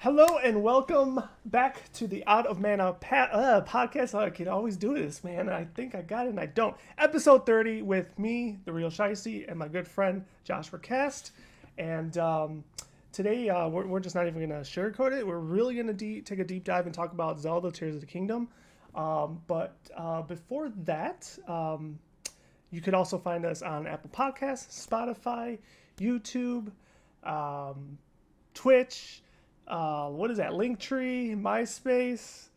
Hello and welcome back to the Out of Mana podcast. I can always do this, man. I think I got it and I don't. Episode 30 with me, the real Shicey, and my good friend Joshua Cast. And today we're just not even going to sugarcoat it. We're really going to take a deep dive and talk about Zelda Tears of the Kingdom. But before that, you could also find us on Apple Podcasts, Spotify, YouTube, Twitch. What is that? Linktree, MySpace.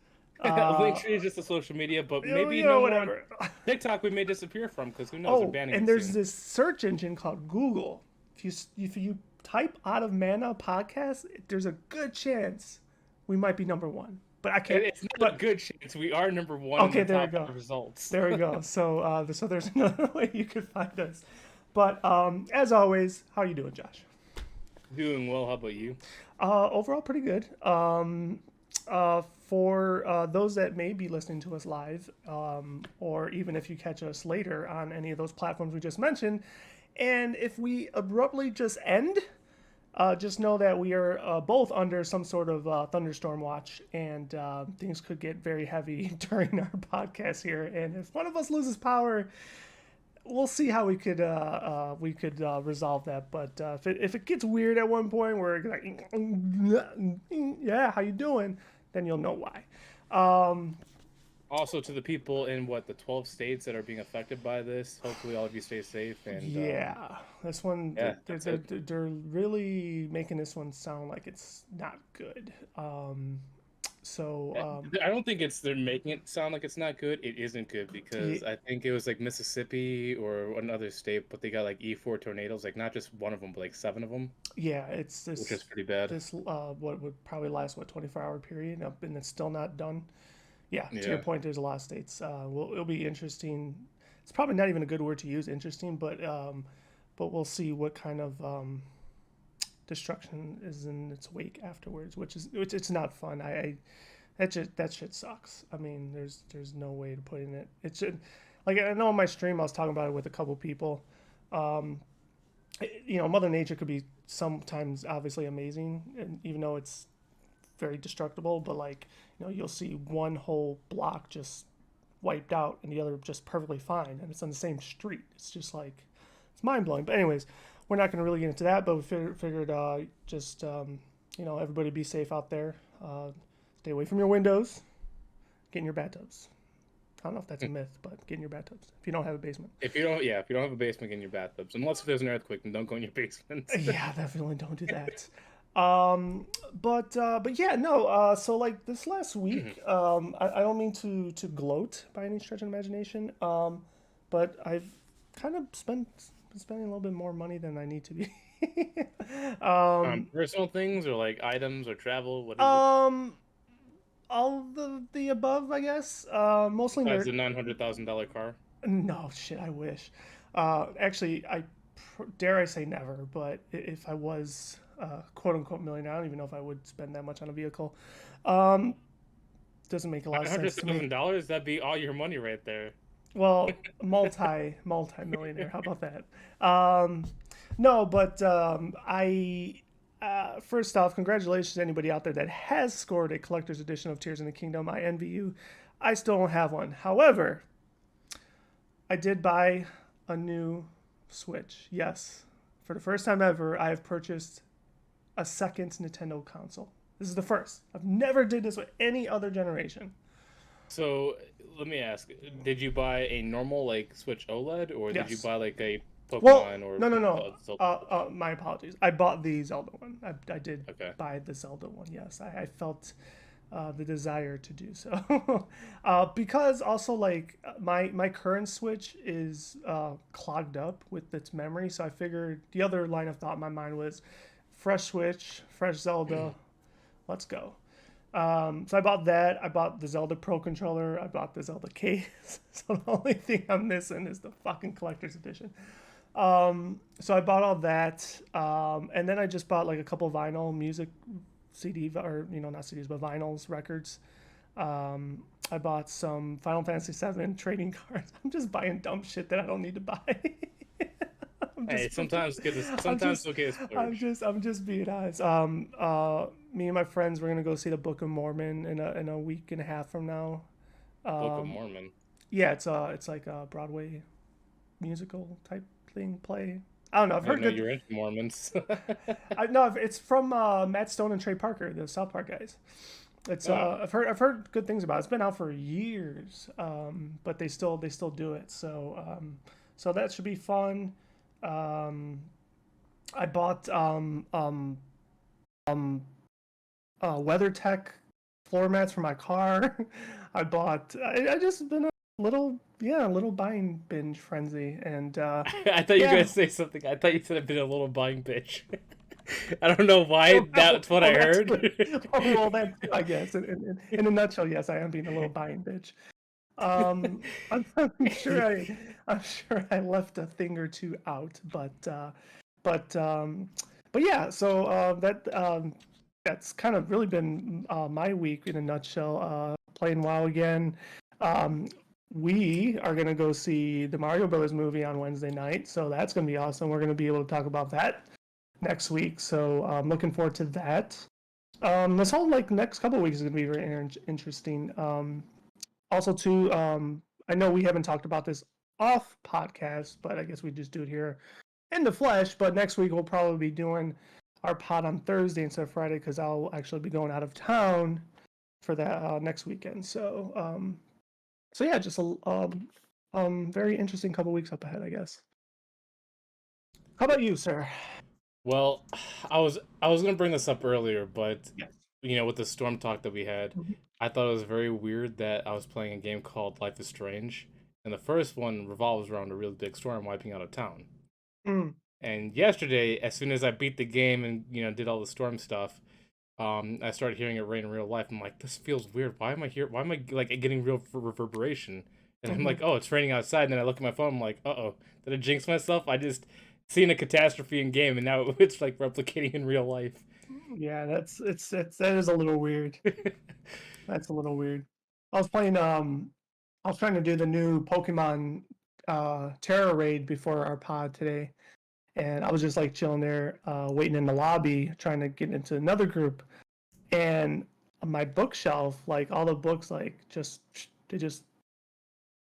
Linktree is just a social media, but maybe no whatever. More TikTok we may disappear from because who knows? They're banning and it there's soon. this search engine called Google. If you type Out of Mana podcast, there's a good chance we might be number one. But I can't. It's not a good chance. We are number one. Okay, in the there top we go. Results. There we go. So there's another way you could find us. But as always, how are you doing, Josh? Doing well. How about you? Overall, pretty good. For those that may be listening to us live, or even if you catch us later on any of those platforms we just mentioned, and if we abruptly just end, just know that we are both under some sort of thunderstorm watch, and things could get very heavy during our podcast here. And if one of us loses power, we'll see how we could resolve that. But if it gets weird at one point, where like, yeah, how you doing? Then you'll know why. Also, to the people in the 12 states that are being affected by this, hopefully all of you stay safe. And this one, yeah, they're really making this one sound like it's not good. I don't think they're making it sound like it's not good. It isn't good because I think it was like Mississippi or another state, but they got like E4 tornadoes, like not just one of them, but like 7 of them. Yeah, it's this, which is pretty bad. This what would probably last 24-hour period, and it's still not done. Yeah, to your point, there's a lot of states. It'll be interesting. It's probably not even a good word to use, interesting, but we'll see what kind of destruction is in its wake afterwards, which it's not fun. That shit sucks. I mean, there's no way to put in it. It should, like, I know on my stream I was talking about it with a couple people. Mother Nature could be sometimes obviously amazing, and even though it's very destructible, but like, you'll see one whole block just wiped out and the other just perfectly fine, and it's on the same street. It's just like, it's mind blowing. But anyways, we're not going to really get into that, but we figured everybody be safe out there. Stay away from your windows. Get in your bathtubs. I don't know if that's a myth, but get in your bathtubs if you don't have a basement. If you don't have a basement, get in your bathtubs. Unless if there's an earthquake, then don't go in your basement. Yeah, definitely don't do that. But yeah, no. So like this last week, I don't mean to gloat by any stretch of imagination. But I've kind of spending a little bit more money than I need to be. Personal things or like items or travel. What is it? All the above, I guess. Mostly That's a $900,000 car. No shit, I wish. Actually, dare I say never, but if I was quote unquote millionaire, I don't even know if I would spend that much on a vehicle. Doesn't make a lot of sense to me. $900,000, that'd be all your money right there. Well, multi-millionaire. How about that? No, but first off, congratulations to anybody out there that has scored a collector's edition of Tears in the Kingdom. I envy you. I still don't have one. However, I did buy a new Switch. Yes, for the first time ever, I have purchased a second Nintendo console. This is the first. I've never did this with any other generation. So let me ask: did you buy a normal like Switch OLED, or did you buy like a Pokemon or no. My apologies. I bought the Zelda one. I did buy the Zelda one. Yes, I felt the desire to do so because also like my current Switch is clogged up with its memory. So I figured the other line of thought in my mind was fresh Switch, fresh Zelda. Let's go. So I bought that. I bought the Zelda Pro controller. I bought the Zelda case. So the only thing I'm missing is the fucking collector's edition. So I bought all that. And then I just bought like a couple vinyl music CD, or not CDs, but vinyls, records. I bought some Final Fantasy VII trading cards. I'm just buying dumb shit that I don't need to buy. Hey, sometimes it's okay. I'm just being honest. me and my friends we're gonna go see the Book of Mormon in a week and a half from now. Book of Um, Mormon. yeah, it's like a Broadway musical type thing play. I don't know. I've I didn't heard know good. you were into Mormons. I know it's from Matt Stone and Trey Parker, the South Park guys. It's Oh, I've heard good things about it. It's been out for years, but they still do it. So that should be fun. Um, I bought um WeatherTech floor mats for my car. I just been a little buying binge frenzy, and I thought you were gonna yeah. say something. I thought you said I've been a little buying bitch. I don't know why that's what I Well, that's heard. well, that's I guess. In a nutshell, yes, I am being a little buying bitch. I'm sure I'm sure I left a thing or two out, but um, but yeah. So that's kind of really been my week in a nutshell. Playing WoW again. Um, we are gonna go see the Mario Brothers movie on Wednesday night, so that's gonna be awesome. We're gonna be able to talk about that next week, so I'm looking forward to that. This whole like next couple of weeks is gonna be very interesting. Also, too, I know we haven't talked about this off podcast, but I guess we just do it here in the flesh. But next week we'll probably be doing our pod on Thursday instead of Friday because I'll actually be going out of town for that next weekend. So yeah, just a very interesting couple weeks up ahead, I guess. How about you, sir? Well, I was gonna bring this up earlier, but Yes. with the storm talk that we had, I thought it was very weird that I was playing a game called Life is Strange, and the first one revolves around a really big storm wiping out a town. Mm. And yesterday, as soon as I beat the game and did all the storm stuff, I started hearing it rain in real life. I'm like, this feels weird. Why am I here? Why am I like getting real reverberation? And I'm Mm-hmm. like, oh, it's raining outside. And then I look at my phone. I'm like, uh-oh, did I jinx myself? I just seen a catastrophe in game, and now it's like replicating in real life. Yeah, that is a little weird. That's a little weird. I was playing I was trying to do the new Pokemon Terra raid before our pod today, and I was just like chilling there, waiting in the lobby, trying to get into another group, and my bookshelf, like all the books, like they just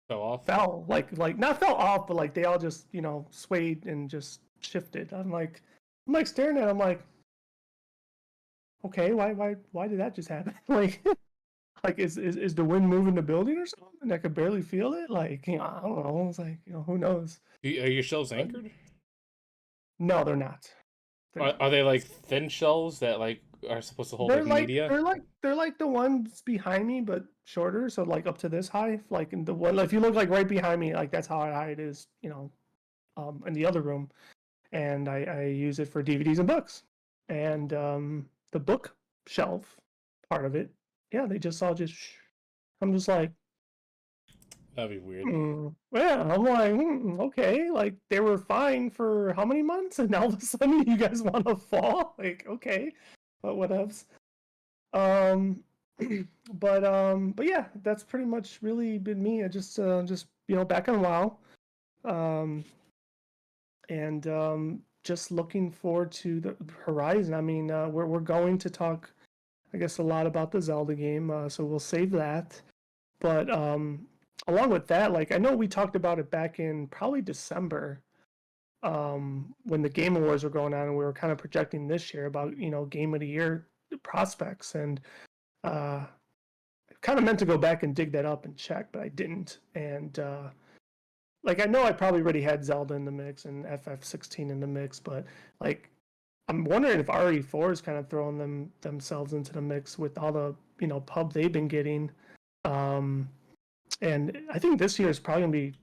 Fell off. fell, like not fell off, but like they all just swayed and just shifted. I'm like staring at, it, I'm like, okay, why did that just happen? Like is the wind moving the building or something? I could barely feel it. Like I don't know. It's like who knows? Are your shelves But anchored? no, they're not. They're Are not. they like thin shelves that like are supposed to hold They're like like media? they're like the ones behind me, but shorter. So like up to this high. Like in the one, if you look like right behind me, like that's how high it is. In the other room, and I use it for DVDs and books, and the book shelf part of it. Yeah, they just all just. I'm just like, That'd be weird. yeah, I'm like, okay, like they were fine for how many months, and now all of a sudden you guys want to fall? Like, okay, but whatevs. Um, but yeah, that's pretty much really been me. I just back on WoW, um, and just looking forward to the Horizon. I mean, we're going to talk, I guess, a lot about the Zelda game, so we'll save that. But along with that, like I know we talked about it back in probably December, when the Game Awards were going on, and we were kind of projecting this year about Game of the Year prospects, and uh, kind of meant to go back and dig that up and check, but I didn't. And like I know I probably already had Zelda in the mix and FF16 in the mix, but like I'm wondering if RE4 is kind of throwing themselves into the mix with all the pub they've been getting. Um, and I think this year is probably gonna be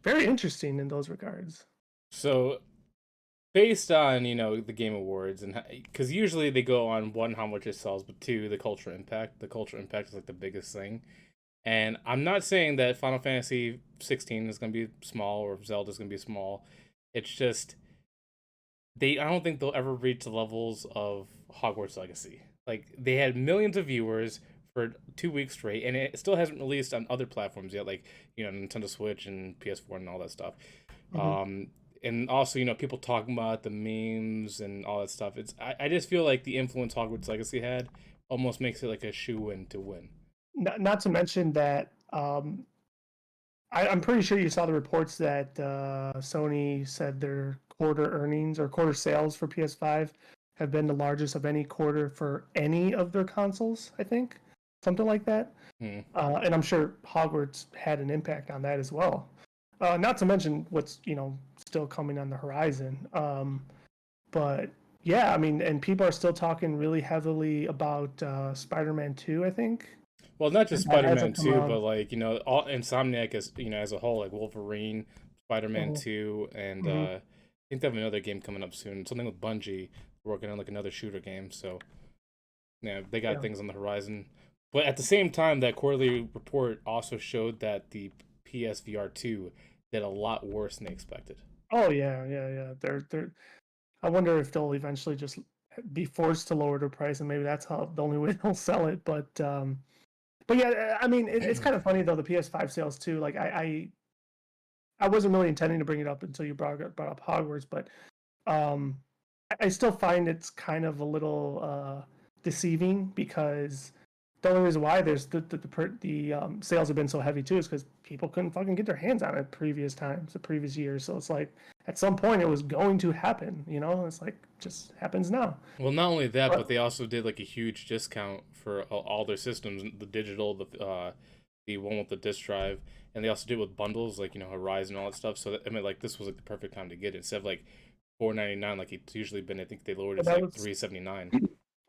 very interesting in those regards. So based on the game awards, and because usually they go on one, how much it sells, but two, the cultural impact is like the biggest thing. And I'm not saying that Final Fantasy 16 is going to be small or Zelda is going to be small. It's just I don't think they'll ever reach the levels of Hogwarts Legacy. Like they had millions of viewers for 2 weeks straight, and it still hasn't released on other platforms yet, like Nintendo Switch and PS4 and all that stuff. Mm-hmm. Um, and also people talking about the memes and all that stuff. I just feel like the influence Hogwarts Legacy had almost makes it like a shoe in to win. Not to mention that I'm pretty sure you saw the reports that Sony said their quarter earnings or quarter sales for PS5 have been the largest of any quarter for any of their consoles, I think. Something like that. And I'm sure Hogwarts had an impact on that as well. Not to mention what's, still coming on the horizon. But yeah, I mean, and people are still talking really heavily about Spider-Man 2, I think. Well, not just And that Spider-Man hasn't come 2, out. but like, all Insomniac as, as a whole, like Wolverine, Spider-Man Mhm, 2, and mhm. I think they have another game coming up soon. Something with Bungie working on like another shooter game. So, yeah, they got Yeah. things on the horizon. But at the same time, that quarterly report also showed that the PSVR 2 did a lot worse than they expected. Oh yeah, yeah, yeah. They're. I wonder if they'll eventually just be forced to lower the price, and maybe that's how the only way they'll sell it. But yeah, I mean, it's kind of funny though the PS5 sales too. Like I wasn't really intending to bring it up until you brought up Hogwarts, but um, I still find it's kind of a little deceiving because the only reason why there's the sales have been so heavy too is because people couldn't fucking get their hands on it previous times, the previous years. So it's like at some point it was going to happen, It's like just happens now. Well, not only that, but But they also did like a huge discount for all their systems, the digital, the one with the disk drive, and they also did it with bundles like Horizon and all that stuff. So I mean, like this was like the perfect time to get it instead of like 4.99 like it's usually been. I think they lowered it to that like was, 3.79.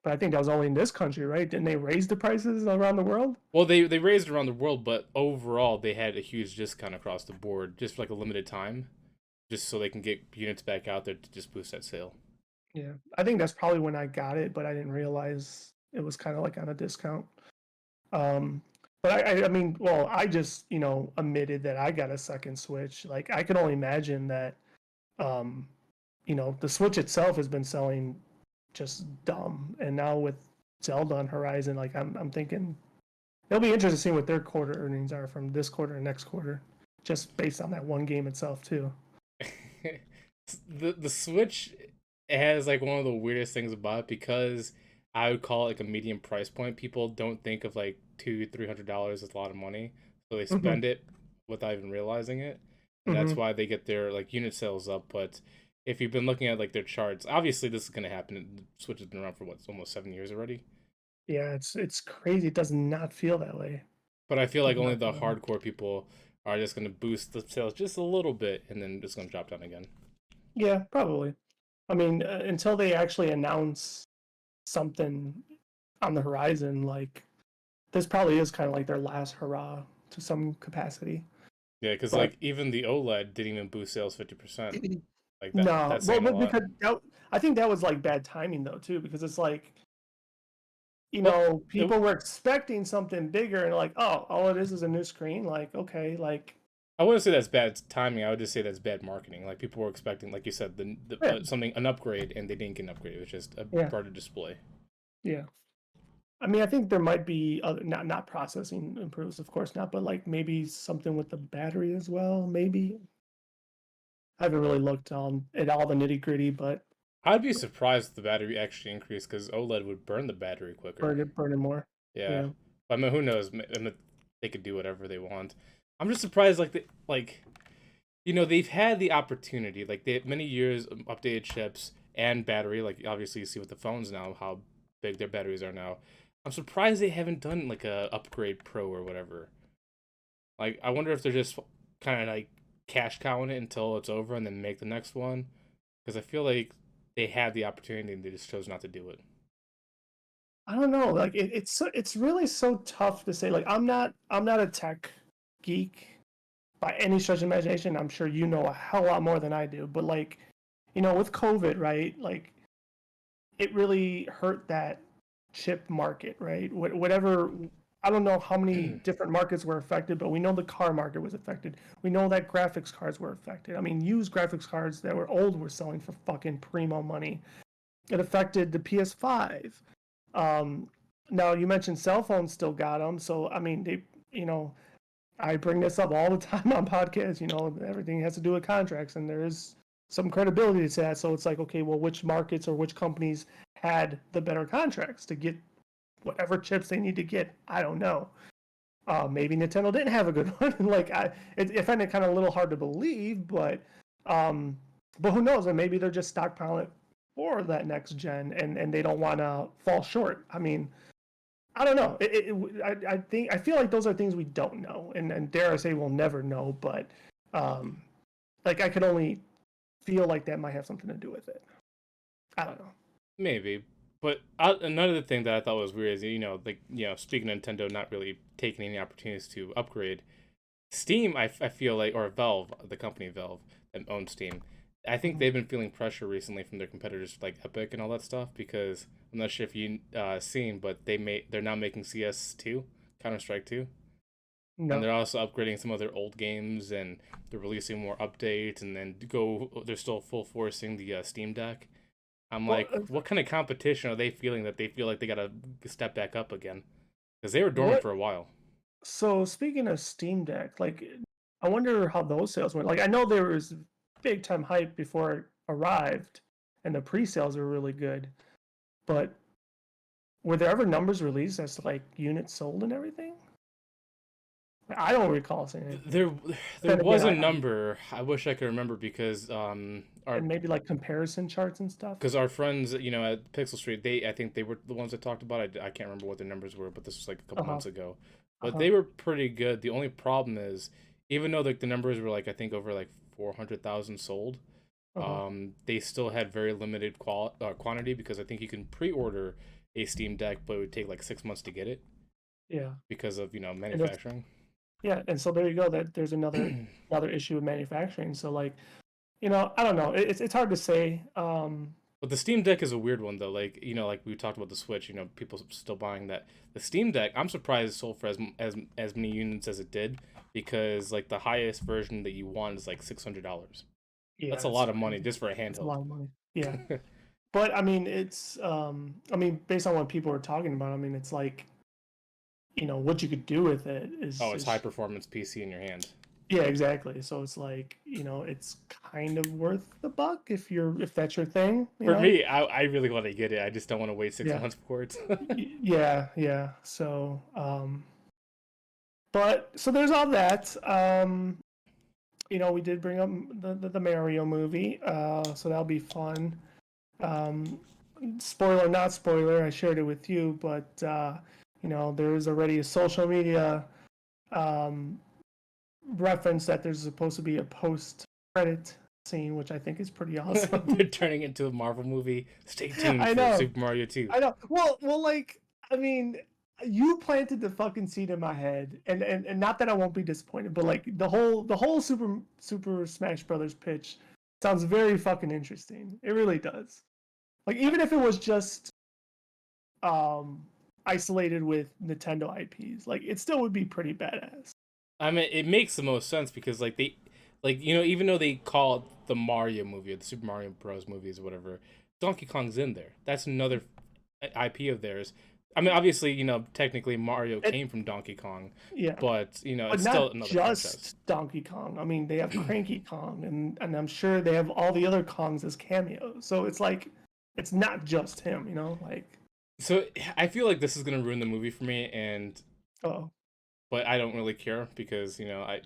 but I think that was only in this country, right? Didn't they raise the prices around the world? Well, they raised it around the world, but overall they had a huge discount across the board just for like a limited time, just so they can get units back out there to just boost that sale. Yeah, I think that's probably when I got it, but I didn't realize it was kind of like on a discount. Um, but I mean, well, I just, admitted that I got a second Switch. Like, I can only imagine that, um, the Switch itself has been selling just dumb. And now with Zelda on Horizon, like, I'm thinking it'll be interesting to see what their quarter earnings are from this quarter and next quarter, just based on that one game itself, too. The Switch has like one of the weirdest things about it because I would call it like a medium price point. People don't think of like $200-300 as a lot of money, so they Mm-hmm. spend it without even realizing it, and Mm-hmm. that's why they get their like unit sales up. But if you've been looking at like their charts, obviously this is gonna happen. The Switch has been around for what, almost 7 years already. Yeah, it's crazy. It does not feel that way. But I feel Does like only not the feel that way. hardcore people are just gonna boost the sales just a little bit, and then it's gonna drop down again. Yeah, probably. I mean, until they actually announce something on the horizon, like this probably is kind of like their last hurrah to some capacity. Yeah, because But like even the OLED didn't even boost sales 50%. Like that no, that's well, saying a but lot. because I think that was like bad timing though too, because it's like Well, people were expecting something bigger and like, oh, all it is a new screen. Like, okay, like I wouldn't say that's bad timing. I would just say that's bad marketing. Like people were expecting, like you said, yeah, something an upgrade, and they didn't get an upgrade. It was just a yeah, broader display. yeah. I mean, I think there might be other not processing improves, of course not, but like maybe something with the battery as well. Maybe I haven't really looked on at all the nitty gritty, but I'd be surprised if the battery actually increased because OLED would burn the battery quicker. burning more. Yeah, Yeah. but I mean, who knows? I mean, they could do whatever they want. I'm just surprised, like they've had the opportunity, like they have many years of updated chips and battery. Like obviously, you see with the phones now how big their batteries are now. I'm surprised they haven't done like a upgrade pro or whatever. Like I wonder if they're just kind of like cash cowing it until it's over and then make the next one. Because I feel like they had the opportunity and they just chose not to do it. I don't know. Like it's really so tough to say. Like I'm not a tech geek by any stretch of imagination. I'm sure you know a hell lot more than I do. But like, with COVID, right? Like it really hurt that chip market, right? Whatever. I don't know how many different markets were affected, but we know the car market was affected. We know that graphics cards were affected. I mean, used graphics cards that were old were selling for fucking primo money. It affected the PS5. Um, Now you mentioned cell phones still got them, so I mean you know, I bring this up all the time on podcasts. Everything has to do with contracts, and there is some credibility to that. So it's like, okay, well, which markets or which companies had the better contracts to get whatever chips they need to get? I don't know. Maybe Nintendo didn't have a good one. Like, it found it kind of a little hard to believe, um, but who knows? And maybe they're just stockpiling it for that next gen, and they don't want to fall short. I mean, I don't know. I feel like those are things we don't know, and dare I say we'll never know. But um, like I could only feel like that might have something to do with it. I don't know. Maybe. But another thing that I thought was weird is, speaking of Nintendo not really taking any opportunities to upgrade, Steam, I feel like, or Valve, the company Valve that owns Steam, I think they've been feeling pressure recently from their competitors like Epic and all that stuff because I'm not sure if you seen, but they're now making CS2, Counter Strike 2, and No. they're also upgrading some of their old games and they're releasing more updates and then they're still full forcing the Steam Deck. I'm Well, like, what kind of competition are they feeling that they feel like they gotta step back up again? Because they were dormant what? for a while. So speaking of Steam Deck, like, I wonder how those sales went. Like, I know there was big time hype before it arrived, and the pre-sales were really good. But were there ever numbers released as to like units sold and everything? I don't recall seeing anything. There Then again, was a number. I wish I could remember because our and maybe like comparison charts and stuff. our friends at Pixel Street, I think they were the ones that talked about it. I can't remember what the numbers were, but this was like a couple Uh-huh. months ago. But Uh-huh. they were pretty good. The only problem is, even though like the numbers were like I think over like 400,000 sold, Uh-huh. they still had very limited quantity because I think you can pre-order a Steam Deck, but it would take like 6 months to get it Yeah. because of And it's, manufacturing. yeah, and so there you go. That there's another issue with manufacturing. So like, I don't know. It's hard to say. But the Steam Deck is a weird one though. Like like we talked about the Switch. People still buying that. The Steam Deck, I'm surprised it sold for as many units as it did because like the highest version that you want is like $600. Yeah, That's a it's lot of money crazy. just for a It's a handheld. lot of money. Yeah. But I mean, based on what people are talking about, I mean, it's like, what you could do with it Oh, it's high is performance PC in your hand. yeah, exactly. So it's like, it's kind of worth the buck if that's your thing, For me, I really want to get it. I just don't want to wait six Yeah. months for it. Yeah, yeah. So, but so there's all that. We did bring up the Mario movie, so that'll be fun. Um, Spoiler, not spoiler, I shared it with you, but there is already a social media um, reference that there's supposed to be a post-credit scene, which I think is pretty awesome. They're turning into a Marvel movie. Stay tuned I for know, Super Mario 2. I know. Well, like, I mean, you planted the fucking seed in my head, and not that I won't be disappointed, but like the whole Super Smash Brothers pitch sounds very fucking interesting. It really does. Like, even if it was just um isolated with Nintendo IPs, like it still would be pretty badass. I mean, it makes the most sense because even though they call it the Mario movie or the Super Mario Bros. Movies or whatever, Donkey Kong's in there. That's another IP of theirs. I mean, obviously, technically Mario It, came from Donkey Kong, yeah, but but it's still not another franchise. just Donkey Kong. I mean, they have Cranky Kong, and I'm sure they have all the other Kongs as cameos. So it's like it's not just him, like. So I feel like this is gonna ruin the movie for me, Oh. but I don't really care because I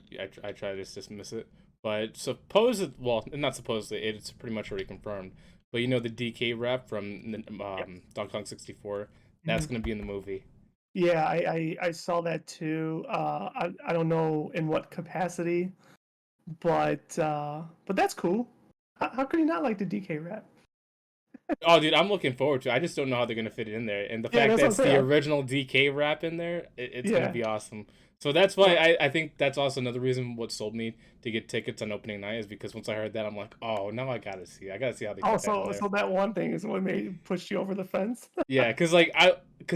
try to just dismiss it. But not supposedly, it's pretty much already confirmed. But the DK rap from Yep. Donkey Kong 64, that's gonna be in the movie. Yeah, I saw that too. I don't know in what capacity, but that's cool. How could you not like the DK rap? Oh, dude, I'm looking forward to it. I just don't know how they're gonna fit it in there, and the Yeah, fact that's that what I'm it's the saying. original DK rap in there, it's gonna Yeah. be awesome. So that's why So I think that's also another reason what sold me to get tickets on opening night is because once I heard that, I'm like, oh, now I gotta see how they fit that in also, there. so that one thing is what made pushed you over the fence. Yeah, because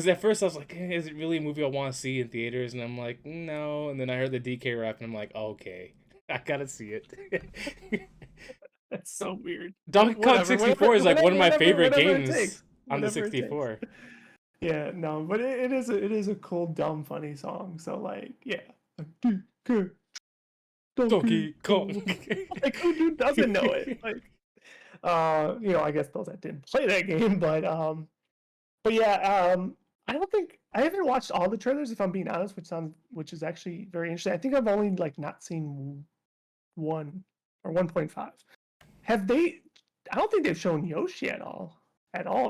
at first I was like, is it really a movie I want to see in theaters? And I'm like, no. And then I heard the DK rap, and I'm like, okay, I gotta see it. That's so weird. Donkey Kong Whatever, 64 is like one of my favorite whatever it games takes. on the Whatever it takes. 64. Yeah, no, but it is a cool, dumb, funny song. So like, yeah. Donkey Donkey Kong. Kong. Like, who doesn't know it? Like, I guess those that didn't play that game, but yeah, I don't think I haven't watched all the trailers if I'm being honest, which is actually very interesting. I think I've only like not seen one or 1.5. Have they? I don't think they've shown Yoshi at all,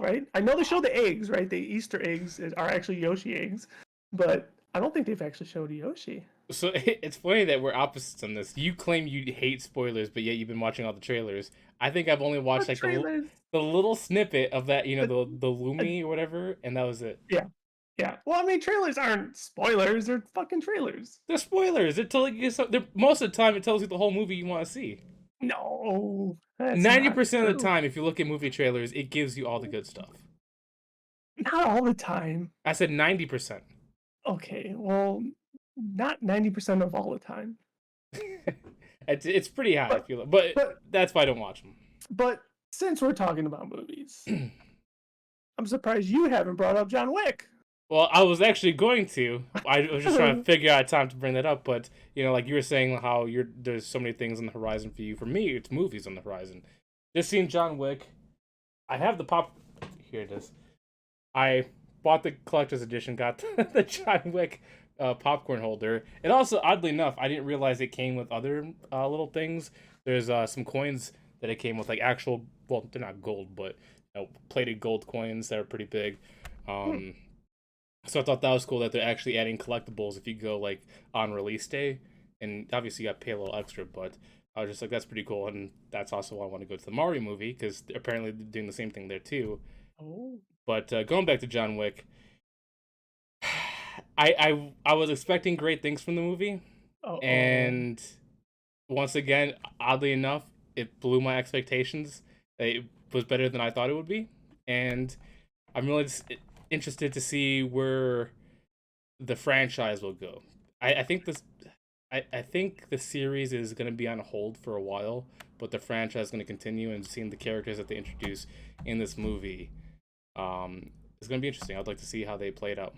right? I know they show the eggs, right? The Easter eggs are actually Yoshi eggs, but I don't think they've actually showed Yoshi. So it's funny that we're opposites on this. You claim you hate spoilers, but yet you've been watching all the trailers. I think I've only watched What like trailers? the little snippet of that, The, the uh, Lumi or whatever, and that was it. yeah, yeah. Well, I mean, trailers aren't spoilers; they're fucking trailers. They're spoilers. They're telling you something. Most of the time, it tells you the whole movie you want to see. No, that's Ninety not percent of the true. time, if you look at movie trailers, it gives you all the good stuff. Not all the time. I said 90%. Okay, well, not 90% of all the time. It's pretty high But if you look, but but that's why I don't watch them. but since we're talking about movies, I'm surprised you haven't brought up John Wick. Well, I was actually going to. I was just trying to figure out time to bring that up, but like you were saying, how there's so many things on the horizon for you. For me, it's movies on the horizon. Just seeing John Wick. I have the pop. Here it is. I bought the collector's edition. Got the John Wick popcorn holder. It also, oddly enough, I didn't realize it came with other little things. There's some coins that it came with, like actual. Well, they're not gold, but plated gold coins that are pretty big. So I thought that was cool that they're actually adding collectibles if you go like on release day, and obviously you got to pay a little extra. But I was just like, that's pretty cool, and that's also why I want to go to the Mario movie because apparently they're doing the same thing there too. Oh. But going back to John Wick, I was expecting great things from the movie, Uh-oh. and once again, oddly enough, it blew my expectations. It was better than I thought it would be, and I'm really just interested to see where the franchise will go. I think this. I think the series is going to be on hold for a while, but the franchise is going to continue, and seeing the characters that they introduce in this movie is going to be interesting. I'd like to see how they play it out.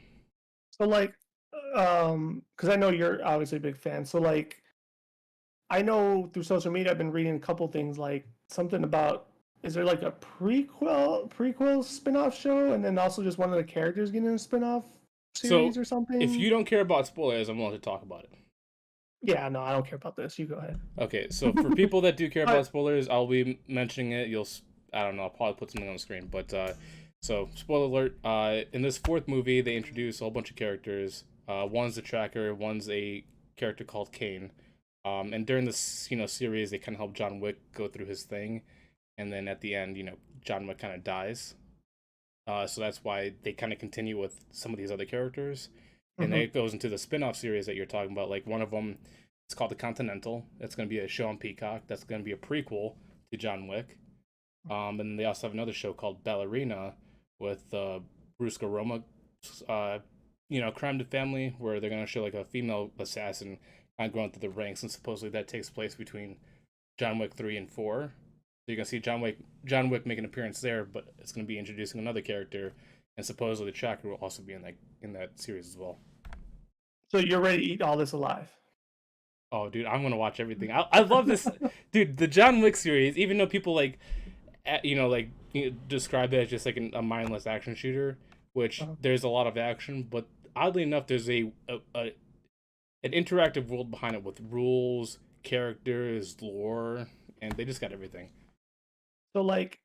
So like, because I know you're obviously a big fan. So like, I know through social media I've been reading a couple things like something about is there like a prequel spin-off show and then also just one of the characters getting a spin-off series So, or something? if you don't care about spoilers, I'm willing to talk about it. Yeah, no, I don't care about this. You go ahead. Okay, so for people that do care about But spoilers, I'll be mentioning it. I don't know, I'll probably put something on the screen. But so spoiler alert. In this fourth movie, they introduce a whole bunch of characters. One's the tracker. One's a character called Kane. And during this series, they kind of help John Wick go through his thing, and then at the end, John Wick kind of dies. So that's why they kind of continue with some of these other characters. And then it goes into the spin-off series that you're talking about. Like one of them, it's called The Continental. That's going to be a show on Peacock. That's going to be a prequel to John Wick. And then they also have another show called Ballerina with Bruce Roma, crime to family, where they're going to show like a female assassin kind of going through the ranks, and supposedly that takes place between John Wick 3 and 4. So you're going to see John Wick make an appearance there, but it's going to be introducing another character, and supposedly the tracker will also be in that series as well. So you're ready to eat all this alive? Oh, dude, I'm gonna watch everything. I love this, dude. The John Wick series, even though people describe it as just like a mindless action shooter, which there's a lot of action, but oddly enough, there's an interactive world behind it with rules, characters, lore, and they just got everything. So like,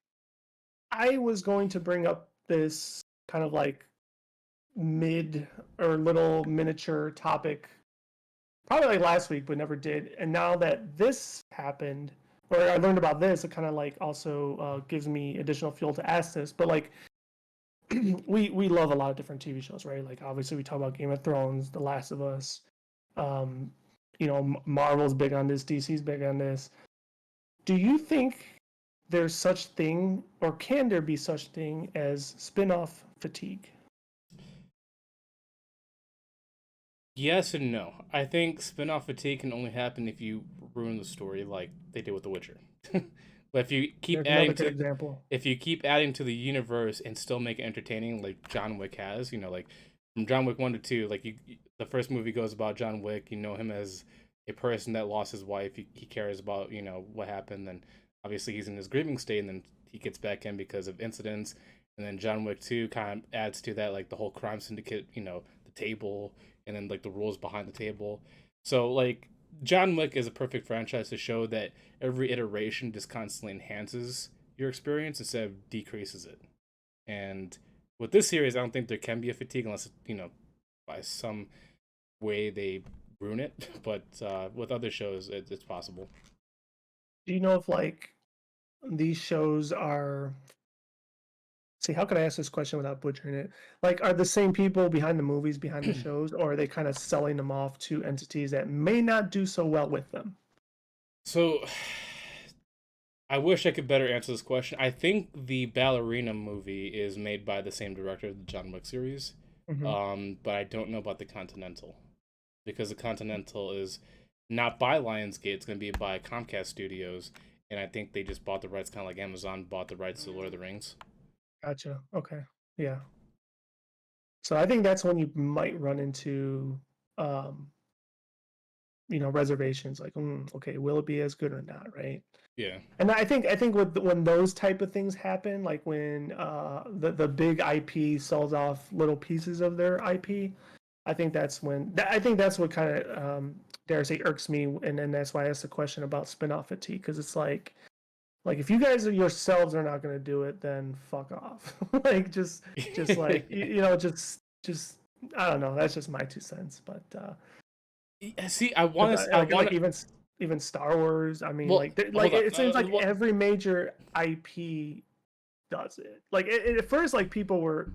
I was going to bring up this kind of like mid or little miniature topic probably like last week, but never did. And now that this happened, or I learned about this, it kind of like also gives me additional fuel to ask this. But like, we love a lot of different TV shows, right? Like obviously we talk about Game of Thrones, The Last of Us. Marvel's big on this, DC's big on this. Do you think there's such thing, or can there be such thing as spin-off fatigue? Yes and no. I think spin-off fatigue can only happen if you ruin the story like they did with The Witcher. But if you keep adding to the universe and still make it entertaining, like John Wick has, like from John Wick 1 to 2, like the first movie goes about John Wick. You know him as a person that lost his wife. He cares about what happened. Then obviously he's in his grieving state, and then he gets back in because of incidents. And then John Wick 2 kind of adds to that, like the whole crime syndicate, the table, and then like the rules behind the table. So like John Wick is a perfect franchise to show that every iteration just constantly enhances your experience instead of decreases it. And with this series, I don't think there can be a fatigue unless by some way they ruin it. But with other shows, it's possible. Do you know if like these shows are? See, how could I ask this question without butchering it? Like, are the same people behind the movies, behind the shows, or are they kind of selling them off to entities that may not do so well with them? So, I wish I could better answer this question. I think the Ballerina movie is made by the same director of the John Wick series, Mm-hmm. but I don't know about the Continental because the Continental is not by Lionsgate. It's going to be by Comcast Studios, and I think they just bought the rights, kind of like Amazon bought the rights to Lord of the Rings. Gotcha. Okay. Yeah. So I think that's when you might run into, um, reservations. Like, okay, will it be as good or not? Right. Yeah. And I think when those type of things happen, like when the big IP sells off little pieces of their IP, I think that's what kind of dare I say irks me, and then that's why I asked the question about spin-off fatigue, because it's like if you guys yourselves are not going to do it, then fuck off. Like just like just I don't know. That's just my 2 cents, but See, I but want to. I like want to. even Star Wars. I mean, Well, like hold on. it seems like Well, every major IP does it. Like at first, like people were,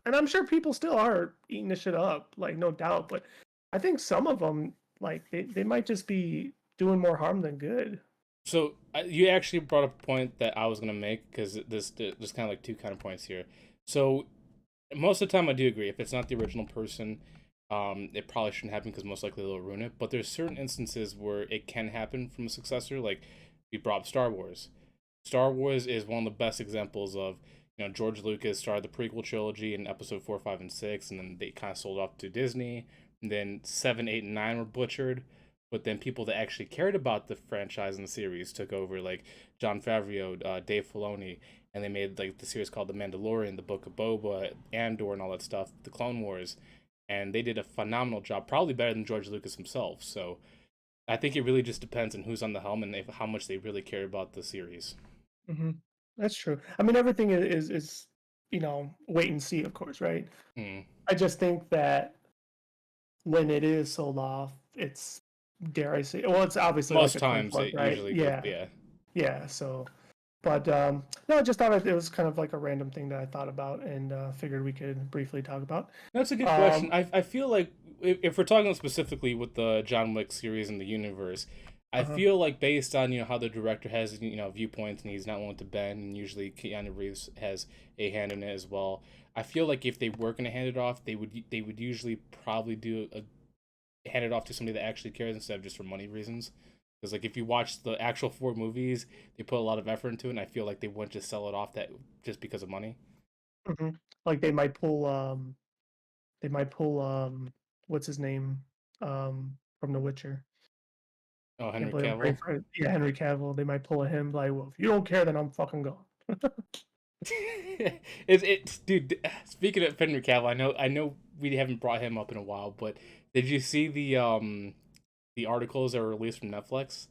and I'm sure people still are eating this shit up, like no doubt. But I think some of them, like they might just be doing more harm than good. so you actually brought up a point that I was gonna make because there's kind of like two kind of points here. So most of the time, I do agree. If it's not the original person, it probably shouldn't happen because most likely they'll ruin it. But there's certain instances where it can happen from a successor. Like we brought up Star Wars. Star Wars is one of the best examples of George Lucas started the prequel trilogy in Episode 4, 5, and 6, and then they kind of sold off to Disney. And then 7, 8, and 9 were butchered. But then people that actually cared about the franchise and the series took over, like John Favreau, Dave Filoni, and they made like the series called The Mandalorian, The Book of Boba, Andor, and all that stuff, The Clone Wars, and they did a phenomenal job, probably better than George Lucas himself. So I think it really just depends on who's on the helm and how much they really care about the series. Hmm. That's true. I mean, everything is wait and see, of course, right? Hmm. I just think that when it is sold off, it's dare I say, well, it's obviously like Most a coin times, flip, it right? usually goes, Yeah, yeah. yeah. So, but no, I just thought it was kind of like a random thing that I thought about and figured we could briefly talk about. That's a good question. Um, I feel like if we're talking specifically with the John Wick series and the universe, I uh-huh. feel like based on how the director has viewpoints and he's not willing to bend, and usually Keanu Reeves has a hand in it as well. I feel like if they were gonna hand it off, they would usually probably hand it off to somebody that actually cares instead of just for money reasons. Because like if you watch the actual 4 movies, they put a lot of effort into it, and I feel like they wouldn't just sell it off that just because of money. Hmm. Like they might pull what's his name from The Witcher. Oh, Can't Henry believe I'm brain Cavill. fried. Yeah, Henry Cavill. They might pull a him like, well, if you don't care, then I'm fucking gone. It's dude. Speaking of Henry Cavill, I know we haven't brought him up in a while, but did you see the articles that were released from Netflix?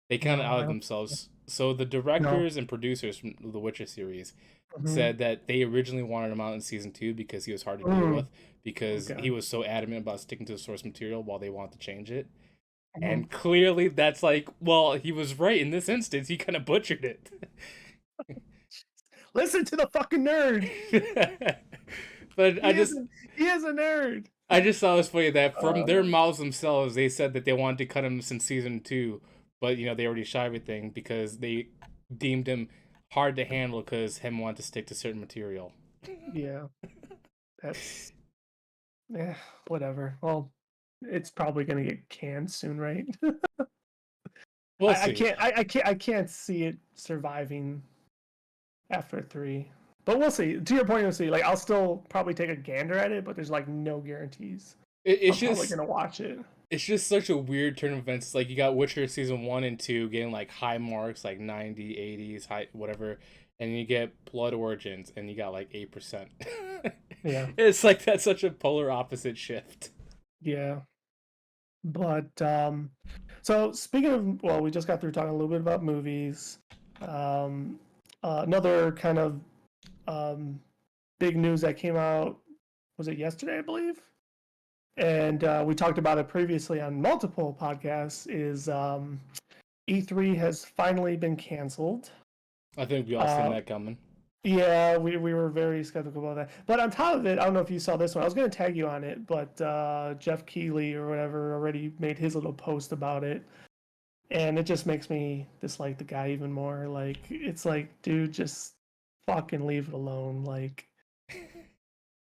They kind of No, I outed don't. themselves. So the No. directors and producers from the Witcher series Hmm. said that they originally wanted him out in season 2 because he was hard to deal Mm. with because Okay. he was so adamant about sticking to the source material while they wanted to change it. Hmm. And clearly that's like, well, he was right in this instance. He kind of butchered it. Listen to the fucking nerd. But He is a nerd. I just saw this funny that from their Uh, mouths themselves, they said that they wanted to cut him since season 2, but they already shot everything because they deemed him hard to handle because him wanted to stick to certain material. yeah, that's yeah, whatever. Well, it's probably gonna get canned soon, right? We'll I see. can't I can't see it surviving after 3. But we'll see. To your point, we'll see. Like I'll still probably take a gander at it, but there's like no guarantees. It's I'm probably just gonna watch it. it's just such a weird turn of events. It's like you got Witcher season 1 and 2 getting like high marks, like 90, 80s, high whatever, and you get Blood Origins and you got like 8%. Yeah. It's like that's such a polar opposite shift. Yeah. But so speaking of, well, we just got through talking a little bit about movies. Um, another kind of big news that came out, was it yesterday, I believe? And we talked about it previously on multiple podcasts, is E3 has finally been canceled. I think we all seen that coming. Yeah, we were very skeptical about that. But on top of it, I don't know if you saw this one. I was going to tag you on it, but Jeff Keighley or whatever already made his little post about it. And it just makes me dislike the guy even more. Like, it's like, dude, just fucking leave it alone. Like,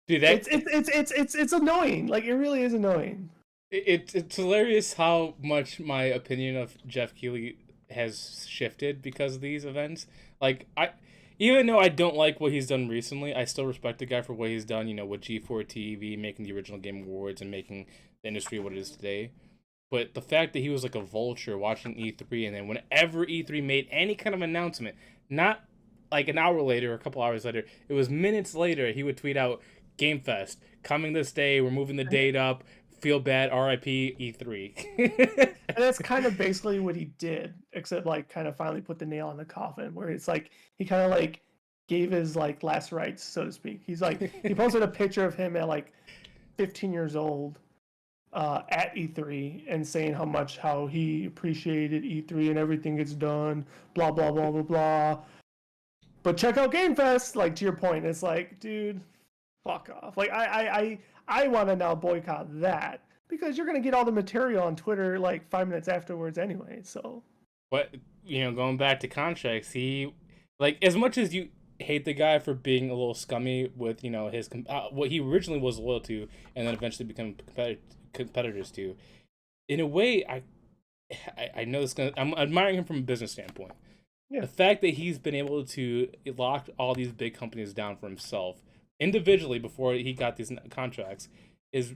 dude, it's annoying. Like, it really is annoying. It's hilarious how much my opinion of Jeff Keighley has shifted because of these events. Like, even though I don't like what he's done recently, I still respect the guy for what he's done, with G4 TV, making the original Game Awards, and making the industry what it is today. But the fact that he was like a vulture watching E3, and then whenever E3 made any kind of announcement, not like an hour later or a couple hours later, it was minutes later, he would tweet out, Game Fest, coming this day, we're moving the date up, feel bad, RIP E3. And that's kind of basically what he did, except like kind of finally put the nail in the coffin, where it's like he kind of like gave his like last rites, so to speak. He's like, he posted a picture of him at like 15 years old at E3 and saying how he appreciated E3 and everything it's done, blah blah blah blah blah. But check out Game Fest, like to your point, it's like, dude, fuck off. Like I want to now boycott that because you're gonna get all the material on Twitter like 5 minutes afterwards anyway. So, but going back to contracts, he like as much as you hate the guy for being a little scummy with his what he originally was loyal to, and then eventually become competitors to. In a way, I know it's gonna. I'm admiring him from a business standpoint. Yeah. The fact that he's been able to lock all these big companies down for himself individually before he got these contracts is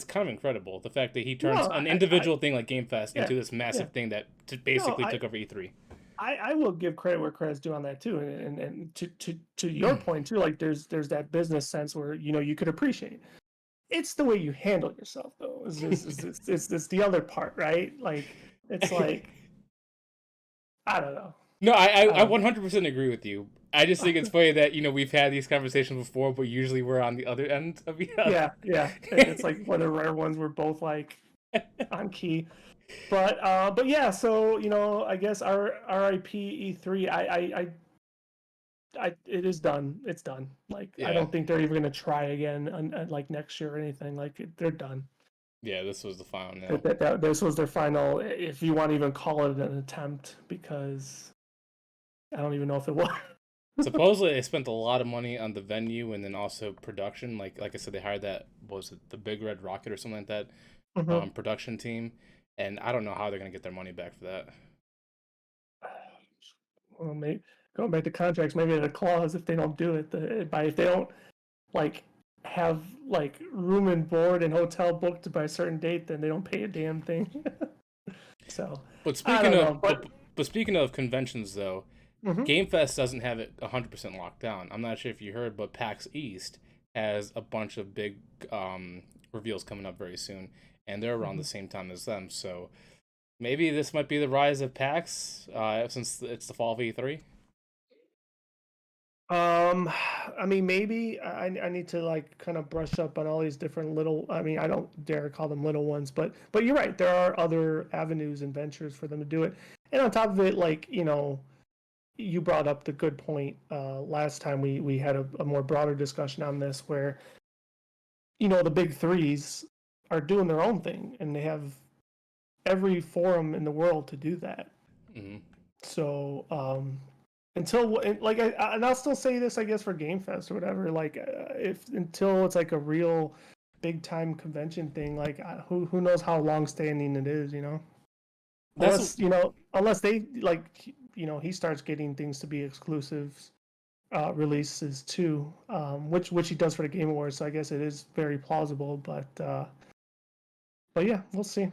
kind of incredible. The fact that he turns an individual thing like Game Fest into this massive thing that basically took over E3. I will give credit where credit's due on that too, and to your point too. Like there's that business sense where you could appreciate. It's the way you handle yourself though. It's the other part, right? Like it's like I don't know. No, I 100% agree with you. I just think it's funny that we've had these conversations before, but usually we're on the other end of each other. Yeah. It's like one of the rare ones we're both like on key. But yeah. So I guess our RIP E3. It is done. It's done. Like I don't think they're even gonna try again like next year or anything. Like they're done. Yeah, this was the final nail. This was their final, if you want to even call it an attempt, because I don't even know if it was. Supposedly, they spent a lot of money on the venue and then also production. Like I said, they hired the Big Red Rocket or something like that, production team, and I don't know how they're gonna get their money back for that. Well, maybe going back to contracts, maybe there's a clause if they don't do it. If they don't like have like room and board and hotel booked by a certain date, then they don't pay a damn thing. So, but speaking of conventions though, Game Fest doesn't have it 100% locked down. I'm not sure if you heard, but PAX East has a bunch of big reveals coming up very soon, and they're around the same time as them. So maybe this might be the rise of PAX since it's the fall of E3. I mean, maybe I need to like kind of brush up on all these different little. I mean, I don't dare call them little ones, but you're right. There are other avenues and ventures for them to do it. And on top of it, like you brought up the good point last time we had a more broader discussion on this, where the big threes are doing their own thing, and they have every forum in the world to do that. So until like and I'll still say this, I guess, for Game Fest or whatever, like until it's like a real big time convention thing, like who knows how long standing it is, unless they like he starts getting things to be exclusives releases too, which he does for the Game Awards, so I guess it is very plausible, but But yeah, we'll see.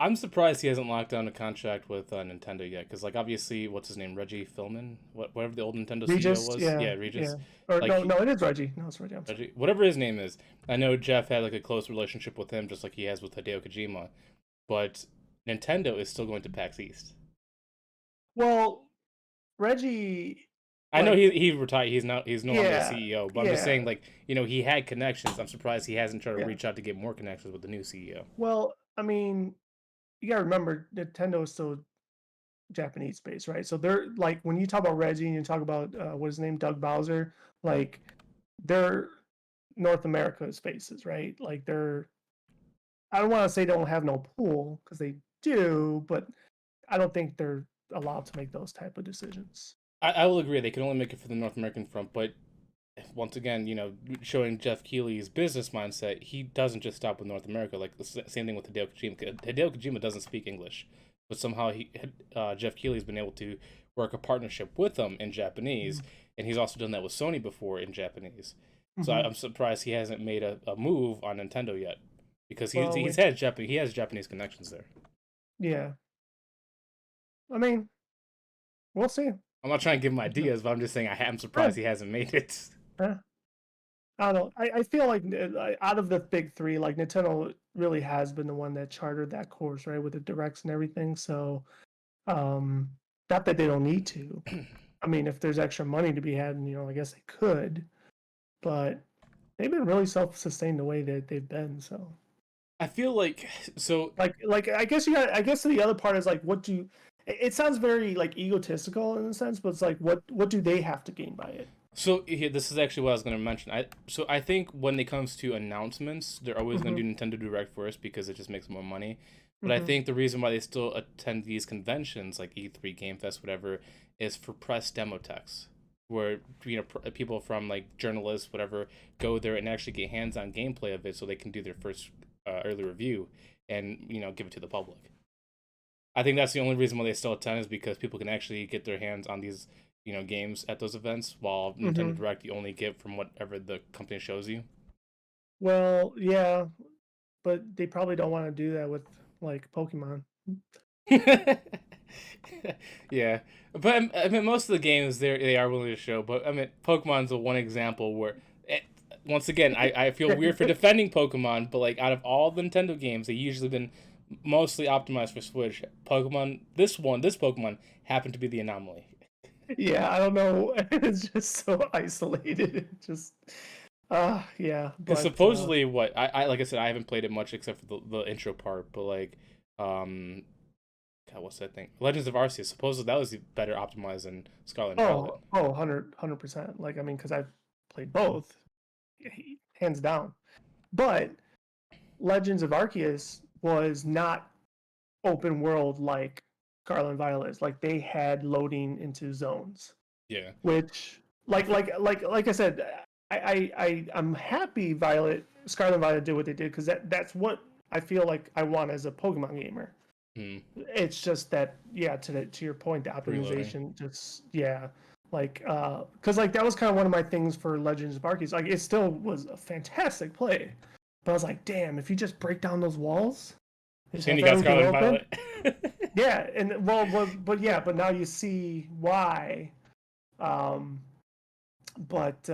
I'm surprised he hasn't locked down a contract with Nintendo yet, because like obviously, what's his name, Reggie Fillman, whatever the old Nintendo CEO Regis, was, yeah, yeah, Regis, yeah. Or like no, no, it is Reggie. No, it's Reggie. I'm sorry. Reggie, whatever his name is. I know Jeff had like a close relationship with him, just like he has with Hideo Kojima, but Nintendo is still going to PAX East. Well, Reggie, I know like, he retired. He's no longer the yeah, CEO, but I'm just yeah, saying like he had connections. I'm surprised he hasn't tried to yeah. reach out to get more connections with the new CEO. Well, I mean, you gotta remember Nintendo is still Japanese based, right? So they're like when you talk about Reggie and you talk about what is his name, Doug Bowser, like they're North America spaces, right? Like they're I don't want to say they don't have no pool because they do, but I don't think they're allowed to make those type of decisions. I will agree they can only make it for the North American front, but once again, showing Jeff Keighley's business mindset, he doesn't just stop with North America. Like the same thing with Hideo Kojima. Hideo Kojima doesn't speak English, but somehow Jeff Keighley's been able to work a partnership with them in Japanese, and he's also done that with Sony before in Japanese. So Mm-hmm. I'm surprised he hasn't made a move on Nintendo yet, because Well, he has Japanese connections there. yeah. I mean, we'll see. I'm not trying to give him ideas, but I'm just saying I'm Eh, surprised he hasn't made it. eh. I don't know. I feel like out of the big three, like Nintendo really has been the one that chartered that course, right, with the directs and everything. So, um, not that they don't need to. I mean, if there's extra money to be had, I guess they could, but they've been really self-sustained the way that they've been. So, I feel like so like I guess I guess the other part is like, what do you? It sounds very like egotistical in a sense, but it's like, what do they have to gain by it? So here, this is actually what I was going to mention. I think when it comes to announcements, they're always going Mm-hmm. to do Nintendo Direct first because it just makes more money. But I Mm-hmm. think the reason why they still attend these conventions like E3, Game Fest, whatever, is for press demo techs, where people from like journalists, whatever, go there and actually get hands-on gameplay of it, so they can do their first early review and give it to the public. I think that's the only reason why they still attend is because people can actually get their hands on these, games at those events. While Nintendo Mm-hmm. Direct, you only get from whatever the company shows you. Well, yeah, but they probably don't want to do that with like Pokemon. Yeah, but I mean, most of the games they are willing to show. But I mean, Pokemon's the one example where, once again, I feel weird for defending Pokemon, but like out of all the Nintendo games, they usually been mostly optimized for Switch. This Pokemon happened to be the anomaly. Yeah, I don't know. It's just so isolated. It just, yeah, Because but supposedly, what I like I said, I haven't played it much except for the intro part. But like, um, God, what's that thing? Legends of Arceus. Supposedly that was better optimized than Scarlet and Violet. 100%. Like, I mean, because I've played both, hands down. But Legends of Arceus was not open world like Scarlet and Violet is. Like, they had loading into zones, Yeah. which, like I said, I'm happy Scarlet and Violet did what they did because that's what I feel like I want as a Pokemon gamer. Hmm. It's just that, yeah, to your point, the Preloading. optimization just, yeah, like because like that was kind of one of my things for Legends of Arceus. Like it still was a fantastic play, but I was like, damn, if you just break down those walls, just And have you got everything Scarlet and open. Violet. Yeah, and but yeah, but now you see why. Um, but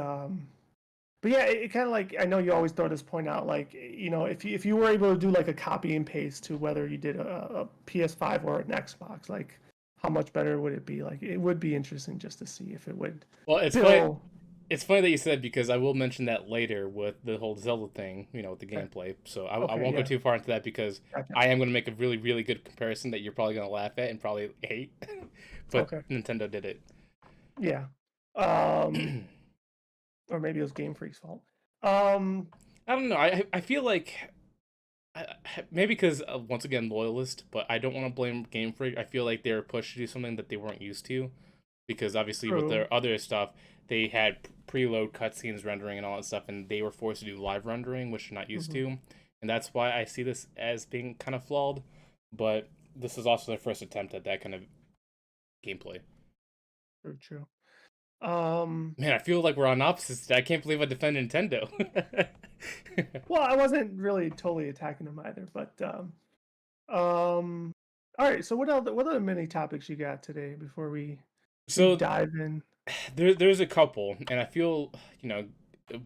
yeah, it kind of like, I know you always throw this point out, like, if you were able to do like a copy and paste to whether you did a PS5 or an Xbox, like how much better would it be? Like it would be interesting just to see if it would Well, it's funny. still. It's funny that you said because I will mention that later with the whole Zelda thing, with the Okay, gameplay. So I okay, won't go yeah, too far into that because gotcha. I am going to make a really, really good comparison that you're probably going to laugh at and probably hate. But Okay, Nintendo did it. yeah. Um, or maybe it was Game Freak's fault. Um, I don't know. I feel like maybe because once again loyalist, but I don't want to blame Game Freak. I feel like they were pushed to do something that they weren't used to, because obviously with True. their other stuff they had preload cutscenes rendering and all that stuff, and they were forced to do live rendering, which they're not used Hmm. to, and that's why I see this as being kind of flawed. But this is also their first attempt at that kind of gameplay. True, true. Um, Man, I feel like we're on opposites today. I can't believe I defend Nintendo. well, I wasn't really totally attacking them either, but um, all right. So what other mini topics you got today before we So dive in? there's a couple, and I feel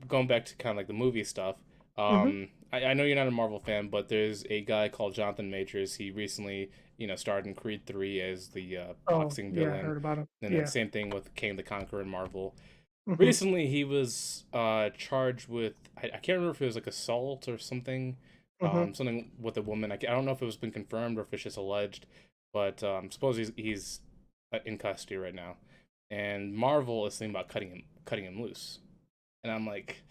going back to kind of like the movie stuff. Mm-hmm. I know you're not a Marvel fan, but there's a guy called Jonathan Majors. He recently starred in Creed 3 as the Oh, boxing yeah, I villain, heard about him. and then Yeah. same thing with Kang the Conqueror in Marvel. Mm-hmm. Recently, he was charged with I can't remember if it was like assault or something, Mm-hmm. something with a woman. I don't know if it was been confirmed or if it's just alleged, but suppose he's in custody right now, and Marvel is thinking about cutting him loose, and I'm like,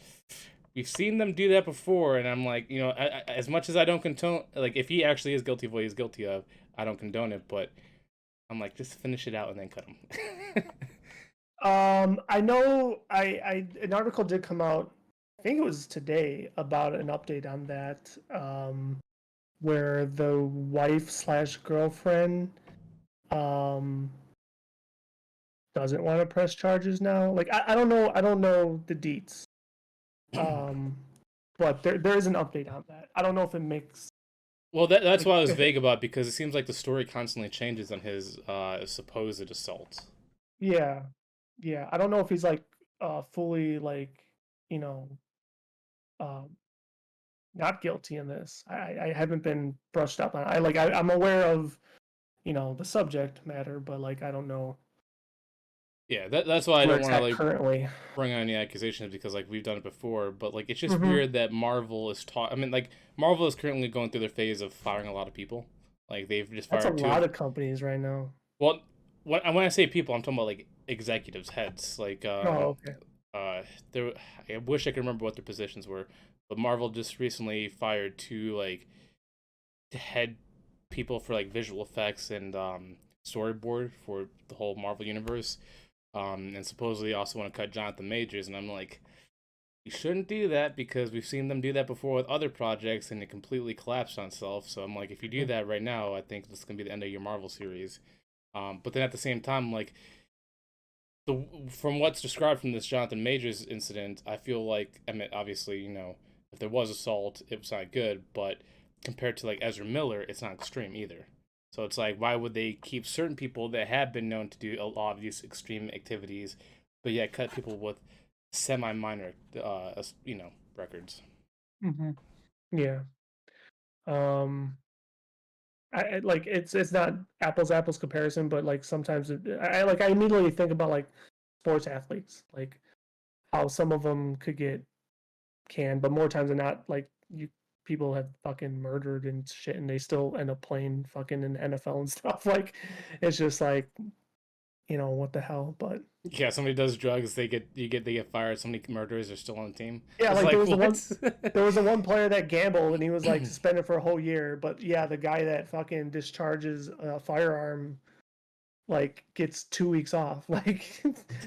we've seen them do that before, and I'm like, as much as I don't condone, like if he actually is guilty of what he's guilty of, I don't condone it, but I'm like, just finish it out and then cut him. I know I an article did come out, I think it was today, about an update on that, where the wife slash girlfriend um doesn't want to press charges now. Like I don't know the deets. Um but there is an update on that. I don't know if it makes Well, that's like why I was if it, vague about because it seems like the story constantly changes on his supposed assault. yeah. Yeah. I don't know if he's like fully like, you know, um not guilty in this. I haven't been brushed up on. I'm aware of the subject matter, but like I don't know Yeah, that's why I where don't it's want to at like currently. bring on any accusations because like we've done it before, but like it's just Mm-hmm. weird that Marvel is taught. I mean, like Marvel is currently going through their phase of firing a lot of people. Like they've just That's a fired two of lot of companies right now. well, when I say people, I'm talking about like executives, heads. Like Oh, okay. uh, there. I wish I could remember what their positions were, but Marvel just recently fired two like head people for like visual effects and storyboard for the whole Marvel universe. And supposedly also want to cut Jonathan Majors, and I'm like, you shouldn't do that because we've seen them do that before with other projects, and it completely collapsed on itself. So I'm like, if you do that right now, I think this is gonna be the end of your Marvel series. But then at the same time, like the from what's described from this Jonathan Majors incident, I feel like I mean, obviously, if there was assault, it was not good, but compared to like Ezra Miller, it's not extreme either. So it's like, why would they keep certain people that have been known to do a lot of these extreme activities, but yet cut people with semi-minor, records? Mm-hmm. Yeah. Um, like it's not apples comparison, but like sometimes I immediately think about like sports athletes, like how some of them could get canned, but more times than not, like you people have fucking murdered and shit, and they still end up playing fucking in the NFL and stuff. Like it's just like what the hell, but. Yeah, somebody does drugs, they get fired. Somebody murderers are still on the team. Yeah, It's like there like was the what? one there was the one player that gambled and he was like suspended for a whole year. But yeah, the guy that fucking discharges a firearm like gets 2 weeks off. Like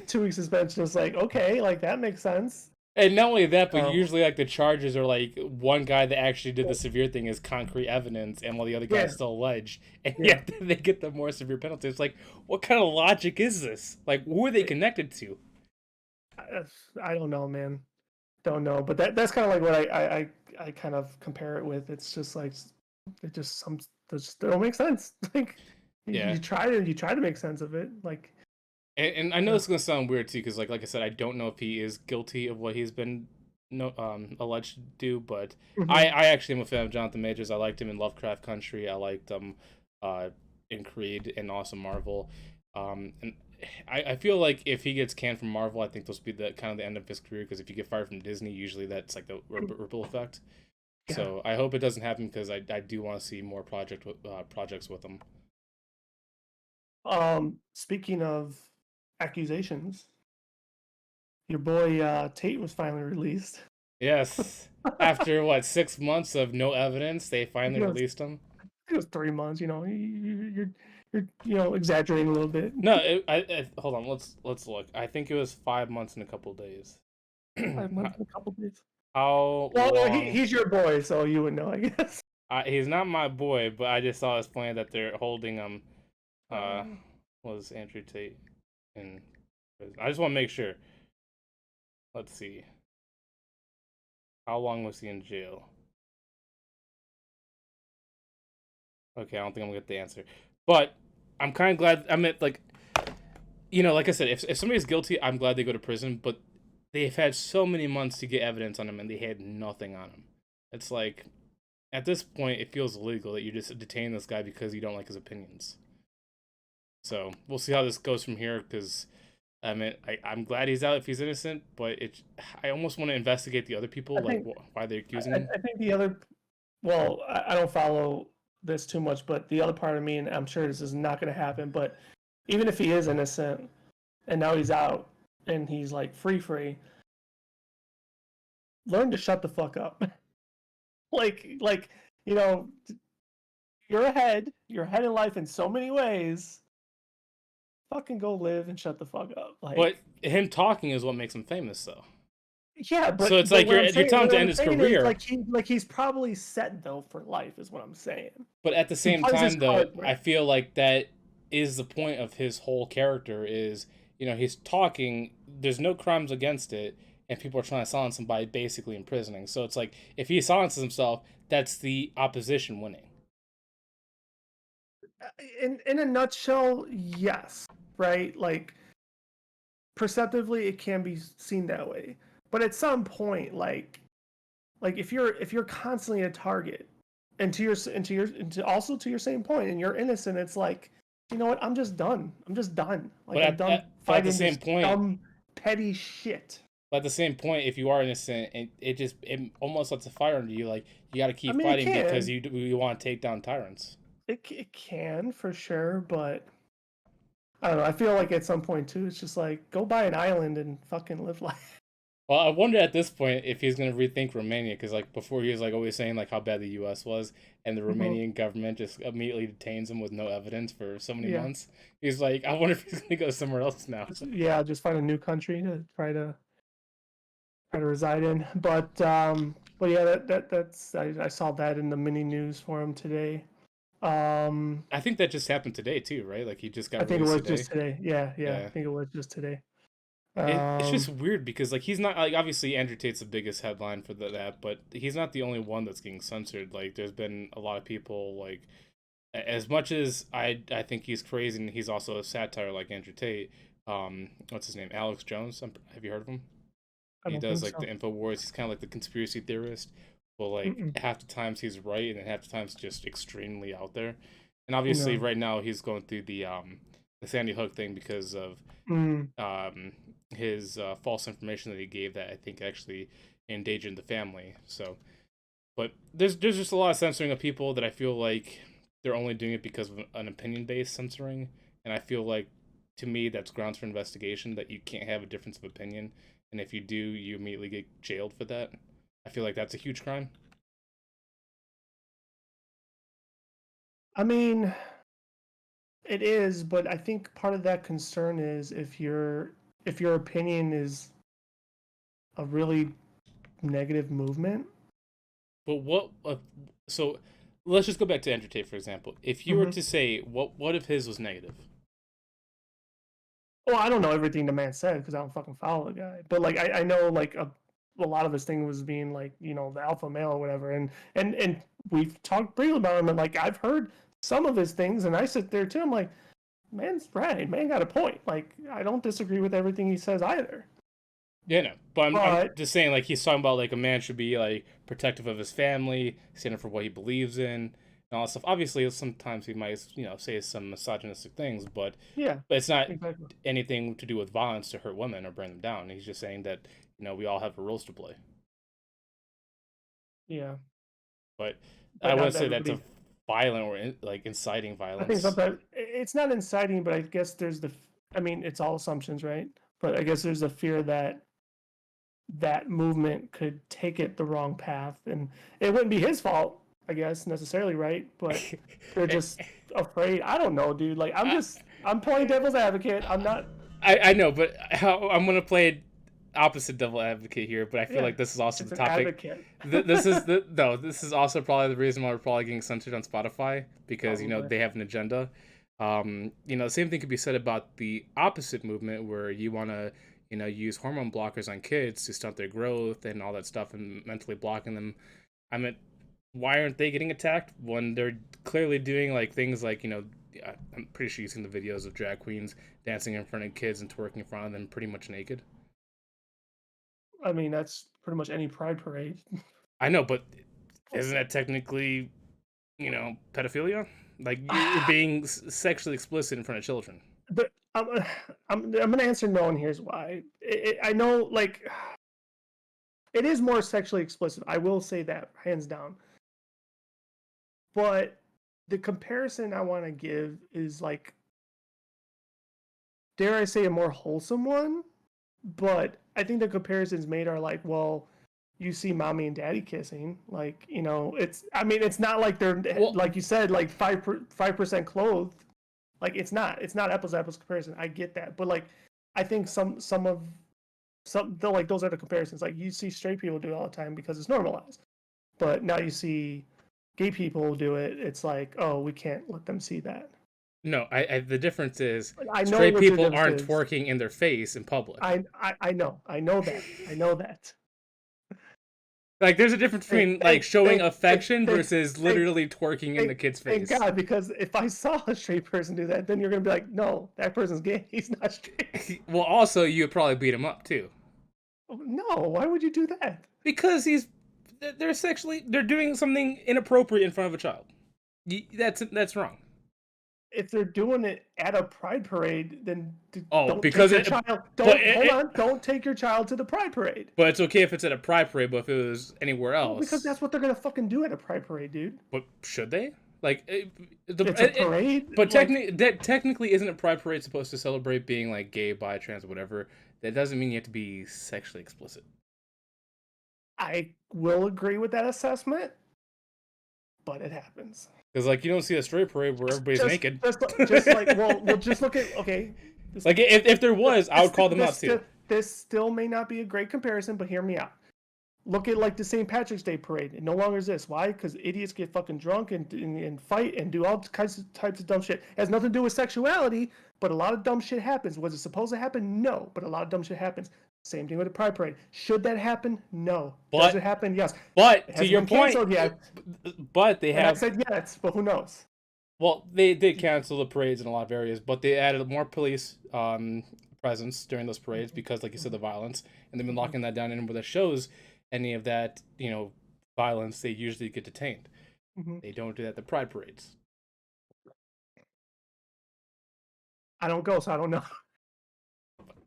2 weeks suspension. It's like, okay, like that makes sense. And not only that, but Um usually like the charges are like one guy that actually did the severe thing is concrete evidence, and while the other yeah, guy's still alleged, and yeah. yet they get the more severe penalty. It's like, what kind of logic is this? Like, who are they connected to? I, I don't know, man. Don't know. But that's kind of like what I kind of compare it with. It's just like it just some they don't make sense. Like Yeah, you try to make sense of it. Like and I know it's gonna sound weird too, because like I said, I don't know if he is guilty of what he's been no alleged to do, but I mhm. I actually am a fan of Jonathan Majors. I liked him in Lovecraft Country. I liked him uh in Creed and Awesome Marvel. And I feel like if he gets canned from Marvel, I think this will be the kind of the end of his career because if you get fired from Disney, usually that's like the ripple effect. Yeah. So I hope it doesn't happen because I do want to see more projects with him. Speaking of accusations, your boy Tate was finally released. Yes, after what 6 months of no evidence, they finally it was released him. it was 3 months. You're exaggerating a little bit. No, hold on. Let's look. I think it was 5 months and a couple days. 5 months and a couple days. How Well, long? he's your boy, so you would know, I guess. He's not my boy, but I just saw his plan that they're holding him. Uh, Uh, was Andrew Tate in? I just want to make sure. Let's see. How long was he in jail? Okay, I don't think I'm gonna get the answer. But I'm kind of glad. I mean, like, like I said, if somebody's guilty, I'm glad they go to prison. But they've had so many months to get evidence on him, and they had nothing on him. It's like, at this point, it feels illegal that you just detain this guy because you don't like his opinions. So we'll see how this goes from here. Because I mean, I'm glad he's out if he's innocent, but I almost want to investigate the other people, like why they're accusing him. I think the other, well, I don't follow this too much, but the other part of me, and I'm sure this is not going to happen, but even if he is innocent and now he's out and he's like free, learn to shut the fuck up. like, you know, you're ahead in life in so many ways. Fucking go live and shut the fuck up. Like, but him talking is what makes him famous, though. Yeah, but so it's like you're telling him to end his career. Like he's probably set though for life, is what I'm saying. But at the same time, though, I feel like that is the point of his whole character. Is he's talking. There's no crimes against it, and people are trying to silence him by basically imprisoning. So it's like if he silences himself, that's the opposition winning. In a nutshell, yes, right? Like perceptively, it can be seen that way. But at some point, like if you're constantly a target, and to your same point, and you're innocent, it's like, you know what? I'm just done. Like I'm done fighting this dumb, petty shit. But at the same point, if you are innocent, it almost lets a fire under you. Like you got to keep fighting because you want to take down tyrants. It can for sure, but I don't know. I feel like at some point too, it's just like go buy an island and fucking live life. Well, I wonder at this point if he's gonna rethink Romania, because like before he was like always saying like how bad the U.S. was, and the Romanian government just immediately detains him with no evidence for so many months. He's like, I wonder if he's gonna go somewhere else now. Yeah, just find a new country to try to reside in. But yeah, that's I saw that in the mini news for him today. I think that just happened today too, right? Like he just got. I think it was just today. Yeah. I think it was just today. It's just weird because like he's not like obviously Andrew Tate's the biggest headline for that, but he's not the only one that's getting censored. Like there's been a lot of people like, as much as I think he's crazy and he's also a satire like Andrew Tate. What's his name? Alex Jones. Have you heard of him? He does like the InfoWars. He's kind of like the conspiracy theorist. But like half the times he's right, and then half the times just extremely out there. And obviously, right now he's going through the Sandy Hook thing because of his false information that he gave that I think actually endangered the family. So, but there's just a lot of censoring of people that I feel like they're only doing it because of an opinion-based censoring, and I feel like to me that's grounds for investigation, that you can't have a difference of opinion, and if you do, you immediately get jailed for that. I feel like that's a huge crime. I mean, it is, but I think part of that concern is if your opinion is a really negative movement. But what? So let's just go back to Andrew Tate, for example. If you were to say what if his was negative? Well, I don't know everything the man said because I don't fucking follow the guy. But like I know like a lot of his thing was being like, the alpha male or whatever, and we've talked briefly about him, and like I've heard some of his things, and I sit there too. I'm like, man's right. Man got a point. Like I don't disagree with everything he says either. Yeah, no, but I'm just saying, like he's talking about like a man should be like protective of his family, stand up for what he believes in, and all that stuff. Obviously, sometimes he might say some misogynistic things, but it's not anything to do with violence to hurt women or bring them down. He's just saying that we all have roles to play. Yeah, but I wouldn't say that's a violent or like inciting violence. I think sometimes it's not inciting, but I guess there's it's all assumptions, right? But I guess there's a fear that movement could take it the wrong path, and it wouldn't be his fault, I guess, necessarily, right? But they're just afraid. I don't know, dude. Like I'm playing devil's advocate. I'm not. I know, but I'm gonna play opposite devil advocate here, but I feel like this is also the topic. This is also probably the reason why we're probably getting censored on Spotify, because they have an agenda. Same thing could be said about the opposite movement where you want to, use hormone blockers on kids to stunt their growth and all that stuff and mentally blocking them. I mean, why aren't they getting attacked when they're clearly doing like things like, I'm pretty sure you've seen the videos of drag queens dancing in front of kids and twerking in front of them pretty much naked. I mean, that's pretty much any pride parade. I know, but isn't that technically, pedophilia? Like you're being sexually explicit in front of children. But I'm gonna answer no, and here's why. I know, like, it is more sexually explicit. I will say that hands down. But the comparison I want to give is like, dare I say, a more wholesome one. But I think the comparisons made are like, well, you see mommy and daddy kissing, like, it's. I mean, it's not like they're like you said, like 5% clothed. Like it's not apples to apples comparison. I get that, but like, I think some like those are the comparisons. Like you see straight people do it all the time because it's normalized, but now you see gay people do it. It's like, oh, we can't let them see that. No, the difference is straight people aren't twerking in their face in public. I know that. Like, there's a difference between showing affection versus literally twerking in the kid's face. Thank God, because if I saw a straight person do that, then you're gonna be like, no, that person's gay. He's not straight. Well, also, you'd probably beat him up too. No, why would you do that? Because they're doing something inappropriate in front of a child. That's wrong. If they're doing it at a pride parade, then don't take your child. Don't take your child to the pride parade. But it's okay if it's at a pride parade. But if it was anywhere else, because that's what they're gonna fucking do at a pride parade, dude. But should they? Like, it's a parade. But technically, isn't a pride parade supposed to celebrate being like gay, bi, trans, whatever? That doesn't mean you have to be sexually explicit. I will agree with that assessment, but it happens. Because, like, you don't see a straight parade where everybody's naked. Just like, well, just look at, okay. Like, if there was, I would call them out, too. This still may not be a great comparison, but hear me out. Look at, like, the St. Patrick's Day parade. It no longer exists. Why? Because idiots get fucking drunk and fight and do all types of dumb shit. It has nothing to do with sexuality, but a lot of dumb shit happens. Was it supposed to happen? No, but a lot of dumb shit happens. Same thing with the Pride Parade. Should that happen? No. Does it happen? Yes. But to your point, but they have. I said yes, but who knows? Well, they did cancel the parades in a lot of areas, but they added more police presence during those parades because, like you said, the violence, and they've been locking that down. And where that shows any of that, violence, they usually get detained. Mm-hmm. They don't do that at the Pride parades. I don't go, so I don't know.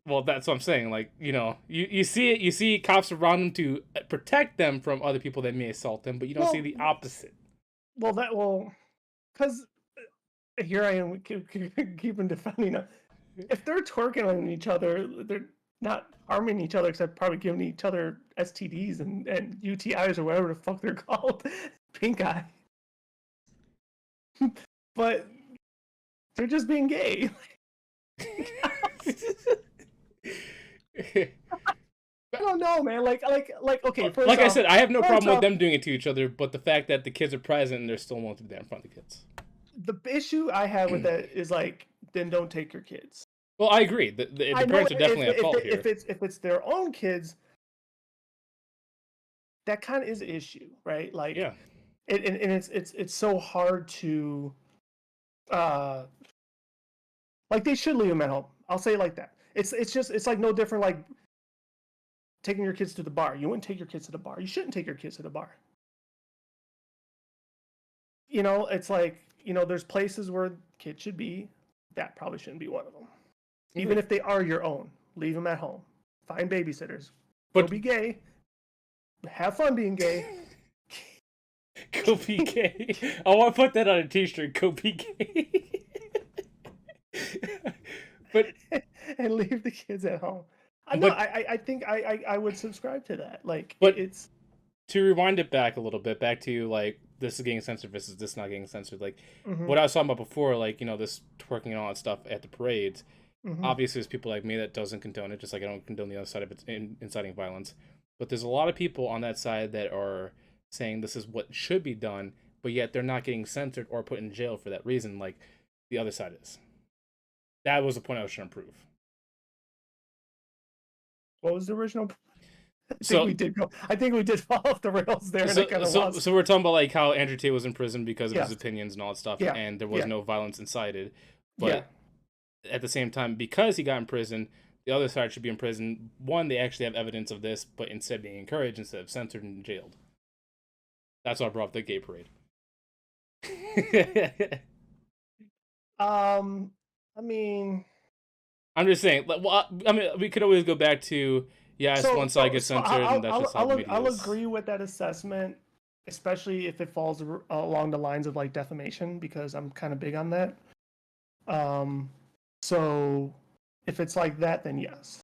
Well, that's what I'm saying. Like, you see it. You see cops around them to protect them from other people that may assault them, but you don't see the opposite. Well, because here I am keeping defending them. If they're twerking on each other, they're not harming each other except probably giving each other STDs and UTIs or whatever the fuck they're called. Pink eye. But they're just being gay. I don't know, man. Like, okay. Like I said, I have no problem with them doing it to each other, but the fact that the kids are present and they're still willing to be there in front of the kids. The issue I have with that is like, then don't take your kids. Well, I agree. The parents are definitely at fault here. If it's their own kids, that kind of is an issue, right? Like, yeah. And it's so hard to, like, they should leave them at home. I'll say it like that. It's like no different like taking your kids to the bar. You wouldn't take your kids to the bar. You shouldn't take your kids to the bar. It's like, there's places where kids should be. That probably shouldn't be one of them. Even if they are your own, leave them at home. Find babysitters. But go be gay. Have fun being gay. Go be gay. I want to put that on a t-shirt. Go be gay. But and leave the kids at home. I think I would subscribe to that. Like, but it's to rewind it back a little bit, back to like this is getting censored versus this not getting censored. Like what I was talking about before, like this twerking and all that stuff at the parades. Obviously, there's people like me that doesn't condone it, just like I don't condone the other side of it inciting violence. But there's a lot of people on that side that are saying this is what should be done, but yet they're not getting censored or put in jail for that reason. Like the other side is. That was the point I was trying to prove. What was the original? I think we did fall off the rails there, and it kind of lost. So we're talking about like how Andrew Tate was in prison because of his opinions and all that stuff, Yeah. and there was no violence incited. But at the same time, because he got in prison, the other side should be in prison. One, they actually have evidence of this, but instead being encouraged instead of censored and jailed. That's why I brought up the gay parade. I mean, I'm just saying. Well, I mean, we could always go back to one side gets censored, and that's just how the media is. I'll agree with that assessment, especially if it falls along the lines of like defamation, because I'm kind of big on that. So if it's like that, then yes.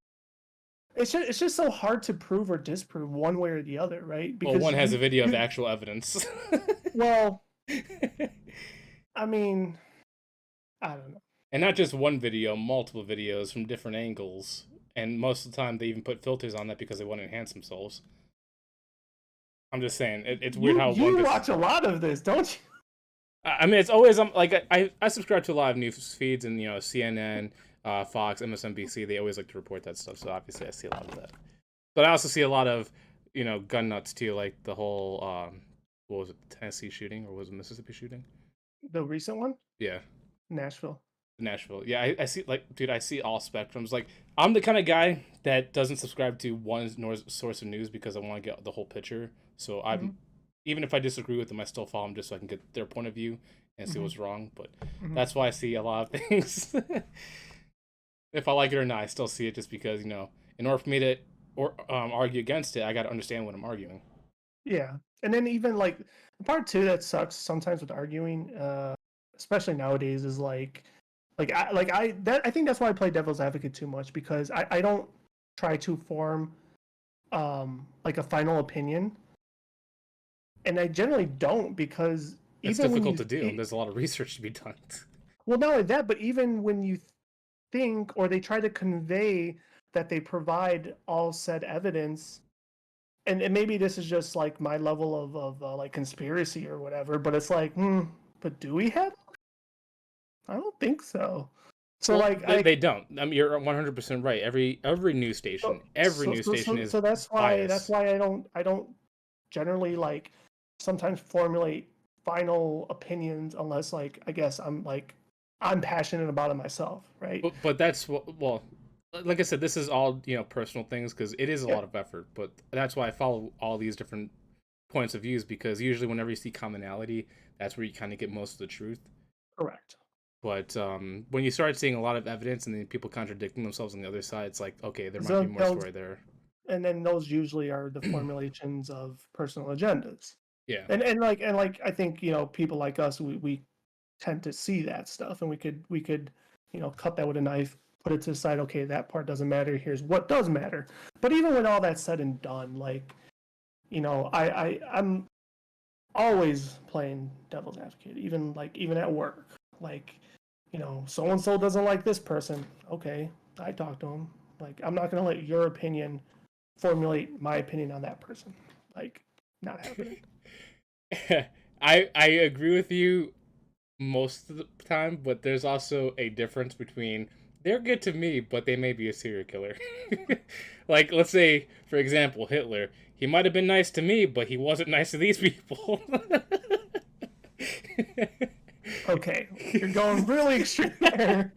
It's just so hard to prove or disprove one way or the other, right? Because one has a video of actual evidence. Well, I mean, I don't know. And not just one video, multiple videos from different angles. And most of the time, they even put filters on that because they want to enhance themselves. I'm just saying, it's weird how you watch a lot of this, don't you? I mean, it's always like I subscribe to a lot of news feeds, and CNN, Fox, MSNBC. They always like to report that stuff, so obviously I see a lot of that. But I also see a lot of gun nuts too, like the whole what was it, the Tennessee shooting, or was it Mississippi shooting? The recent one? Yeah. Nashville. Yeah, I see, like, dude, I see all spectrums. Like, I'm the kind of guy that doesn't subscribe to one source of news because I want to get the whole picture. So I'm, even if I disagree with them, I still follow them just so I can get their point of view and see what's wrong. But that's why I see a lot of things. If I like it or not, I still see it just because, in order for me to argue against it, I got to understand what I'm arguing. Yeah. And then even, like, the part two that sucks sometimes with arguing, especially nowadays, is I think that's why I play devil's advocate too much, because I don't try to form like a final opinion, and I generally don't, because it's difficult to do. There's a lot of research to be done. Well, not only that, but even when you think, or they try to convey that they provide all said evidence, and maybe this is just like my level of like conspiracy or whatever, but it's like, but do we have? I don't think so. So, well, they don't. I mean, you're 100% right. Every news station, news station is. So that's why biased. I don't generally like sometimes formulate final opinions unless, like, I guess I'm passionate about it myself, right? But that's well, like I said, this is all personal things, because it is a lot of effort. But that's why I follow all these different points of views, because usually whenever you see commonality, that's where you kind of get most of the truth. Correct. But when you start seeing a lot of evidence and then people contradicting themselves on the other side, it's like, okay, there might be more story there. And then those usually are the formulations of personal agendas. Yeah. And I think people like us, we tend to see that stuff, and we could cut that with a knife, put it to the side. Okay, that part doesn't matter. Here's what does matter. But even when all that's said and done, like, I'm always playing devil's advocate, even at work. Like, so and so doesn't like this person. Okay, I talk to him. Like, I'm not gonna let your opinion formulate my opinion on that person. Like, not happening. I agree with you most of the time, but there's also a difference between they're good to me, but they may be a serial killer. Like, let's say, for example, Hitler. He might have been nice to me, but he wasn't nice to these people. Okay, you're going really extreme there.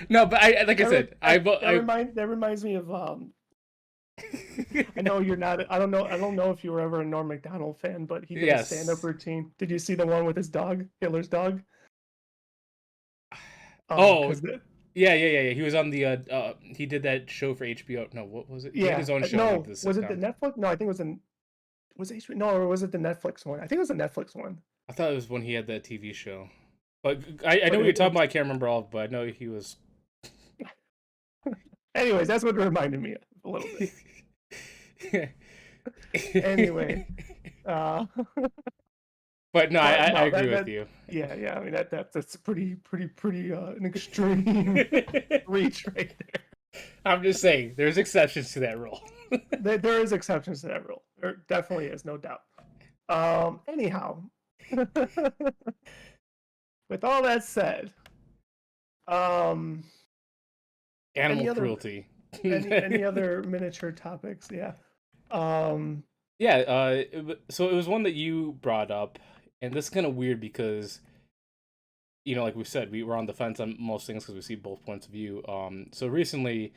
No, but I that reminds me of I know you're not. I don't know if you were ever a Norm Macdonald fan, but he did a stand-up routine. Did you see the one with his dog, Hitler's dog? Yeah. He was on the he did that show for HBO. No, what was it? He had his own show. No, was it the Netflix? No, I think it was HBO. No, or was it the Netflix one? I think it was the Netflix one. I thought it was when he had that TV show. But I know what you're talking about. I can't remember all, but I know he was. Anyways, that's what it reminded me of a little bit. Anyway. But no, I agree with you. Yeah. I mean, that's pretty an extreme reach right there. I'm just saying, there's exceptions to that rule. There is exceptions to that rule. There definitely is, no doubt. Anyhow. With all that said, Um, Animal any other cruelty. any other miniature topics? Yeah. Um, Yeah, so it was one that you brought up, and this is kind of weird because, like we said, we were on the fence on most things because we see both points of view. So recently,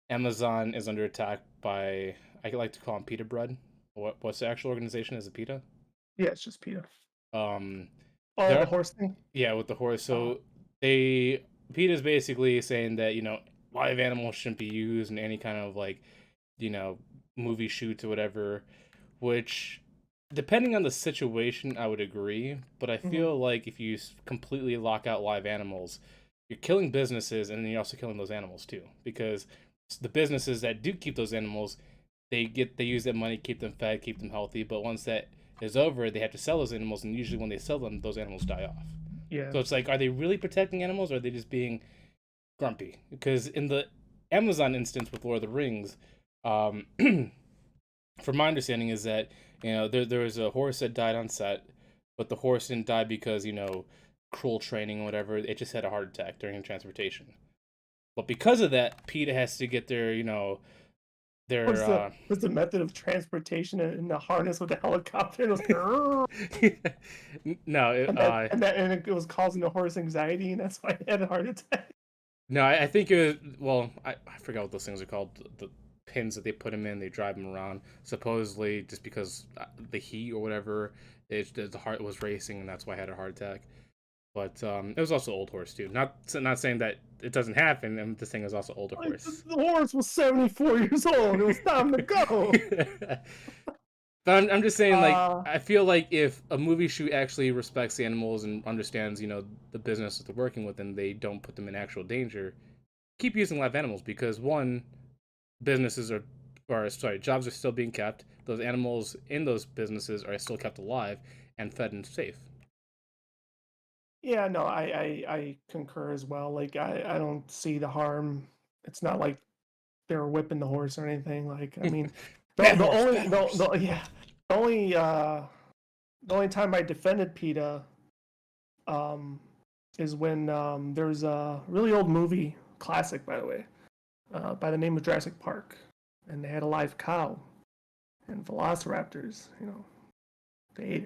Amazon is under attack by, I like to call them PETA Bread. What's the actual organization? Is it PETA? yeah, it's just PETA. Um, Oh, the they're horse thing. Yeah, with the horse. Uh, So they PETA's basically saying that live animals shouldn't be used in any kind of like you know movie shoots or whatever, which depending on the situation I would agree, but I mhm. feel like if you completely lock out live animals, you're killing businesses and then you're also killing those animals too, because the businesses that do keep those animals, they use that money, keep them fed, keep them healthy, but once that is over, they have to sell those animals, and usually when they sell them, those animals die off. Yeah. So it's like, are they really protecting animals, or are they just being grumpy? Because in the Amazon instance with Lord of the Rings, um, from my understanding, is that there was a horse that died on set, but the horse didn't die because cruel training or whatever. It just had a heart attack during transportation. But because of that, PETA has to get their What's the method of transportation in the harness with the helicopter? It was, "Grrr," no, and it was causing the horse anxiety, and that's why it had a heart attack. no, I think it was, well, I forgot what those things are called. The pins that they put him in, they drive him around. Supposedly, just because the heat or whatever, the heart was racing, and that's why I had a heart attack. But it was also old horse too. Not saying that it doesn't happen. And this thing is also older Like horse. the horse was 74 years old. It was time to go. But I'm just saying, like, Uh, I feel like if a movie shoot actually respects the animals and understands, the business that they're working with, and they don't put them in actual danger, keep using live animals because one, businesses are, or sorry, jobs are still being kept. Those animals in those businesses are still kept alive and fed and safe. yeah, no, I concur as well. Like I don't see the harm. It's not like they were whipping the horse or anything. Like I mean, Bad horse, bad horse. yeah, the only uh the only time I defended PETA um is when there's a really old movie, classic by the way, by the name of Jurassic Park, and they had a live cow and velociraptors. They ate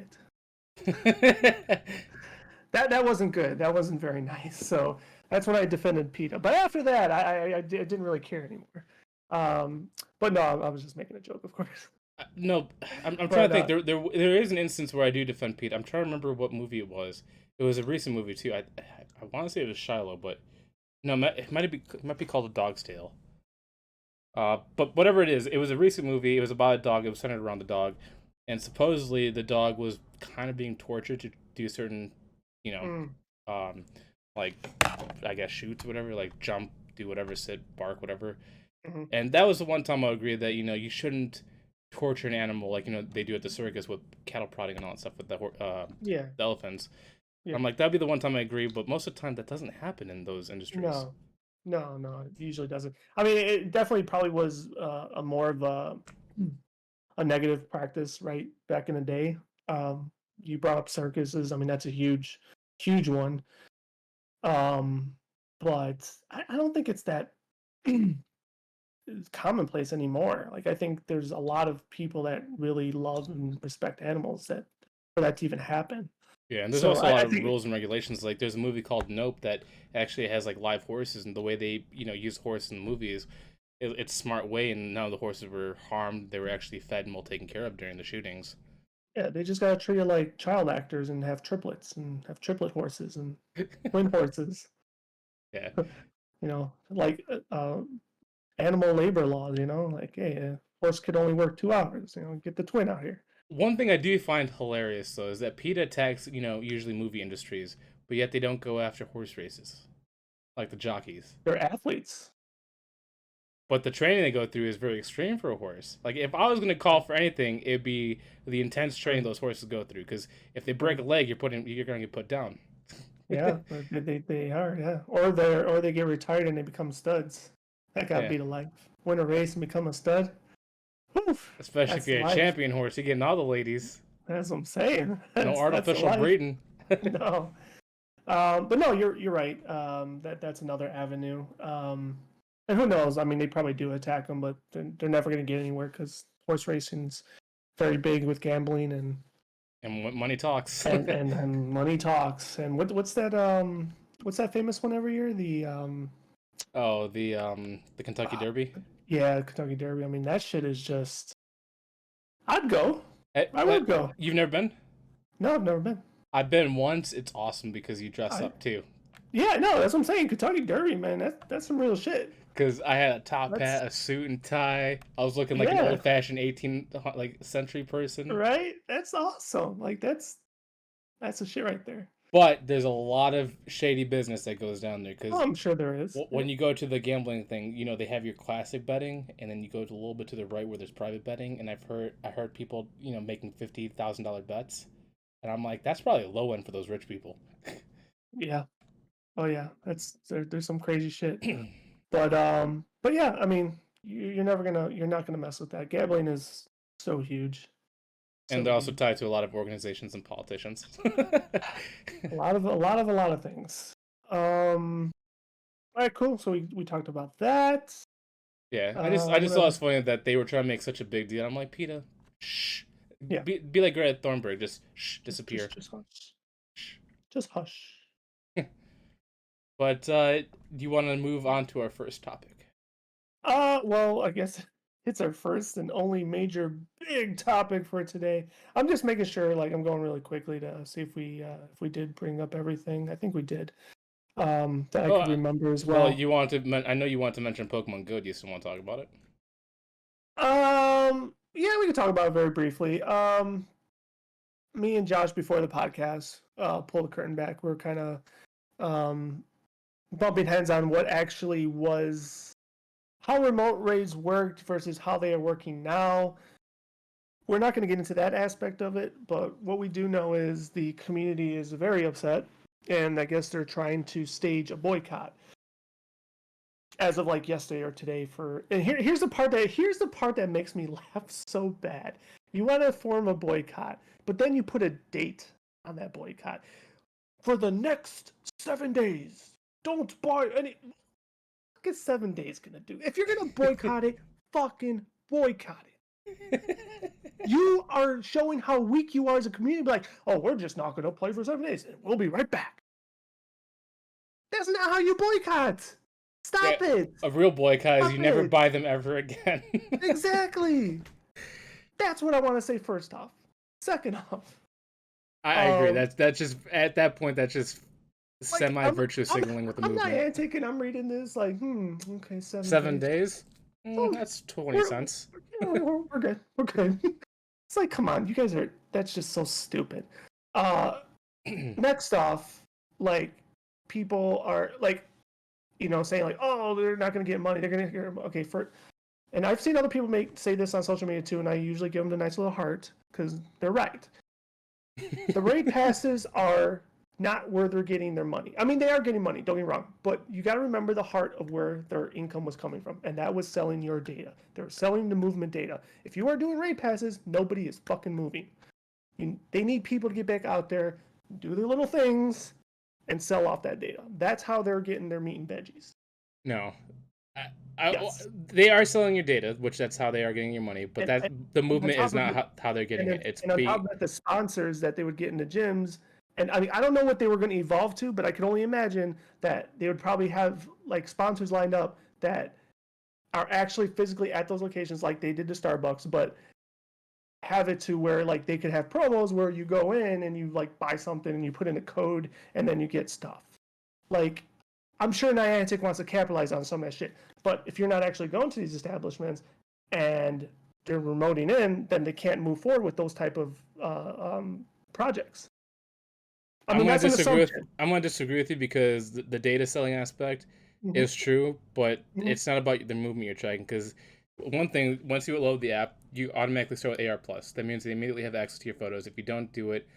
it. That wasn't good. That wasn't very nice. So that's when I defended PETA. But after that, I didn't really care anymore. But no, I was just making a joke, of course. No, I'm trying But to think. There is an instance where I do defend Pete. I'm trying to remember what movie it was. It was a recent movie too. I want to say it was Shiloh, but no, it might be called A Dog's Tale. But whatever it was a recent movie. It was about a dog. It was centered around the dog, and supposedly the dog was kind of being tortured to do certain, you know, mm, um, like I guess shoots or whatever, like jump, do whatever, sit, bark, whatever. mm-hmm. And that was the one time I agree that you shouldn't torture an animal like they do at the circus with cattle prodding and all that stuff with Yeah, the elephants. yeah. I'm like, that'd be the one time I agree, but most of the time that doesn't happen in those industries. No, no, it usually doesn't. I mean, it definitely probably was a more of a negative practice, right? Back in the day. You brought up circuses. I mean, that's a huge one. Um, but I don't think it's that commonplace anymore. Like I think there's a lot of people that really love and respect animals that for that to even happen. Yeah, and there's So also a lot I of think rules and regulations. Like there's a movie called Nope that actually has like live horses, and the way they use horse in the movies, it's a smart way, and none of the horses were harmed. They were actually fed and well taken care of during the shootings. yeah, they just gotta treat it like child actors and have triplets and have triplet horses and twin horses. Yeah. Like animal labor laws. Like hey, a horse could only work 2 hours. Get the twin out here. One thing I do find hilarious though is that PETA attacks, usually movie industries, but yet they don't go after horse races like the jockeys. They're athletes. But the training they go through is very extreme for a horse. Like if I was going to call for anything, it'd be the intense training Right. those horses go through. Because if they break Right. a leg, you're going to get put down. Yeah, they are. Yeah, or they get retired and they become studs. That gotta Yeah, be the life. Win a race and become a stud. Oof, especially if that's the you're a life. champion horse, you're getting all the ladies. That's what I'm saying. No That's the artificial life. breeding. No. But no, you're right. That's another avenue. And who knows? I mean, they probably do attack them, but they're never going to get anywhere because horse racing's very big with gambling And money talks. and money talks. And what's that famous one every year? Oh, the Kentucky Uh, Derby. yeah, Kentucky Derby. I mean, that shit is just. I'd go. I But would go. you've never been? No, I've never been. I've been once. It's awesome because you dress I up too. Yeah, no, that's what I'm saying. Kentucky Derby, man. That's some real shit. Because I had a top That's hat, a suit and tie. I was looking like an yeah, old fashioned 18th like century person. right. That's awesome. Like that's the shit right there. But there's a lot of shady business that goes down there Oh, because I'm sure there is. Yeah. when you go to the gambling thing, they have your classic betting, and then you go to a little bit to the right where there's private betting. And I heard people making $50,000 bets, and I'm like, that's probably low end for those rich people. Yeah. Oh yeah. There's some crazy shit. But yeah. I mean, you're not gonna mess with that. Gambling is so huge, And so they're also huge. tied to a lot of organizations and politicians. A lot of things. All right, cool. So we talked about that. Yeah, I What just thought else? it's funny that they were trying to make such a big deal. I'm like, Peter, shh, Yeah. be like Greta Thunberg, just shh, Just disappear. hush. Shh. Just hush. But do you want to move on to our first topic? Well, I guess it's our first and only major big topic for today. I'm just making sure, like, I'm going really quickly to see if we did bring up everything. I think we did. That I Oh, could remember as well, well. I know you want to mention Pokemon Go. Do you still want to talk about it? Yeah, we can talk about it very briefly. Me and Josh before the podcast, pull the curtain back. We're kind of bumping heads on what actually was how remote raids worked versus how they are working now. We're not going to get into that aspect of it, but what we do know is the community is very upset, and I guess they're trying to stage a boycott as of like yesterday or today. And here's the part that makes me laugh so bad. You want to form a boycott, but then you put a date on that boycott for the next 7 days. Don't buy any. What is 7 days gonna do? If you're gonna boycott it, fucking boycott it. You are showing how weak you are as a community. Like, oh, we're just not going to play for 7 days. And we'll be right back. That's not how you boycott. Yeah, Stop it. a real boycott is Stop you never it. buy them ever again. Exactly. That's what I want to say first off. Second off, I agree. um, That's just at that point that's just like semi virtue signaling with the I'm not movement. antic and I'm reading this like, okay, 7 days. 7 days. Oh, That's 20 we're, cents. we're good. We're good. It's like, come on, you guys are. That's just so stupid. Uh, Next off, like people are like, saying like, oh, they're not going to get money. They're going to get okay for. And I've seen other people say this on social media too, and I usually give them the nice little heart because they're right. The raid passes are not where they're getting their money. I mean, they are getting money. Don't get me wrong, but you got to remember the heart of where their income was coming from, and that was selling your data. They were selling the movement data. If you are doing raid passes, nobody is fucking moving. They need people to get back out there, do their little things, and sell off that data. That's how they're getting their meat and veggies. No. Yes. They are selling your data, which that's how they are getting your money. But And, that and, the and on movement is top of not it, how they're getting it. It's and on top be of that, the sponsors that they would get in the gyms, and I mean, I don't know what they were going to evolve to, but I can only imagine that they would probably have like sponsors lined up that are actually physically at those locations, like they did to Starbucks, but have it to where like they could have promos where you go in and you like buy something and you put in a code and then you get stuff. Like, I'm sure Niantic wants to capitalize on some of that shit, but if you're not actually going to these establishments and they're remoting in, then they can't move forward with those type of projects. I mean, that's an assumption. I'm going to disagree with you because the data selling aspect Mm-hmm. is true, but Mm-hmm. it's not about the movement you're tracking. Because one thing, once you load the app, you automatically start with AR plus. That means they immediately have access to your photos. If you don't do it,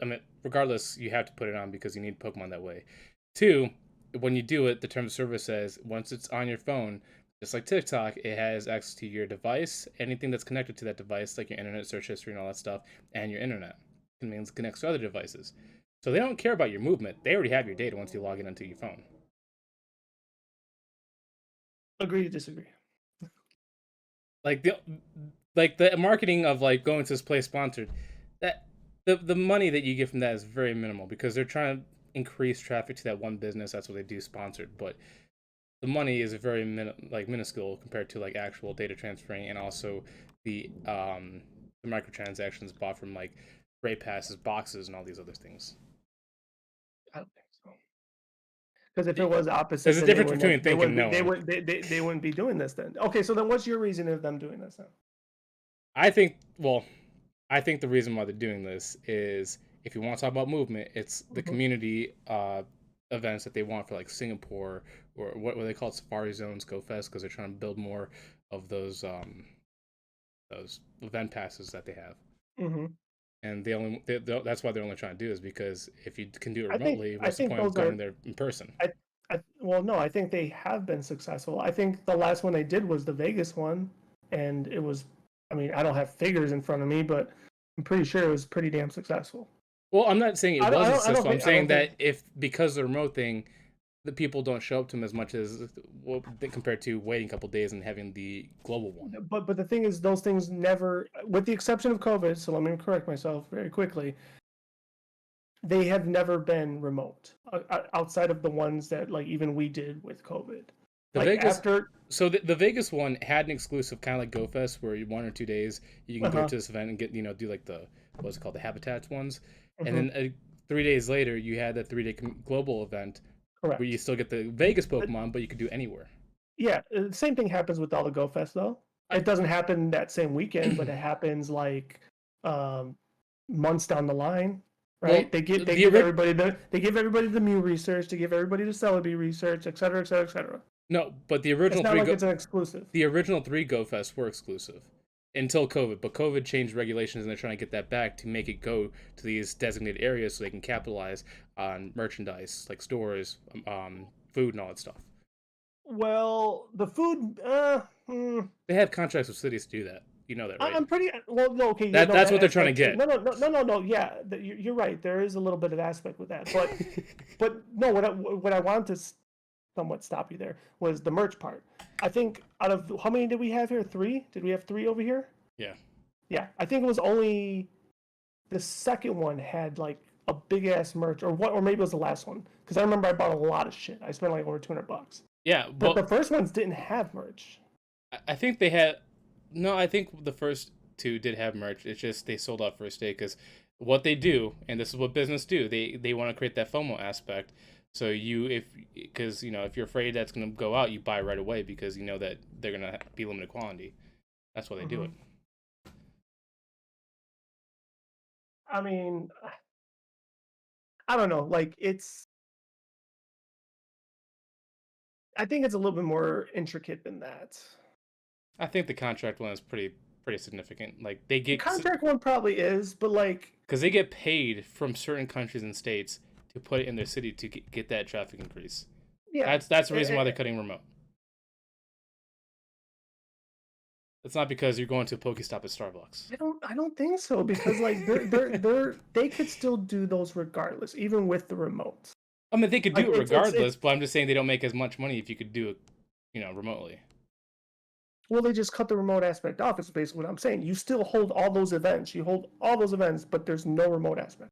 I mean, regardless, you have to put it on because you need Pokemon that way. Two, when you do it, the terms of service says once it's on your phone, just like TikTok, it has access to your device, anything that's connected to that device, like your internet search history and all that stuff, and your internet. It means it connects to other devices. So they don't care about your movement. They already have your data once you log in onto your phone. Agree to disagree. Like the marketing of like going to this place sponsored, that the money that you get from that is very minimal because they're trying to increase traffic to that one business. That's what they do sponsored, but the money is very minuscule compared to like actual data transferring and also the microtransactions bought from like rate passes, boxes, and all these other things. I don't think so. Because if it was opposite, There's a then difference between they thinking wouldn't be knowing. they wouldn't be doing this then. Okay, so then what's your reason of them doing this then? I think well, I think the reason why they're doing this is if you want to talk about movement, it's the Mm-hmm. community events that they want for like Singapore or what they call it, Safari Zones, Go Fest, because they're trying to build more of those event passes that they have. Mm-hmm. And that's why they're only trying to do is because if you can do it I think remotely, I what's the think point of those going are there in person? I, well, no, I think they have been successful. I think the last one they did was the Vegas one, and it was. I mean, I don't have figures in front of me, but I'm pretty sure it was pretty damn successful. Well, I'm not saying it wasn't successful. I'm I saying don't think. that if because of the remote thing, the people don't show up to them as much as well, compared to waiting a couple days and having the global one. But the thing is, those things never, with the exception of COVID. So let me correct myself very quickly. They have never been remote outside of the ones that like even we did with COVID. The Like Vegas, after, so the Vegas one had an exclusive kind of like GoFest where 1 or 2 days you can go uh-huh, to this event and get do like the what's it called, the habitats ones, and mm-hmm, then 3 days later you had the 3 day global event where you correct. still get the Vegas Pokemon, but you could do anywhere. Yeah, the same thing happens with all the Go Fest though. I, It doesn't happen that same weekend, but it happens like um, months down the line, right? well, They the give everybody the Mew research, they give everybody the Celebi research, et cetera, et cetera, et cetera. no, but It's not like it's an exclusive. the original 3 GoFests were exclusive until COVID, but COVID changed regulations and they're trying to get that back to make it go to these designated areas so they can capitalize on merchandise like stores, food, and all that stuff. Well, the food, They have contracts with cities to do that. You know that, right? I'm pretty well. No, okay, yeah, That no, that's that what they're trying to aspect. get. No. Yeah, you're right. There is a little bit of aspect with that, but no. What I wanted to somewhat stop you there was the merch part. I think out of how many did we have here? Three? Did we have three over here? Yeah. Yeah, I think it was only the second one had like a big ass merch, or what, or maybe it was the last one because I remember I bought a lot of shit. I spent like over $200. Yeah, The but first ones didn't have merch. I think they had. No, I think the first two did have merch. It's just they sold out first day because what they do, and this is what business do. They want to create that FOMO aspect. So if because if you're afraid that's gonna go out, you buy right away because you know that they're gonna be limited quantity. That's why they do Mm-hmm. it. I mean, I don't know. Like it's I think it's a little bit more intricate than that. I think the contract one is pretty significant. Like they The get contract one probably is, but like, because they get paid from certain countries and states to put it in their city to get that traffic increase. yeah, That's the reason why I, they're cutting remote. It's not because you're going to a Pokestop at Starbucks. I don't think so because like they could still do those regardless, even with the remote. I mean, they could Like do it it's regardless, but I'm just saying they don't make as much money if you could do it, remotely. well, they just cut the remote aspect off. It's basically what I'm saying. You still hold all those events. You hold all those events, but there's no remote aspect.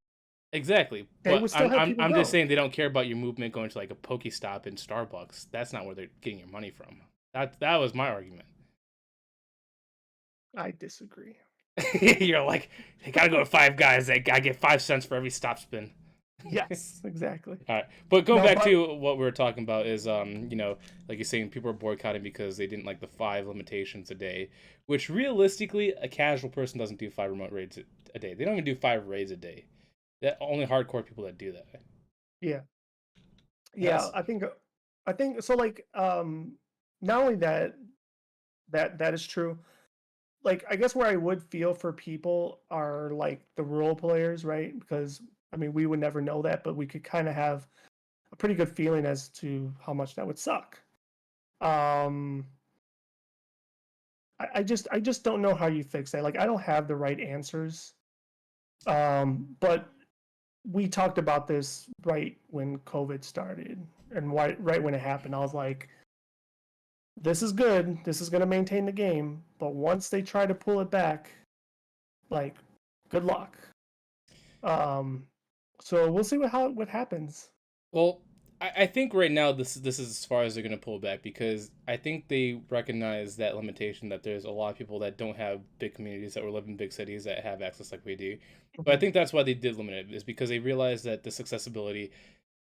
Exactly, They but would still have people I'm just go. saying they don't care about your movement going to like a Pokestop in Starbucks. That's not where they're getting your money from. That was my argument. I disagree. You're like, they gotta go to Five Guys. I get 5 cents for every stop spin. Yes, exactly. All right, but going No, back but to what we were talking about is, like you're saying, people are boycotting because they didn't like the 5 limitations a day, which realistically, a casual person doesn't do 5 remote raids a day. They don't even do 5 raids a day. That only hardcore people that do that. yeah, yeah. That's I think so. Like, not only that is true. Like, I guess where I would feel for people are like the role players, right? Because I mean, we would never know that, but we could kind of have a pretty good feeling as to how much that would suck. Um, I just don't know how you fix that. Like, I don't have the right answers. But we talked about this right when COVID started, and right when it happened. I was like, this is good. This is going to maintain the game. But once they try to pull it back, like, good luck. Um, so we'll see what happens. Well, I think right now this is as far as they're gonna pull back because I think they recognize that limitation that there's a lot of people that don't have big communities that live in big cities that have access like we do. But I Mhm. think that's why they did limit it is because they realize that this accessibility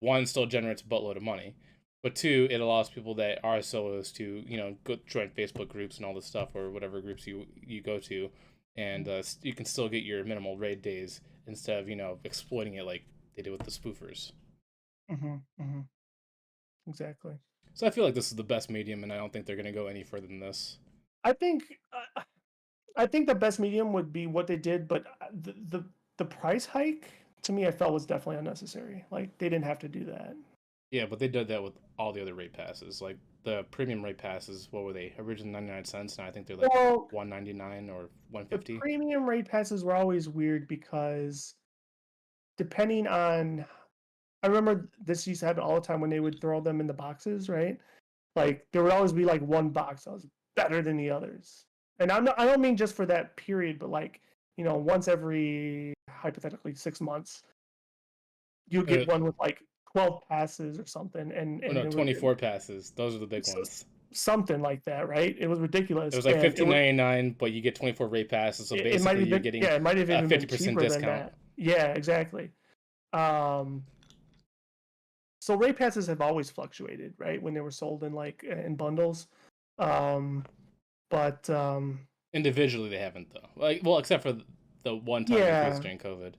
one still generates a buttload of money, but two it allows people that are solos to go join Facebook groups and all this stuff or whatever groups you go to, and you can still get your minimal raid days instead of exploiting it like they did with the spoofers. Mhm. Mhm. Exactly. So I feel like this is the best medium, and I don't think they're gonna go any further than this. I think I think the best medium would be what they did, but the price hike to me I felt was definitely unnecessary. Like they didn't have to do that. Yeah, but they did that with all the other rate passes. Like the premium rate passes, what were they? Originally 99 cents, and I think they're like Well, 1.99 or the 1.50. premium rate passes were always weird because depending on I remember this used to happen all the time when they would throw them in the boxes, right? Like there would always be like one box that was better than the others. And I don't mean just for that period, but like, once every hypothetically 6 months, you Uh, get one with like 12 passes or something oh and no, it was 24 passes. Those are the big ones. something like that, right? It was It ridiculous was like and 15.99, but you get 24 rate passes. So it might basically, have you're been, getting yeah, it might have a even been 50% cheaper than discount. that. Yeah, exactly. Um, so rate passes have always fluctuated, right? When they were sold in like in bundles. Um, but Individually, they haven't though. Like, well, except for the one-time increase yeah, during COVID.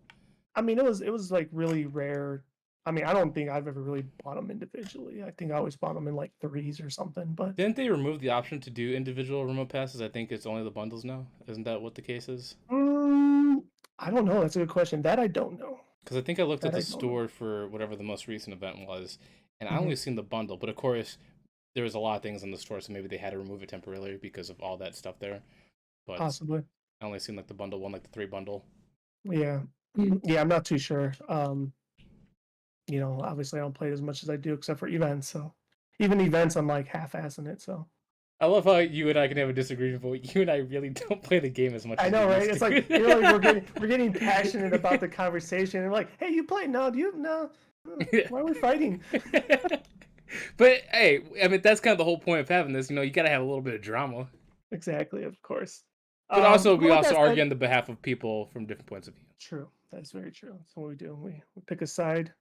I mean it was like really rare. I mean, I don't think I've ever really bought them individually. I think I always bought them in like threes or something. But Didn't they remove the option to do individual remote passes? I think it's only the bundles now. Isn't that what the case is? mm, I don't know. That's a good question. That I don't know. Because I think I looked at That the I don't know. store for whatever the most recent event was, and I Hmm. only seen the bundle. But of course, there was a lot of things in the store, so maybe they had to remove it temporarily because of all that stuff there. But Possibly. I only seen like the bundle one, like the three bundle. Yeah. Yeah, I'm not too sure. Obviously I don't play it as much as I do except for events. So even events, I'm like half-assing it. So I love how you and I can have a disagreement, but you and I really don't play the game as much I as we know, right? used It's like to. like we're getting passionate about the conversation. And we're like, hey, you play? No, do you? No. Why are we fighting? But hey, I mean that's kind of the whole point of having this. You gotta have a little bit of drama. Exactly, of course. But also, But we with also that argue said, on the behalf of people from different points of view. true. That's very true. That's what we do. We pick a side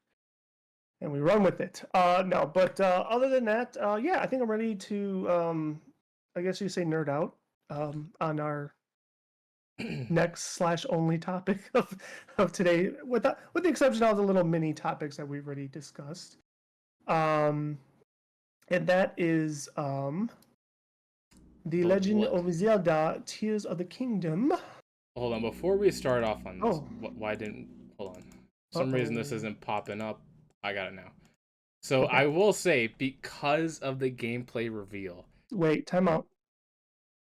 and we run with it. No, but other than that, yeah, I think I'm ready to, I guess you say nerd out on our next/only topic of today, with the exception of the little mini topics that we've already discussed. Um, and that is The Legend What? of Zelda: Tears of the Kingdom. Hold on, before we start off on this, Oh, why didn't hold on? For some reason this uh-oh. isn't popping up. I got it now. So Okay. I will say because of the gameplay reveal. Wait, time out.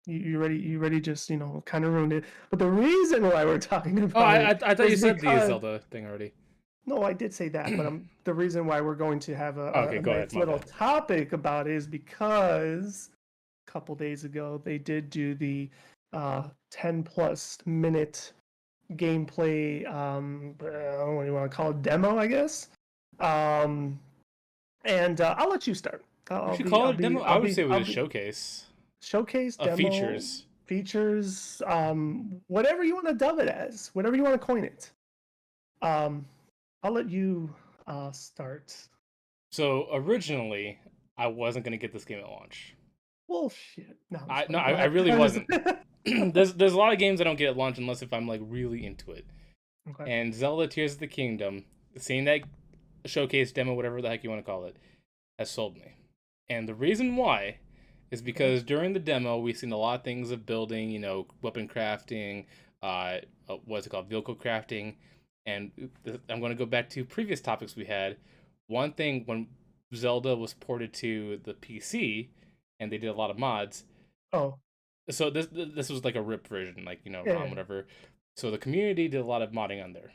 You ready just, kind of ruined it. But the reason why we're talking Oh, about I it thought you is said the because Zelda thing already. no, I did say that, but the reason why we're going to have Okay, a go ahead. nice My little bad. topic about it is because a couple days ago they did do the 10 plus minute gameplay what do you want to call it, demo, I guess. Um and I'll let you start. We I'll should be call I'll it a be demo. I I'll would be say it was I'll a be showcase showcase of demo features. features, whatever you want to dub it as, whatever you want to coin it. um I'll let you start. So originally, I wasn't gonna get this game at launch. Bullshit. No, I'm I just no, playing. Go I ahead. really I'm just wasn't. There's a lot of games I don't get at launch unless if I'm like really into it. okay. And Zelda Tears of the Kingdom, seeing that showcase demo, whatever the heck you want to call it, has sold me. And the reason why is Okay. because during the demo we've seen a lot of things of building, weapon crafting, what's it called, vehicle crafting, and I'm going to go back to previous topics we had. One thing when Zelda was ported to the PC, and they did a lot of mods. Oh, So this was like a rip version, like yeah, ROM yeah. whatever. So the community did a lot of modding on there,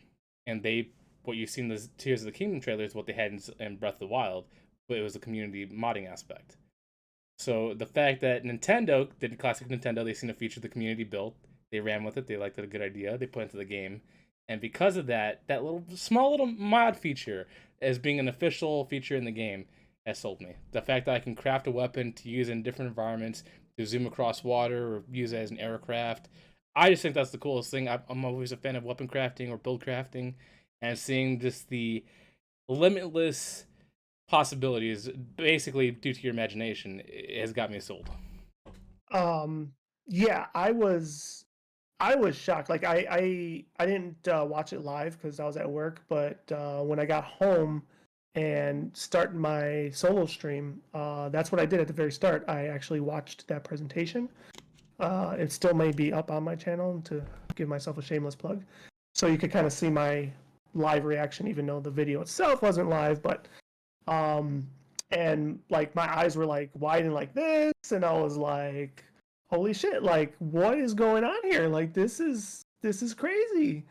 and they what you see in the Tears of the Kingdom trailer is what they had in Breath of the Wild, but it was a community modding aspect. So the fact that Nintendo did classic Nintendo, they seen a feature the community built, they ran with it, they liked it, a good idea, they put it into the game, and because of that, that little small little mod feature as being an official feature in the game has sold me. The fact that I can craft a weapon to use in different environments, to zoom across water or use it as an aircraft, I just think that's the coolest thing. I'm always a fan of weapon crafting or build crafting, and seeing just the limitless possibilities, basically due to your imagination, it has got me sold. Yeah, I was shocked. Like I didn't watch it live because I was at work, but when I got home and started my solo stream, that's what I did at the very start. I actually watched that presentation. It still may be up on my channel to give myself a shameless plug, so you could kind of see my live reaction, even though the video itself wasn't live. But um, and like my eyes were like widened like this, and I was like, holy shit, like what is going on here? Like this is crazy.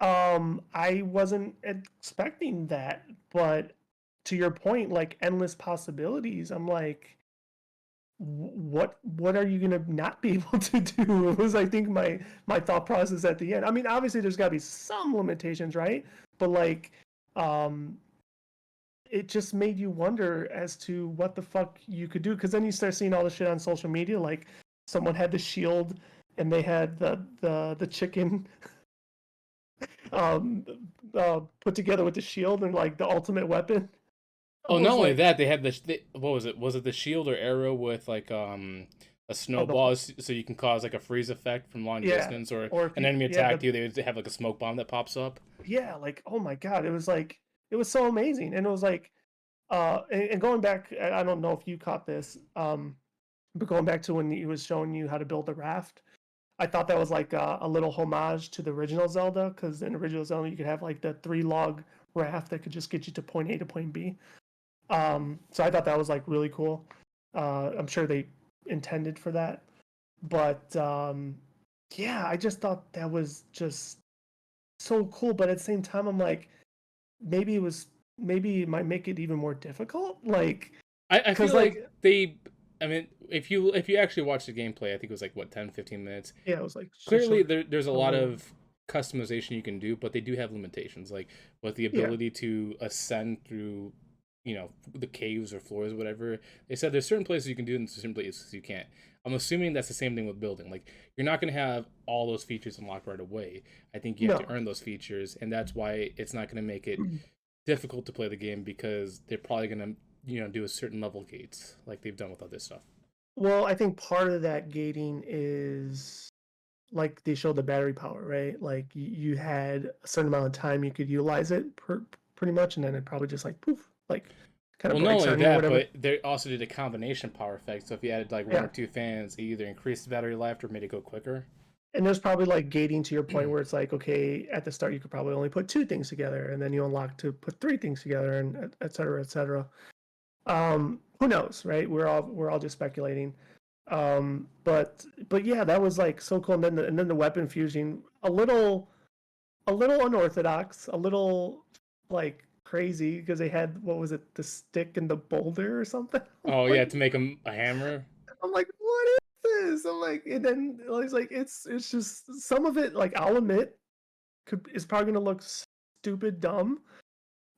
I wasn't expecting that, but to your point, like endless possibilities. I'm like, what are you gonna not be able to do? It was, I think, my thought process at the end. I mean, obviously there's got to be some limitations, right? But like, um, it just made you wonder as to what the fuck you could do, because then you start seeing all the shit on social media, like someone had the shield and they had the chicken um put together with the shield and like the ultimate weapon. I Oh, not was only like, that, they had what was it? Was it the shield or arrow with like a oh, the snowball, so you can cause like a freeze effect from long yeah, distance, or or if an you, enemy yeah, attacked you, they would have like a smoke bomb that pops up. yeah, like, oh my god, it was like, it was so amazing. And it was like, and going back, I don't know if you caught this, but going back to when he was showing you how to build the raft, I thought that was like a little homage to the original Zelda, because in original Zelda you could have like the 3 log raft that could just get you to point A to point B. So I thought that was like really cool. I'm sure they intended for that, but yeah, I just thought that was just so cool. But at the same time, I'm like, maybe it might make it even more difficult, like, I because feel like like, they. I mean, if you actually watch the gameplay, I think it was like what 10, 15 minutes. yeah, it was like just Clearly, short. there's a lot of customization you can do, but they do have limitations, like with the Yeah, ability to ascend through, the caves or floors, or whatever. They said there's certain places you can do and certain places you can't. I'm assuming that's the same thing with building. Like you're not going to have all those features unlocked right away. I think you have to no. earn those features, and that's why it's not going to make it difficult to play the game, because they're probably going to do a certain level gates like they've done with other stuff. Well, I think part of that gating is like they showed the battery power, right? Like you had a certain amount of time you could utilize it pretty much, and then it probably just like poof, like kind of Well, not breaks only on you or that, whatever. but they also did a combination power effect. So if you added like one Yeah, or two fans, it either increased the battery life or made it go quicker. and there's probably like gating to your point where it's like, okay, at the start you could probably only put 2 things together, and then you unlock to put 3 things together, and et cetera, et cetera. Who knows, right? We're all just speculating. But yeah, that was like so cool. And then the weapon fusion, a little unorthodox, a little like crazy, because they had, what was it, the stick and the boulder or something. Oh yeah, Like, to make a hammer. I'm like, what is this? I'm like, and then I was like, it's just some of it, like, I'll admit, is probably gonna look stupid dumb,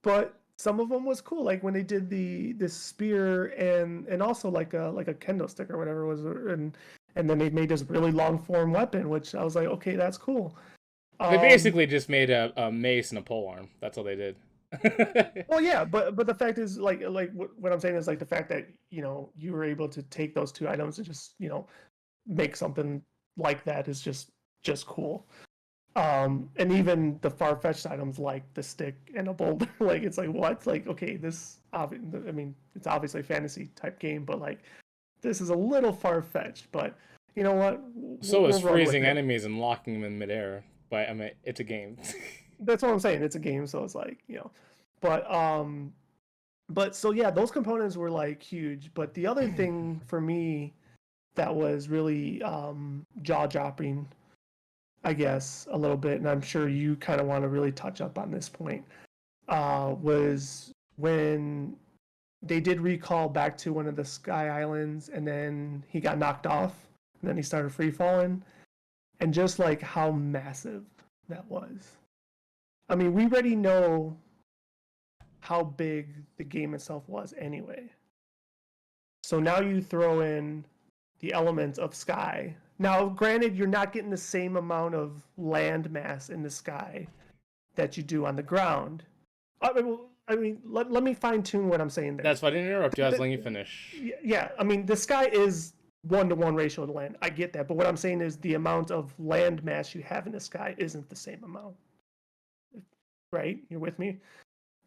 but some of them was cool. Like when they did the spear, and also like a kendo stick or whatever it was, and then they made this really long form weapon, which I was like, okay, that's cool. They Um, basically just made a mace and a pole arm. That's all they did. well, yeah, but the fact is, like what I'm saying is, like, the fact that you were able to take those 2 items and just make something like that is just cool. And even the far-fetched items like the stick and a boulder, like, it's like, what? Like, okay, I mean, it's obviously a fantasy type game, but like, this is a little far-fetched. But you know what? We'll, So is we'll run with freezing it. enemies and locking them in midair. But I mean, it's a game. That's what I'm saying. It's a game, so it's like, but so yeah, those components were like huge. But the other thing for me that was really jaw dropping, I guess, a little bit, and I'm sure you kind of want to really touch up on this point, was when they did recall back to one of the Sky Islands, and then he got knocked off, and then he started free falling, and just like how massive that was. I mean, we already know how big the game itself was anyway. So now you throw in the element of sky. Now, granted, you're not getting the same amount of land mass in the sky that you do on the ground. Let me fine tune what I'm saying there. That's why I didn't interrupt you. I was letting you finish. Yeah, I mean, the sky is 1-to-1 ratio to land. I get that. But what I'm saying is the amount of land mass you have in the sky isn't the same amount. Right? You're with me?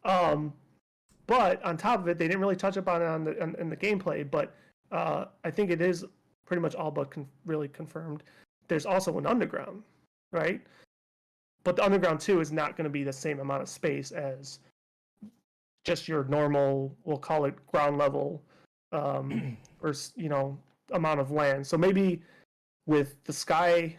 But on top of it, they didn't really touch upon it in the gameplay, but I think it is pretty much all but really confirmed. There's also an underground, right? But the underground too is not going to be the same amount of space as just your normal, we'll call it ground level, or amount of land. So maybe with the sky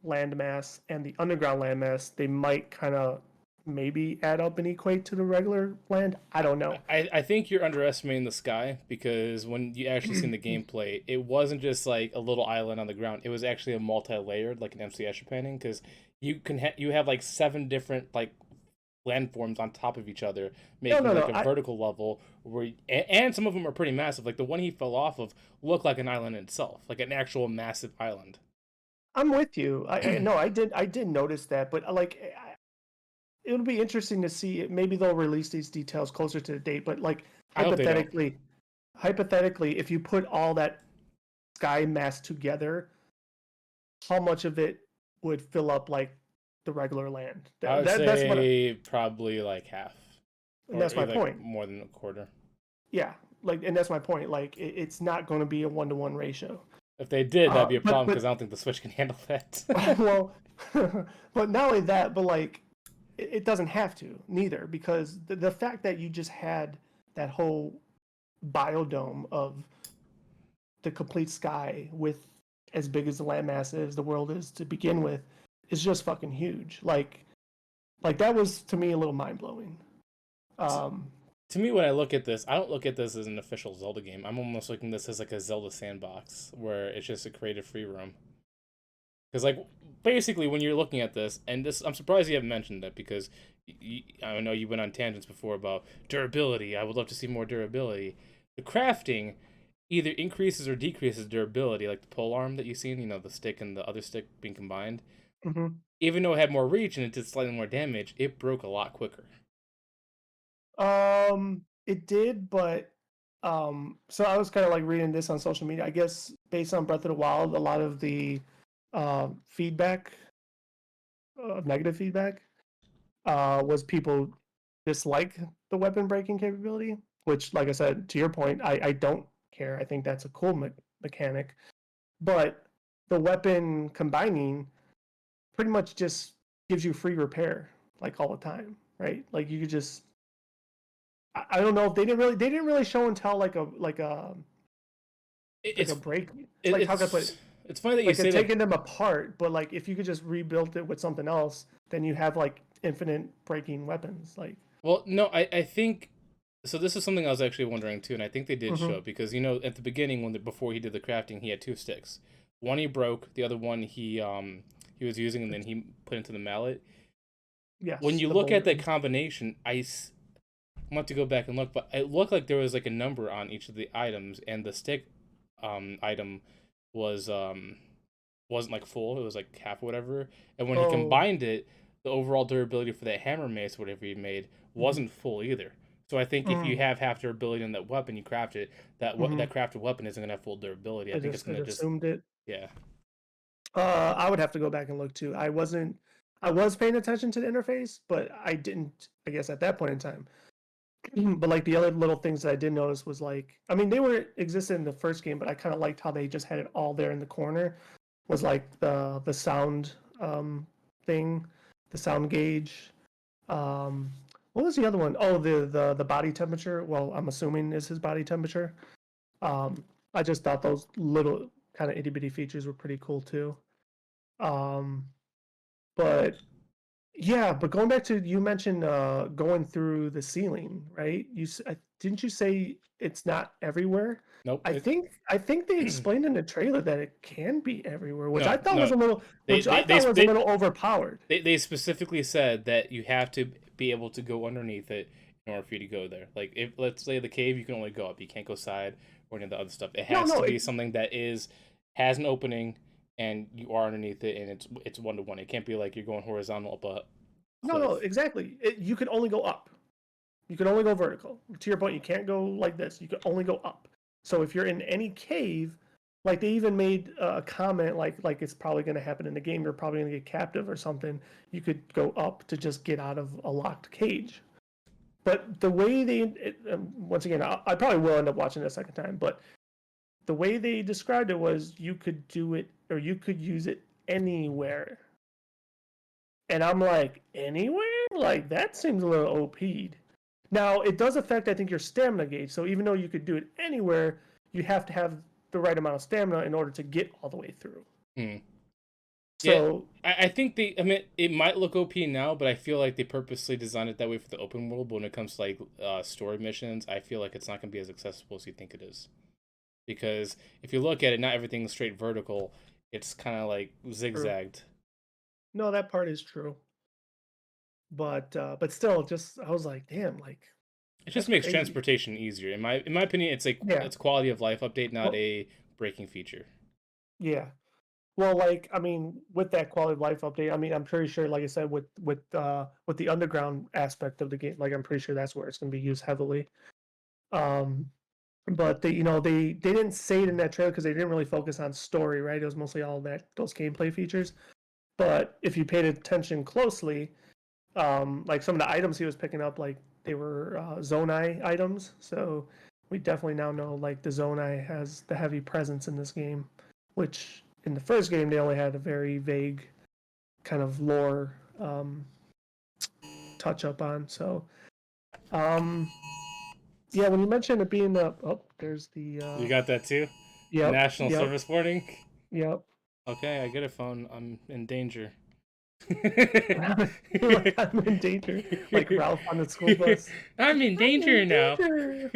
landmass and the underground landmass, they might kind of maybe add up and equate to the regular land. I don't know. I think you're underestimating the sky, because when you actually seen the gameplay, it wasn't just like a little island on the ground. It was actually a multi-layered, like an MC Escher painting, because you have like 7 different like landforms on top of each other, making a vertical level where, and some of them are pretty massive. Like the one he fell off of looked like an island itself, like an actual massive island. I'm with you. I did notice that, but like it would be interesting to see. Maybe they'll release these details closer to the date, but like hypothetically, if you put all that sky mass together, how much of it would fill up like the regular land? I would say probably like half. And that's my point. More than a quarter. Yeah, and that's my point. Like, it's not going to be a 1-to-1 ratio. If they did, that'd be a problem, because I don't think the Switch can handle that. Well, but not only that, but like, it doesn't have to, neither, because the fact that you just had that whole biodome of the complete sky with as big as the landmass is, the world is to begin with, is just fucking huge. Like that was, to me, a little mind-blowing. To me, when I look at this, I don't look at this as an official Zelda game. I'm almost looking at this as like a Zelda sandbox, where it's just a creative free roam. Because, like, basically, when you're looking at this, and this, I'm surprised you haven't mentioned that, because I know you went on tangents before about durability. I would love to see more durability. The crafting either increases or decreases durability, like the pole arm that you've seen, the stick and the other stick being combined. Mm-hmm. Even though it had more reach and it did slightly more damage, it broke a lot quicker. It did, but so I was kind of like reading this on social media. I guess based on Breath of the Wild, a lot of the feedback, negative feedback, was people dislike the weapon breaking capability, which, like I said, to your point, I don't care. I think that's a cool mechanic, but the weapon combining pretty much just gives you free repair, like, all the time, right? Like, you could just, I don't know if they didn't really show and tell like a break. Like, how can I put it? It's funny that you say taking them apart, but like, if you could just rebuild it with something else, then you have like infinite breaking weapons. Like, well, no, I think so. This is something I was actually wondering too, and I think they did show, because at the beginning, before he did the crafting, he had 2 sticks. One he broke, the other one he was using, and then he put into the mallet. Yes. When you look at the combination, I'm have to go back and look, but it looked like there was like a number on each of the items, and the stick item wasn't like full. It was like half or whatever. And when he combined it, the overall durability for that hammer mace, whatever he made, wasn't full either. So I think if you have half durability in that weapon, you craft it, that crafted weapon isn't gonna have full durability. I think it's gonna just assumed it. Yeah. I would have to go back and look too. I was paying attention to the interface, but I didn't, I guess, at that point in time. But like, the other little things that I did notice was like, I mean, they were existed in the first game, but I kind of liked how they just had it all there in the corner. Was like the sound thing, the sound gauge. What was the other one? Oh, the body temperature. Well, I'm assuming is his body temperature. I just thought those little kind of itty bitty features were pretty cool too. But yeah, but going back to you mentioned going through the ceiling, right? Didn't you say it's not everywhere? Nope. I think they explained in the trailer that it can be everywhere, which I No, thought was no. a little They which I they, they thought was a they little overpowered. they specifically said that you have to be able to go underneath it in order for you to go there. Like if let's say the cave, you can only go up. You can't go side or any of the other stuff. It No, has no, to be something that has an opening and you are underneath it, and it's 1-to-1. It can't be like you're going horizontal up a no, cliff. exactly. You could only go up. You can only go vertical. To your point, you can't go like this. You can only go up. So if you're in any cave, like they even made a comment like it's probably going to happen in the game. You're probably going to get captive or something. You could go up to just get out of a locked cage. But the way once again, I probably will end up watching it a second time. But the way they described it was you could do it or you could use it anywhere. And I'm like, anywhere? Like that seems a little OP'd. Now it does affect, I think, your stamina gauge. So even though you could do it anywhere, you have to have the right amount of stamina in order to get all the way through. Hmm. Yeah, So I think they. I mean, it might look OP now, but I feel like they purposely designed it that way for the open world. But when it comes to like story missions, I feel like it's not going to be as accessible as you think it is. Because if you look at it, not everything's straight vertical. It's kind of like true. zigzagged. No, that part is true. But still, just I was like, damn, like It just that's makes crazy. transportation easier. In my opinion, Yeah. it's quality of life update, not Well, a breaking feature. yeah. Well, like I mean, with that quality of life update, I mean, I'm pretty sure, like I said, with the underground aspect of the game, like I'm pretty sure that's where it's going to be used heavily. Um, but they didn't say it in that trailer because they didn't really focus on story, right? It was mostly all that those gameplay features. But if you paid attention closely, like some of the items he was picking up, like they were Zonai items. So we definitely now know like the Zonai has the heavy presence in this game, which in the first game they only had a very vague kind of lore touch up on. So um, yeah, when you mentioned it being the there's the You got that too? yep, National yep, service warning. yep. Okay, I get a phone. I'm in danger. Like I'm in danger, like Ralph on the school bus. I'm in I'm in danger now. danger.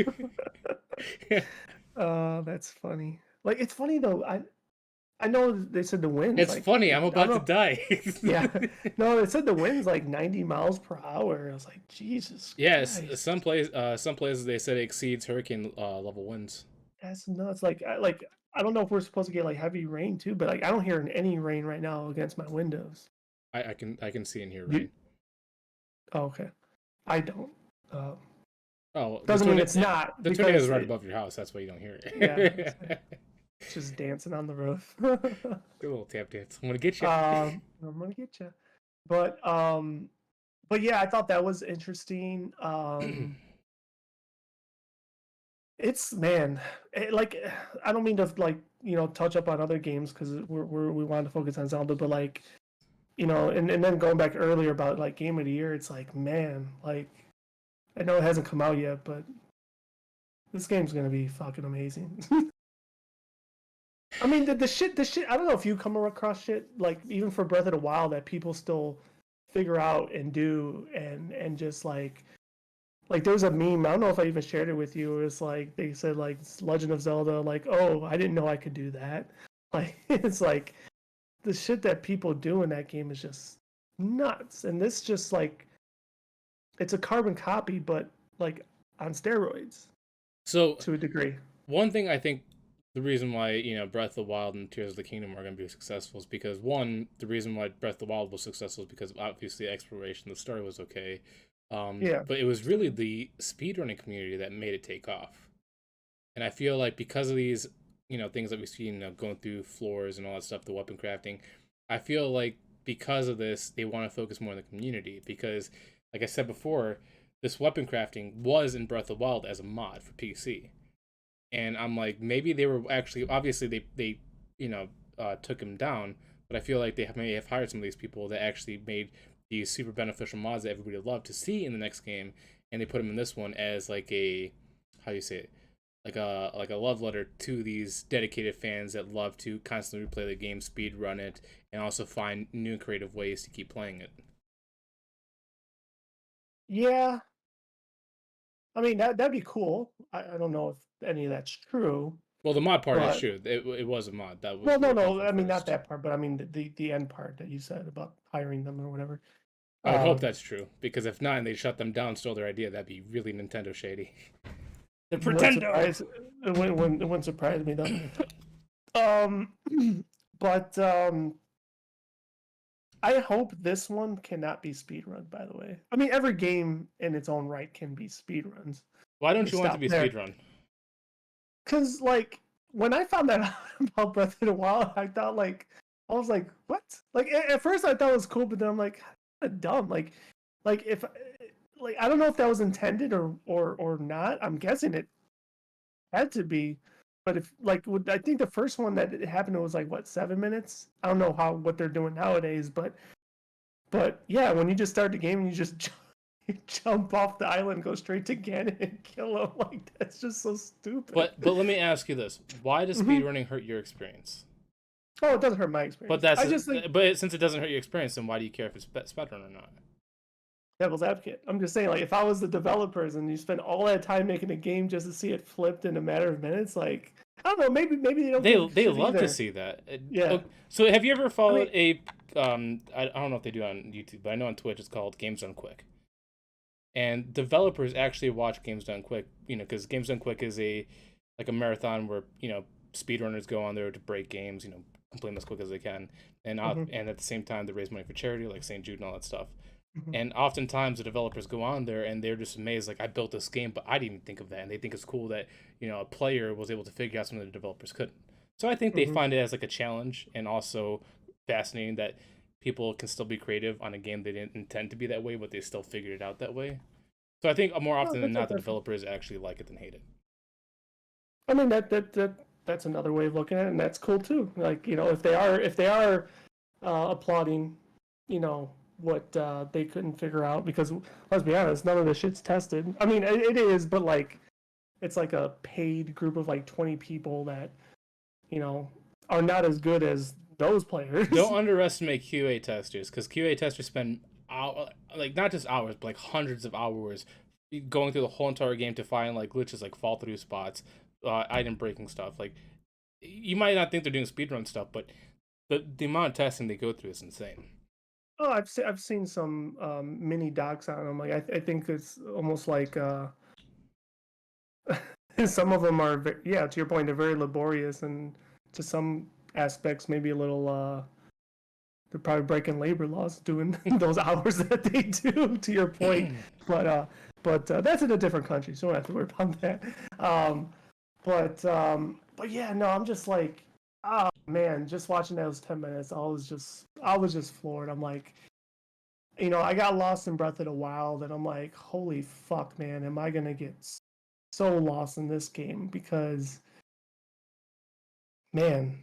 That's funny. Like it's funny though. I know they said the winds It's like funny. I'm I don't about to know. die. Yeah, no, they said the winds like 90 miles per hour. I was like, Jesus Yes, Christ, some places they said it exceeds hurricane level winds. that's nuts. Like I don't know if we're supposed to get like heavy rain too, but like I don't hear any rain right now against my windows. I can see and hear You rain. oh, okay? I don't. Uh, Oh, doesn't mean it's not the tornado is because right above your house. That's why you don't hear yeah, it's it. just dancing on the roof. Good little tap dance. I'm gonna get you. I'm gonna get you. But but yeah, I thought that was interesting. It's man, like I don't mean to like touch up on other games because we want to focus on Zelda, but like and then going back earlier about like game of the year, it's like man, like I know it hasn't come out yet, but this game's gonna be fucking amazing. I mean the shit. I don't know if you come across shit like even for Breath of the Wild that people still figure out and do and just like there was a meme. I don't know if I even shared it with you. It was like they said like Legend of Zelda. Like oh I didn't know I could do that. Like it's like the shit that people do in that game is just nuts. And this just like it's a carbon copy, but like on steroids So to a degree. one thing I think the reason why Breath of the Wild and Tears of the Kingdom are going to be successful is because one, the reason why Breath of the Wild was successful is because obviously exploration, the story was okay, Yeah. but it was really the speedrunning community that made it take off. And I feel like because of these things that we see going through floors and all that stuff, the weapon crafting, I feel like because of this they want to focus more on the community because, like I said before, this weapon crafting was in Breath of the Wild as a mod for PC, and I'm like, maybe they were actually obviously they took him down, but I feel like they may have hired some of these people that actually made these super beneficial mods that everybody would love to see in the next game, and they put them in this one as like a how do you say it like a love letter to these dedicated fans that love to constantly replay the game, speed run it, and also find new creative ways to keep playing it. Yeah, I mean that'd be cool. I don't know if any of that's true, Well, the mod part is but true. It was a mod that was well, no, working no. from I mean not first. that part, but I mean the end part that you said about hiring them or whatever. I would hope Um, that's true, because if not, and they shut them down, stole their idea, that'd be really Nintendo shady. The it wouldn't pretendo. surprise it wouldn't surprise me though. Um, but I hope this one cannot be speedrun, by the way. I mean, every game in its own right can be speedruns. Why Let don't me you want it to stop be there. speedrun? Because, like, when I found that out about Breath of the Wild, I thought, like, I was like, what? Like, at first I thought it was cool, but then I'm like, dumb. Like if, like, I don't know if that was intended or not. I'm guessing it had to be. But if, like, I think the first one that it happened was like, what, 7 minutes? I don't know what they're doing nowadays, but yeah, when you just start the game and you just jump off the island, go straight to Ganon and kill him, like that's just so stupid. But let me ask you this: why does Mm-hmm. speedrunning hurt your experience? Oh, it doesn't hurt my But experience. that's I just think but since it doesn't hurt your experience, then why do you care if it's speedrun or not? devil's advocate. I'm just saying, like, if I was the developers and you spend all that time making a game just to see it flipped in a matter of minutes, like, I don't know, maybe they don't give a They shit love to either. see that. Yeah, So have you ever I followed mean, a I don't know if they do on YouTube, but I know on Twitch it's called Games Done Quick. And developers actually watch Games Done Quick, because Games Done Quick is a marathon where speedrunners go on there to break games, complete them as quick as they can, mm-hmm, and at the same time they raise money for charity, like St. Jude and all that stuff. mm-hmm, And oftentimes the developers go on there and they're just amazed, like, I built this game, but I didn't even think of that, and they think it's cool that a player was able to figure out something the developers couldn't. So I think they mm-hmm. find it as like a challenge, and also fascinating that people can still be creative on a game they didn't intend to be that way, but they still figured it out that way. So I think more Oh, often than not, the developers actually like it than hate it. I mean that's another way of looking at it, and that's cool too. Like, if they are applauding, what they couldn't figure out, because let's be honest, none of the shit's tested. I mean, it is, but like it's like a paid group of like 20 people that are not as good as those players. Don't underestimate QA testers, because QA testers spend like not just hours, but like hundreds of hours going through the whole entire game to find like glitches, like fall through spots, item breaking stuff. Like, you might not think they're doing speedrun stuff, but the amount of testing they go through is insane. Oh, I've seen some mini docs on them. Like I think it's almost like some of them are yeah, to your point, they're very laborious, and to some aspects maybe a little they're probably breaking labor laws doing those hours that they do, to your point. But that's in a different country, so we don't have to worry about that. Um, but yeah, no, I'm just like, oh man, just watching those 10 minutes, I was just floored. I'm like, I got lost in Breath of the Wild, and I'm like, holy fuck, man, am I gonna get so lost in this game? Because man,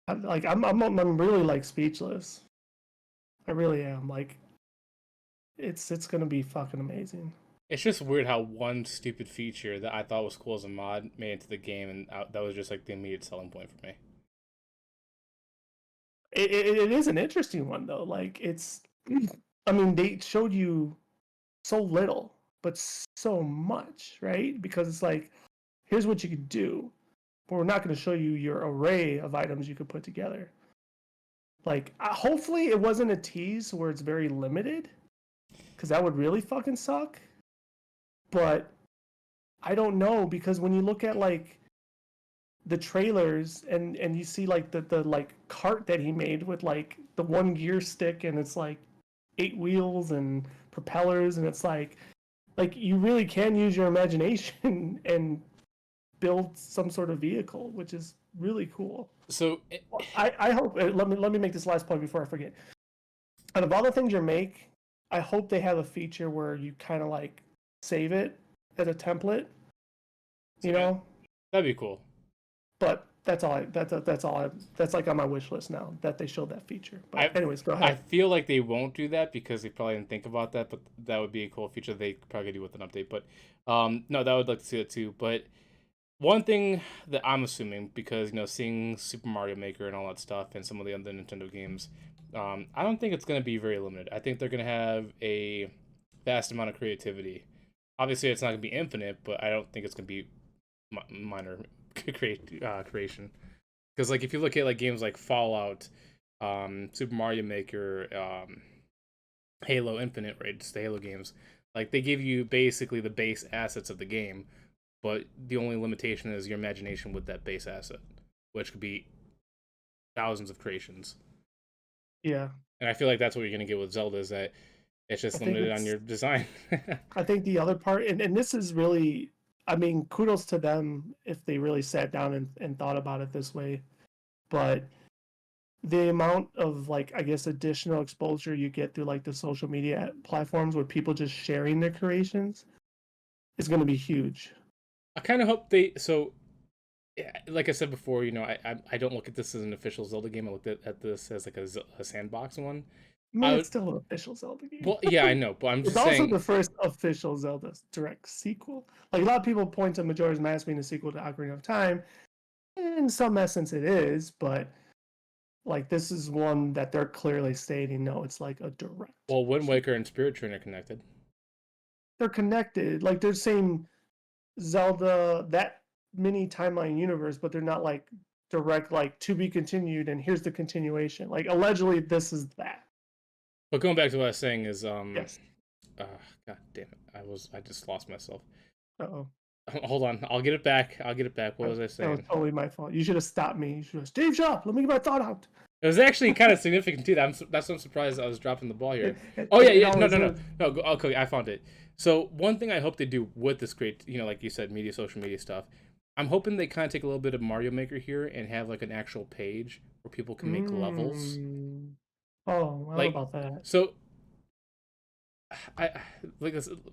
I'm really like speechless. I really am. Like, it's gonna be fucking amazing. It's just weird how one stupid feature that I thought was cool as a mod made it into the game, and that was just like the immediate selling point for me. It is an interesting one though. Like, I mean, they showed you so little, but so much, right? Because it's like, here's what you could do, but we're not going to show you your array of items you could put together. Like, hopefully it wasn't a tease where it's very limited, because that would really fucking suck. But I don't know, because when you look at like the trailers and you see like the like cart that he made with like the one gear stick, and it's like 8 wheels and propellers, and it's like you really can use your imagination and build some sort of vehicle, which is really cool. So I hope, let me make this last point before I forget. Out of all the things you make, I hope they have a feature where you kind of like save it as a template, you know. that'd be cool. But that's like on my wish list now, that they showed that feature. But anyways, go ahead. I feel like they won't do that because they probably didn't think about that, but that would be a cool feature they probably could do with an update. But no, that would like to see that too. But one thing that I'm assuming, because seeing Super Mario Maker and all that stuff, and some of the other Nintendo games, I don't think it's going to be very limited. I think they're going to have a vast amount of creativity. Obviously, it's not going to be infinite, but I don't think it's going to be minor creation. Because like if you look at like games like Fallout, Super Mario Maker, Halo Infinite, right? Just the Halo games. Like they give you basically the base assets of the game, but the only limitation is your imagination with that base asset, which could be thousands of creations. Yeah. And I feel like that's what you're gonna get with Zelda, is that it's just limited on your design. I think the other part, and this is really, I mean, kudos to them if they really sat down and thought about it this way. But the amount of like, I guess, additional exposure you get through like the social media platforms with people just sharing their creations is going to be huge. I kind of hope like I said before, I don't look at this as an official Zelda game. I looked at this as like a sandbox one. I mean, it's still an official Zelda game. Well, yeah, I know, but I'm just saying... It's also saying... the first official Zelda direct sequel. Like, a lot of people point to Majora's Mask being a sequel to Ocarina of Time. In some essence, it is, but, like, this is one that they're clearly stating, no, it's like a direct... Well, Wind Waker and Spirit Tree are connected. They're connected. Like, they're saying Zelda, that mini timeline universe, but they're not, like, direct, like, to be continued, and here's the continuation. Like, allegedly, this is that. But going back to what I was saying is, yes. God damn it! I just lost myself. Uh-oh. Hold on, I'll get it back. What was I saying? That was totally my fault. You should have stopped me. You should have, Steve Shaw, let me get my thought out. It was actually kind of significant too. That's why I'm surprised I was dropping the ball here. Oh yeah. No. Okay, I found it. So one thing I hope they do with this great, like you said, social media stuff. I'm hoping they kind of take a little bit of Mario Maker here and have like an actual page where people can make levels. Oh, I don't know about that. So,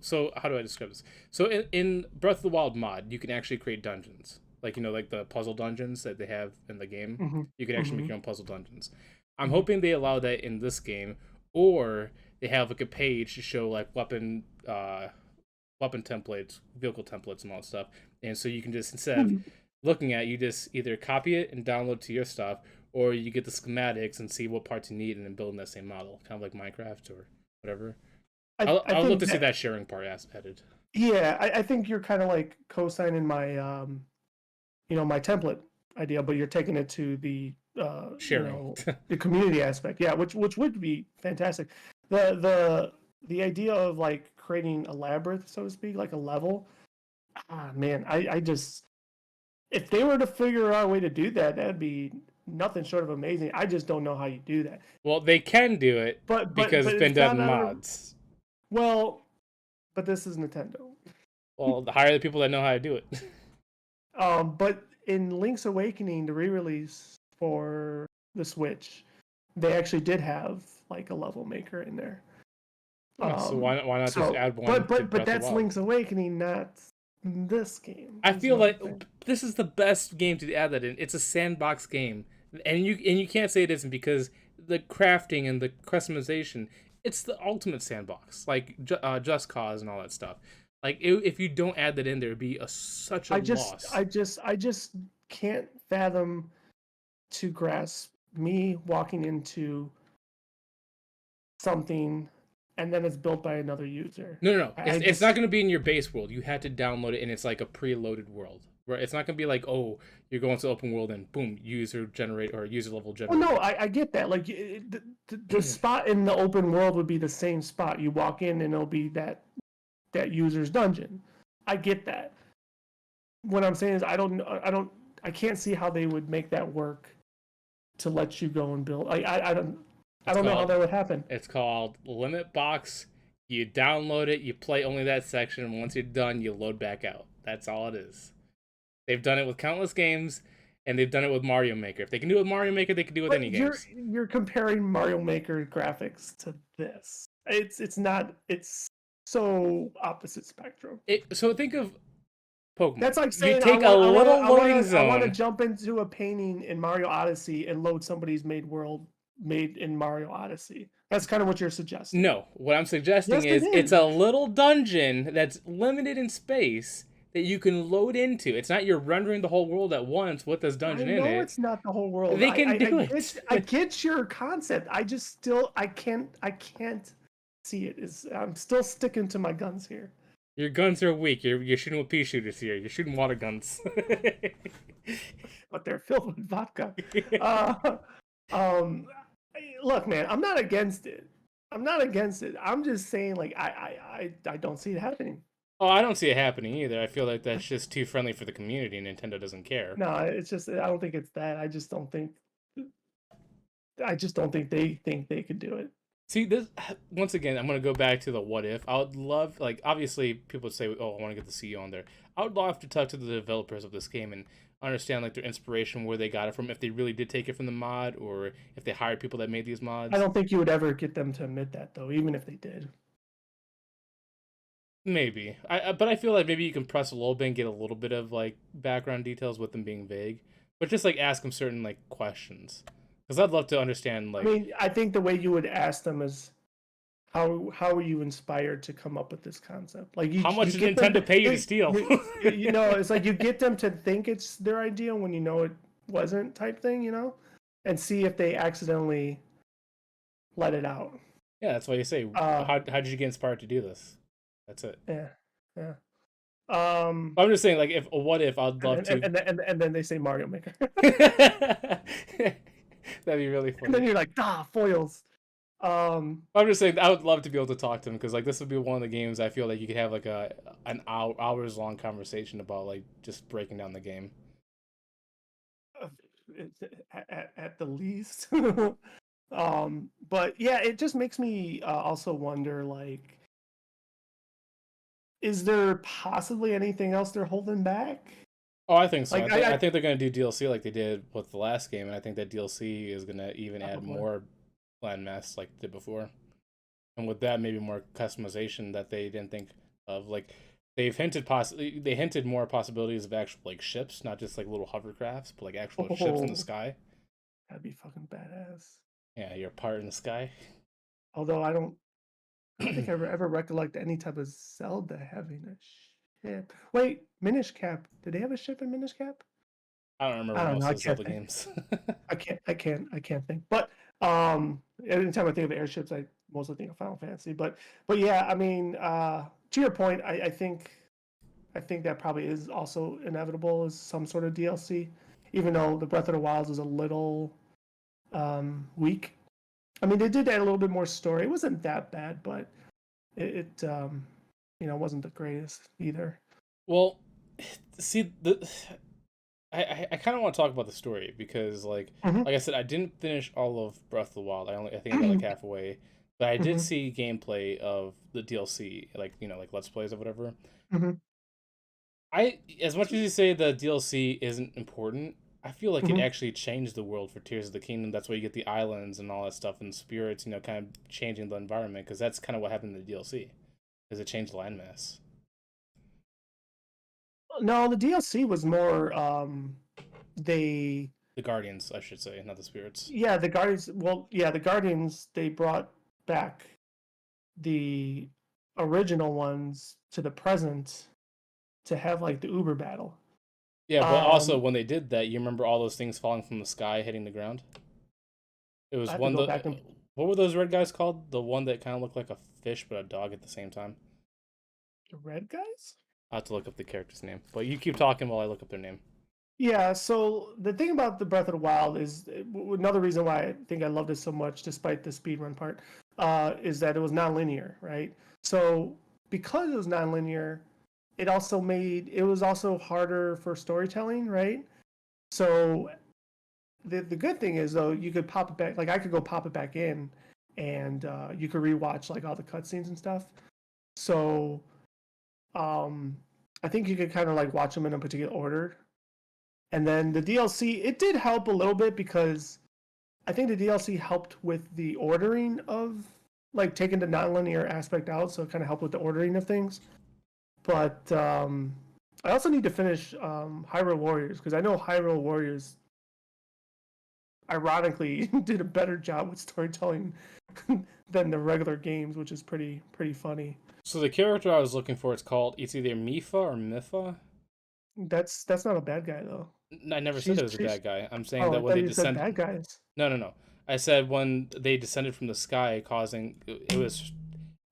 So how do I describe this? So in Breath of the Wild mod, you can actually create dungeons, like like the puzzle dungeons that they have in the game. Mm-hmm. You can actually make your own puzzle dungeons. I'm hoping they allow that in this game, or they have like a page to show like weapon templates, vehicle templates, and all that stuff. And so you can just, instead of looking at, you just either copy it and download to your stuff, or you get the schematics and see what parts you need and then build in that same model, kind of like Minecraft or whatever. I'll look to see that sharing part added. Yeah, I think you're kind of like co-signing my, my template idea, but you're taking it to the sharing, the community aspect. Yeah, which would be fantastic. The idea of like creating a labyrinth, so to speak, like a level. Man, I just, if they were to figure out a way to do that, that'd be nothing short of amazing. I just don't know how you do that. Well, they can do it, because it's been done in mods. Well, but this is Nintendo. Well, hire the people that know how to do it. But in Link's Awakening, the re-release for the Switch, they actually did have like a level maker in there. So why not just add one? But that's Link's Awakening, not this game. I feel like this is the best game to add that in. It's a sandbox game, and you can't say it isn't, because the crafting and the customization, it's the ultimate sandbox, like Just Cause and all that stuff. Like if you don't add that in there, it'd be such a loss. I just can't fathom to grasp me walking into something and then it's built by another user. No. It's not going to be in your base world. You had to download it, and it's like a preloaded world. Right? It's not going to be like, oh, you're going to open world and boom, user generate or user level generate. Well, no, I get that. Like the spot in the open world would be the same spot. You walk in and it'll be that user's dungeon. I get that. What I'm saying is I can't see how they would make that work to let you go and build. I don't know how that would happen. It's called Limit Box. You download it, you play only that section, and once you're done, you load back out. That's all it is. They've done it with countless games, and they've done it with Mario Maker. If they can do it with Mario Maker, they can do it with any games. You're comparing Mario Maker graphics to this. It's not. It's so opposite spectrum. So think of Pokemon. That's like saying you take a little loading zone. I want to jump into a painting in Mario Odyssey and load somebody's made world made in Mario Odyssey. That's kind of what you're suggesting. No, what I'm suggesting is it's a little dungeon that's limited in space that you can load into. It's not you're rendering the whole world at once with this I dungeon in know it. it's not the whole world. They I, can I, I do get it. I get your concept. I just still I can't see it. I'm still sticking to my guns here. Your guns are weak. You're shooting with pea shooters here. You're shooting water guns. But they're filled with vodka. Uh, um, look, man, I'm not against it. I'm not against it. I'm just saying, like, I don't see it happening. Oh, I don't see it happening either. I feel like that's just too friendly for the community. Nintendo doesn't care. No, it's just I don't think it's that. I just don't think they think they could do it. See this once again. I'm gonna go back to the what if. I would love, like, obviously people would say, "Oh, I want to get the CEO on there." I would love to talk to the developers of this game and understand like their inspiration, where they got it from, if they really did take it from the mod, or if they hired people that made these I mods. don't think you would ever get them to admit that, though, even if they did. Maybe, but I feel like maybe you can press a little bit and get a little bit of like background details with them being vague, but just like ask them certain like questions, because I'd love to understand I like mean, I think the way you would ask them is how were you inspired to come up with this concept? Like how much you did get them Nintendo pay you to to steal? it's like you get them to think it's their idea when you know it wasn't, type thing, and see if they accidentally let it out. Yeah, that's why you say, Uh, how did you get inspired to do this? That's it. yeah, yeah. Um, I'm just saying, like, if what if I'd love and then, to. and then they say Mario Maker, That'd be really and then funny. you're like, foils. I'm just saying I would love to be able to talk to him, because like this would be one of the games I feel like you could have like an hours long conversation about, like just breaking down the game. At the least. But yeah, it just makes me also wonder, like, is there possibly anything else they're holding back? Oh, I think so. Like, I think they're gonna do DLC like they did with the last game, and I think that DLC is gonna even add probably. more landmass like they did before. And with that, maybe more customization that they didn't think of. Like they hinted more possibilities of actual like ships, not just like little hovercrafts, but like actual ships in the Oh, sky. that'd be fucking badass. Yeah, you're a pirate in the sky. Although I don't think I ever recollect any type of Zelda having a ship. Wait, Minish Cap. Did they have a ship in Minish Cap? I don't remember I don't know. most I of the can't Zelda think. games. I can't think. But anytime I think of airships, I mostly think of Final Fantasy. But yeah, I mean, to your point, I think that probably is also inevitable, as some sort of DLC, even though the Breath of the Wild is a little weak. I mean, they did add a little bit more story. It wasn't that bad, but it wasn't the greatest either. Well, see the I kind of want to talk about the story, because Mm-hmm. like I said, I didn't finish all of Breath of the Wild. I think I got like halfway, but I did Mm-hmm. see gameplay of the DLC, like like Let's Plays or whatever. Mm-hmm. I As much as you say the DLC isn't important, I feel like it Mm-hmm. actually changed the world for Tears of the Kingdom. That's why you get the islands and all that stuff, and spirits, kind of changing the environment, because that's kind of what happened in the DLC, is it changed the landmass. No, the DLC was more they The Guardians, I should say, not the spirits. yeah, the Guardians. Well, yeah, the Guardians. They brought back the original ones to the present to have like the Uber battle. Yeah, but also Um, when they did that, you remember all those things falling from the sky hitting the ground? It I was have to one go the back and what were those red guys called? The one that kind of looked like a fish but a dog at the same time. the red guys. I have to look up the character's name, but you keep talking while I look up their name. Yeah. So the thing about the Breath of the Wild is another reason why I think I loved it so much, despite the speedrun part, is that it was non-linear, right? So because it was non-linear, it was also harder for storytelling, right? So the good thing is, though, you could pop it back. Like, I could go pop it back in, and you could rewatch like all the cutscenes and stuff. So um, I think you could kind of like watch them in a particular order. And then the DLC, it did help a little bit, because I think the DLC helped with the ordering of, like, taking the nonlinear aspect out, so it kind of helped with the ordering of things. But I also need to finish Hyrule Warriors, because I know Hyrule Warriors ironically did a better job with storytelling than the regular games, which is pretty funny. So the character I was looking for, it's either Mifa or Mifa. That's not a bad guy though. I never said it was a She's. bad guy. I'm saying Oh, that I when thought they you said descend, bad guys. no, no, no. I said when they descended from the sky, causing it was,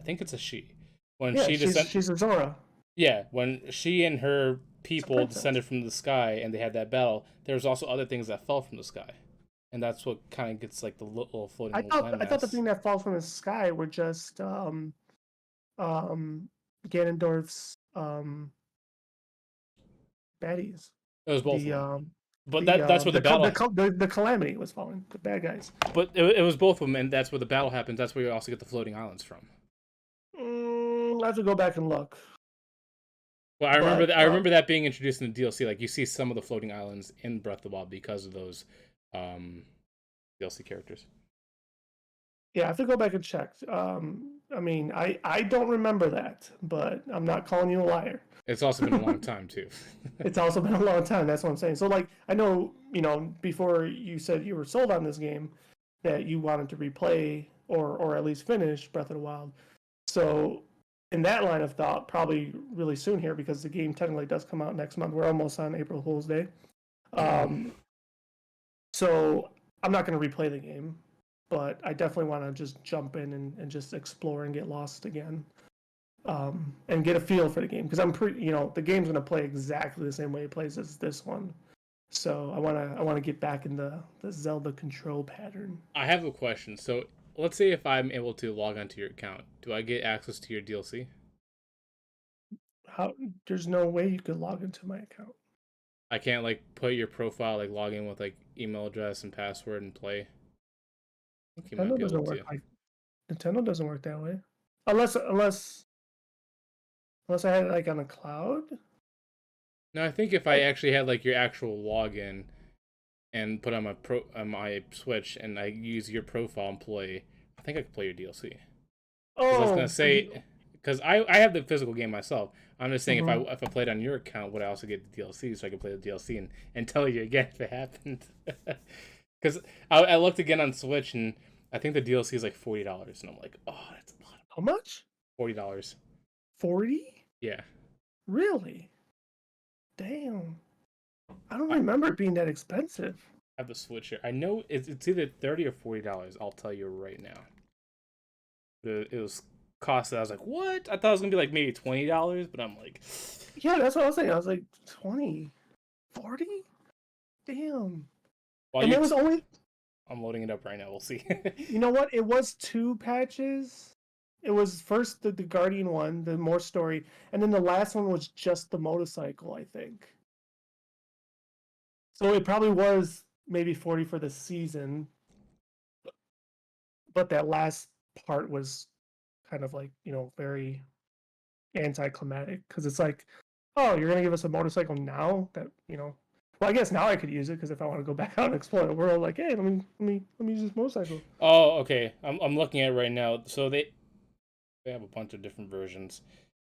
I think it's a she. When Yeah, she descend, she's a Zora. yeah, when she and her It's a people princess. descended from the sky and they had that battle, there was also other things that fell from the sky, and that's what kind of gets like the little floating I thought the landmass. thing that falls from the sky were just um Ganondorf's baddies. It was both of The them, but that's where the battle. the calamity was falling. The bad guys. But it was both of them, and that's where the battle happens. That's where you also get the floating islands from. I have to go back and look. Well, But I remember that being introduced in the DLC. Like you see some of the floating islands in Breath of the Wild because of those um, DLC characters. yeah, I have to go back and check. I mean, I don't remember that, but I'm not calling you a liar. It's also been a long time too. It's also been a long time. That's what I'm saying. So, like, I know, before you said you were sold on this game, that you wanted to replay or at least finish Breath of the Wild. So, in that line of thought, probably really soon here because the game technically does come out next month. We're almost on April Fool's Day. So, I'm not going to replay the game, but I definitely want to just jump in and just explore and get lost again. And get a feel for the game because I'm pretty, the game's gonna play exactly the same way it plays as this one. So I wanna get back in the Zelda control pattern. I have a question. So let's say if I'm able to log onto your account, do I get access to your DLC? How there's no way you could log into my account. I can't like put your profile, like log in with like email address and password and play. I think you might Nintendo be able doesn't work to. like Nintendo doesn't work that way. Unless I had it like on a cloud. No, I think if I actually had like your actual login and put on my Switch and I use your profile and play, I think I could play your DLC. Because I was gonna Oh, say, because I have the physical game myself. I'm just saying mhm. if I played on your account, would I also get the DLC so I could play the DLC and tell you again if it happened? Because I looked again on Switch and I think the DLC is like $40 and I'm like, oh, that's a lot. How much? $40. 40? Yeah. Really? Damn. I don't I remember it being that expensive. have the Switch here. I know it's either $30 or $40. I'll tell you right now. It was cost. I was like, what? I thought it was gonna be like maybe $20, but I'm like, Yeah, that's what I was saying. I was like 20, 40? Damn. while And you, it was only, I'm loading it up right now. We'll see. you know what? It was 2 patches. It was first the Guardian one, the more story, and then the last one was just the motorcycle, I think. So it probably was maybe 40 for the season, but that last part was kind of like, very anticlimactic because it's like, oh, you're gonna give us a motorcycle now that, well, I guess now I could use it because if I want to go back out and explore the world, like, hey, let me use this motorcycle. Oh, okay. I'm looking at it right now. So they have a bunch of different versions.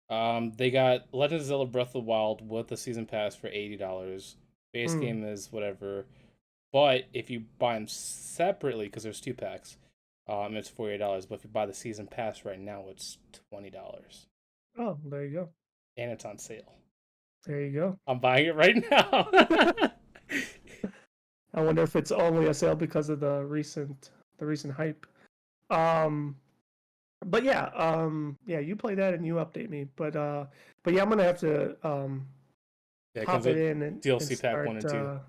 They got Legend of Zelda Breath of the Wild with the season pass for $80. Base Hmm. game is whatever, but if you buy them separately, because there's 2 packs, it's $48. But if you buy the season pass right now, it's $20, Oh, there you go. and it's on sale. There you go. I'm buying it right now. I wonder if it's only a sale because of the recent hype. Um, but yeah, you play that and you update me. But yeah, I'm gonna have to Yeah, it comes pop it with in and DLC pack 1 start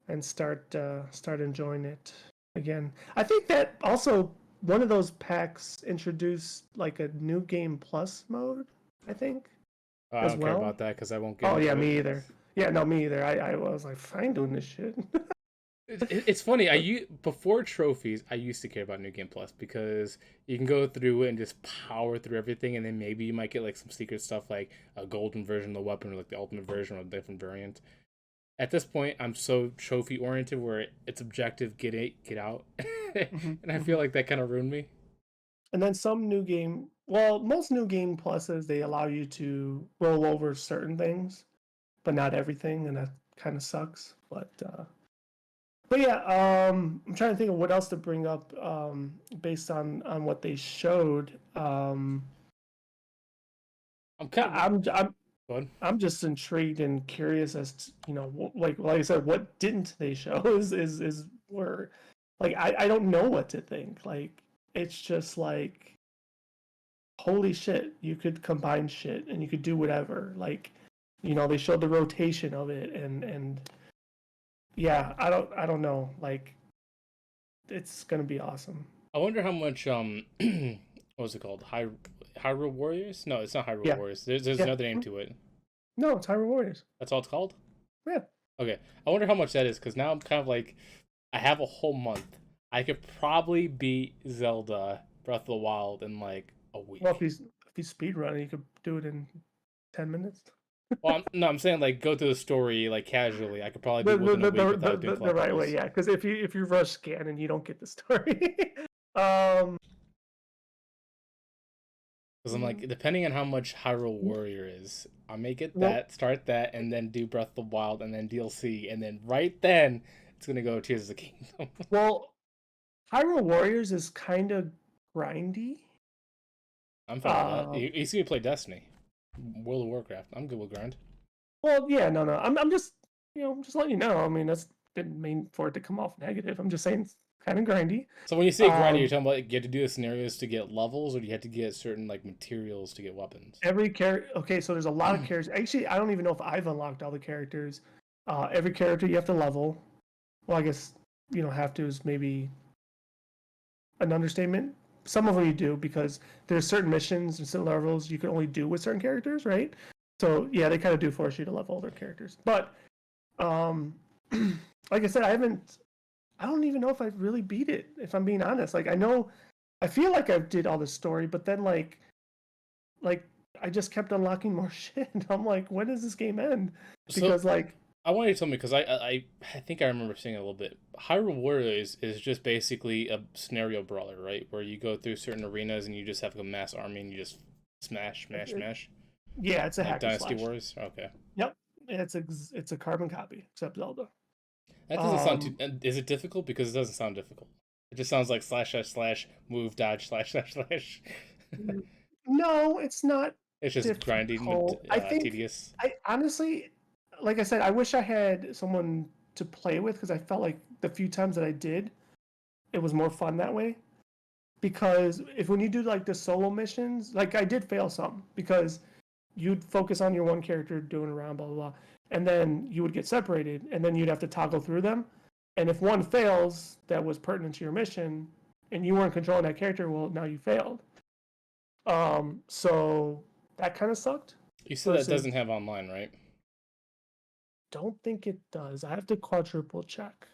and 2. start enjoying it again. I think that also one of those packs introduced like a new game plus mode. I think I as don't care well. about that because I won't get Oh yeah, into it. me either. Yeah, no, me either. I was like, fine doing this shit. It's funny. Before trophies, I used to care about New Game Plus because you can go through it and just power through everything, and then maybe you might get like some secret stuff like a golden version of the weapon or like the ultimate version or a different variant. At this point, I'm so trophy oriented where it's objective, get it, get out, Mhm, and I feel mhm. like that kind of ruined me. And then some new game, well, most new game pluses they allow you to roll over certain things, but not everything, and that kind of sucks. But But yeah, I'm trying to think of what else to bring up based on what they showed. I'm kind of I'm I'm good. I'm just intrigued and curious as to, like I said, what didn't they show is where, like, I don't know what to think. Like, it's just like, holy shit, you could combine shit and you could do whatever. Like, they showed the rotation of it, and yeah, I don't know. Like, it's gonna be awesome. I wonder how much what was it called? Hyrule Warriors? No, it's not Hyrule Yeah, Warriors. There's yeah. another name to it. No, it's Hyrule Warriors. That's all it's called? Yeah. Okay. I wonder how much that is because now I'm kind of like I have a whole month. I could probably beat Zelda Breath of the Wild in like a Well, week. if you speed run, you could do it in 10 minutes. Well, no, I'm saying like go through the story like casually. I could probably be the the within a the week the, without the, doing the, the right way, collectibles. yeah. Because if you rush scan and you don't get the story, um, Because I'm like, depending on how much Hyrule Warrior is, I may get well, that, start that, and then do Breath of the Wild, and then DLC, and then right then it's gonna go Tears of the Kingdom. well, Hyrule Warriors is kind of grindy. I'm fine with that. Uh, You see me play Destiny, World of Warcraft. I'm good with grind. well, yeah, no. I'm just I'm just letting you know. I mean, that's didn't mean for it to come off negative. I'm just saying it's kind of grindy. So when you say grind, you're Um, talking about like, you have to do the scenarios to get levels, or do you have to get certain like materials to get weapons? every character. Okay, so there's a lot of characters. Actually, I don't even know if I've unlocked all the characters. Every character you have to level. Well, I guess you don't have to is maybe an understatement. Some of them you do because there's certain missions and certain levels you can only do with certain characters, right? So yeah, they kind of do force you to level their characters. But um, like I said, I don't even know if I really beat it. If I'm being honest, like I feel like I did all the story, but then like I just kept unlocking more shit. I'm like, when does this game end? So Because like I want you to tell me because I think I remember seeing it a little bit. Hyrule Warriors is just basically a scenario brawler, right? Where you go through certain arenas and you just have a mass army and you just smash, smash, smash. yeah, it's a Like hack and Dynasty slash. Wars. Okay, Yep, it's a carbon copy except Zelda. that doesn't sound too. Um, Is it difficult? Because it doesn't sound difficult. It just sounds like slash slash slash move dodge slash slash slash. no, it's not It's just grinding, difficult. I think tedious. I honestly, like I said, I wish I had someone to play with because I felt like the few times that I did, it was more fun that way. Because if when you do like the solo missions, like I did fail some because you'd focus on your one character doing around blah blah blah, and then you would get separated, and then you'd have to toggle through them. And if one fails that was pertinent to your mission, and you weren't controlling that character, well, now you failed. So that kind of sucked. You said that Versus, doesn't have online, right? don't think it does. I have to quadruple check.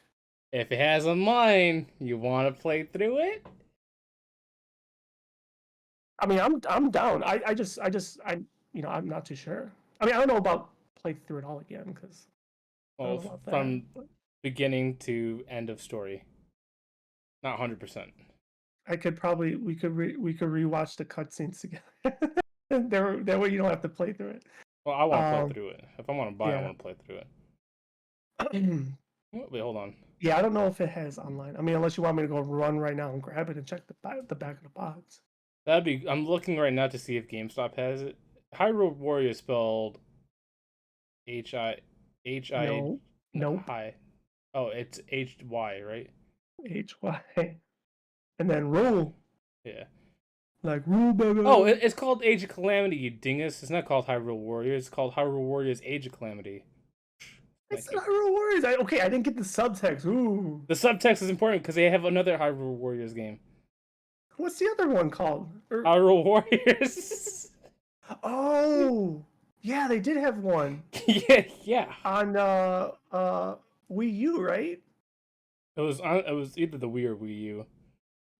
If it has online, you want to play through it? I mean, I'm down. I'm not too sure. I mean, I don't know about play through it all again because I Well, don't know about that. from But beginning to end of story, not 100%. I could probably we could rewatch the cutscenes together. there that way you don't have to play through it. Well, I want to play Um, through it. If I want to buy, I yeah. want to play through it. Wait, hold on. Yeah, I don't know if it has online. I mean, unless you want me to go run right now and grab it and check the back of the box. That'd be. I'm looking right now to see if GameStop has it. Hyrule Warrior is spelled H I No, nope. hi. Oh, it's HY, right? HY. And then rule. Yeah. Like rule Oh, burger. it's called Age of Calamity, you dingus. It's not called Hyrule Warrior. It's called Hyrule Warrior's Age of Calamity. It's Thank you. not Hyrule Warriors. Okay, I didn't get the subtext. Ooh. The subtext is important because they have another Hyrule Warriors game. What's the other one called? Hyrule Warriors. Oh, yeah, they did have one Yeah, yeah. on Wii U, right? It was either the Wii or Wii U.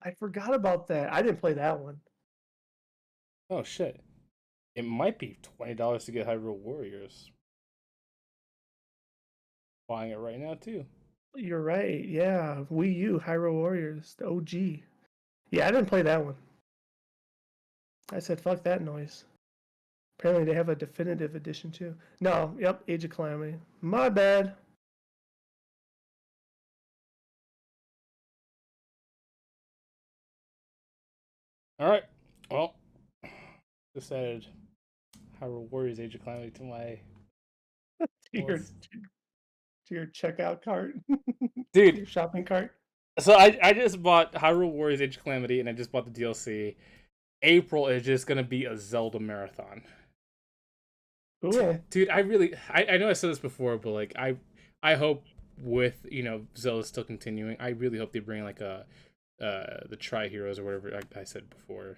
I forgot about that. I didn't play that one. Oh shit! It might be $20 to get Hyrule Warriors. Buying it right now too. You're right. Yeah, Wii U, Hyrule Warriors, the OG. Yeah, I didn't play that one. I said, fuck that noise. Apparently, they have a definitive edition too. No, yep, Age of Calamity. My bad. All right. Well, just added Hyrule Warriors Age of Calamity to my your list. to your checkout cart, Dude, your shopping cart. so I just bought Hyrule Warriors Age of Calamity and I just bought the DLC. April is just gonna be a Zelda marathon. Cool. Dude, I know I said this before, but like I hope with Zelda still continuing, I really hope they bring like a the Tri Heroes or whatever I said before.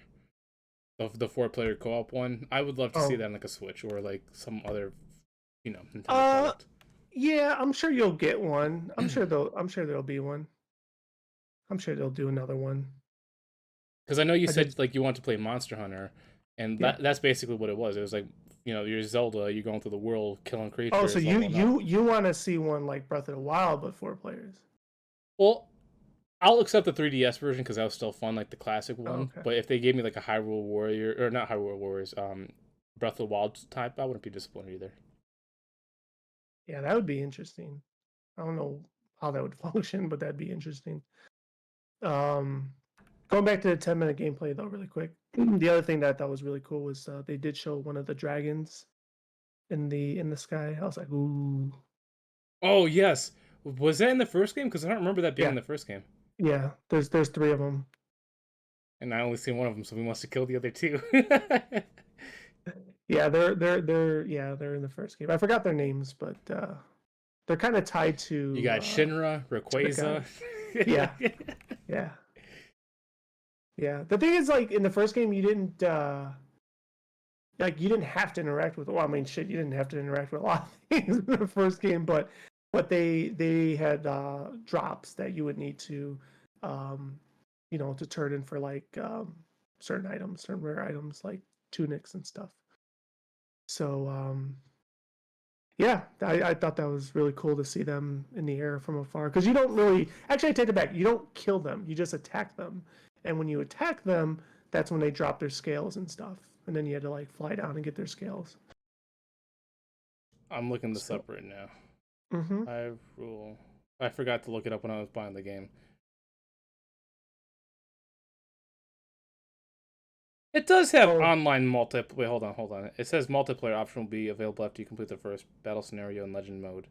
The 4-player co-op one. I would love to see Oh. that on like a Switch or like some other Nintendo Uh, product. yeah, I'm sure you'll get one. I'm sure there'll be one. I'm sure they'll do another one. Because I know you I said just like you want to play Monster Hunter, and yeah. that's basically what it was. It was like you're Zelda, you're going through the world, killing Oh, so creatures, leveling up. you want to see one like Breath of the Wild but 4 players? Well, I'll accept the 3DS version because that was still fun, like the classic Oh, one. okay. But if they gave me like a Hyrule Warrior or not Hyrule Warriors, Breath of the Wild type, I wouldn't be disappointed either. Yeah, that would be interesting. I don't know how that would function, but that'd be interesting. Um, Going back to the 10-minute gameplay though, really quick. The other thing that I thought was really cool was they did show one of the dragons in the sky. I was like, ooh, Oh yes, was that in the first game? Because I don't remember that being yeah, in the first game, yeah. There's 3 of them. and I only seen one of them, so we must have killed the other two. Yeah, they're in the first game. I forgot their names, but they're kind of tied You got Shinra, to the Rayquaza. guy. Yeah, yeah, yeah. The thing is, like in the first game, you didn't you didn't have to interact with. Well, I mean, shit, you didn't have to interact with a lot of things in the first game, but they had drops that you would need to, um, to turn in for like certain items, certain rare items like tunics and stuff. So yeah, I thought that was really cool to see them in the air from afar because you don't really actually I take it back. You don't kill them, you just attack them, and when you attack them, that's when they drop their scales and stuff, and then you had to like fly down and get their scales. I'm looking this So, up right now. mm-hmm. Hyrule. I forgot to look it up when I was buying the game. It does have Oh online multiplayer. Wait, hold on. It says multiplayer option will be available after you complete the first battle scenario in legend mode.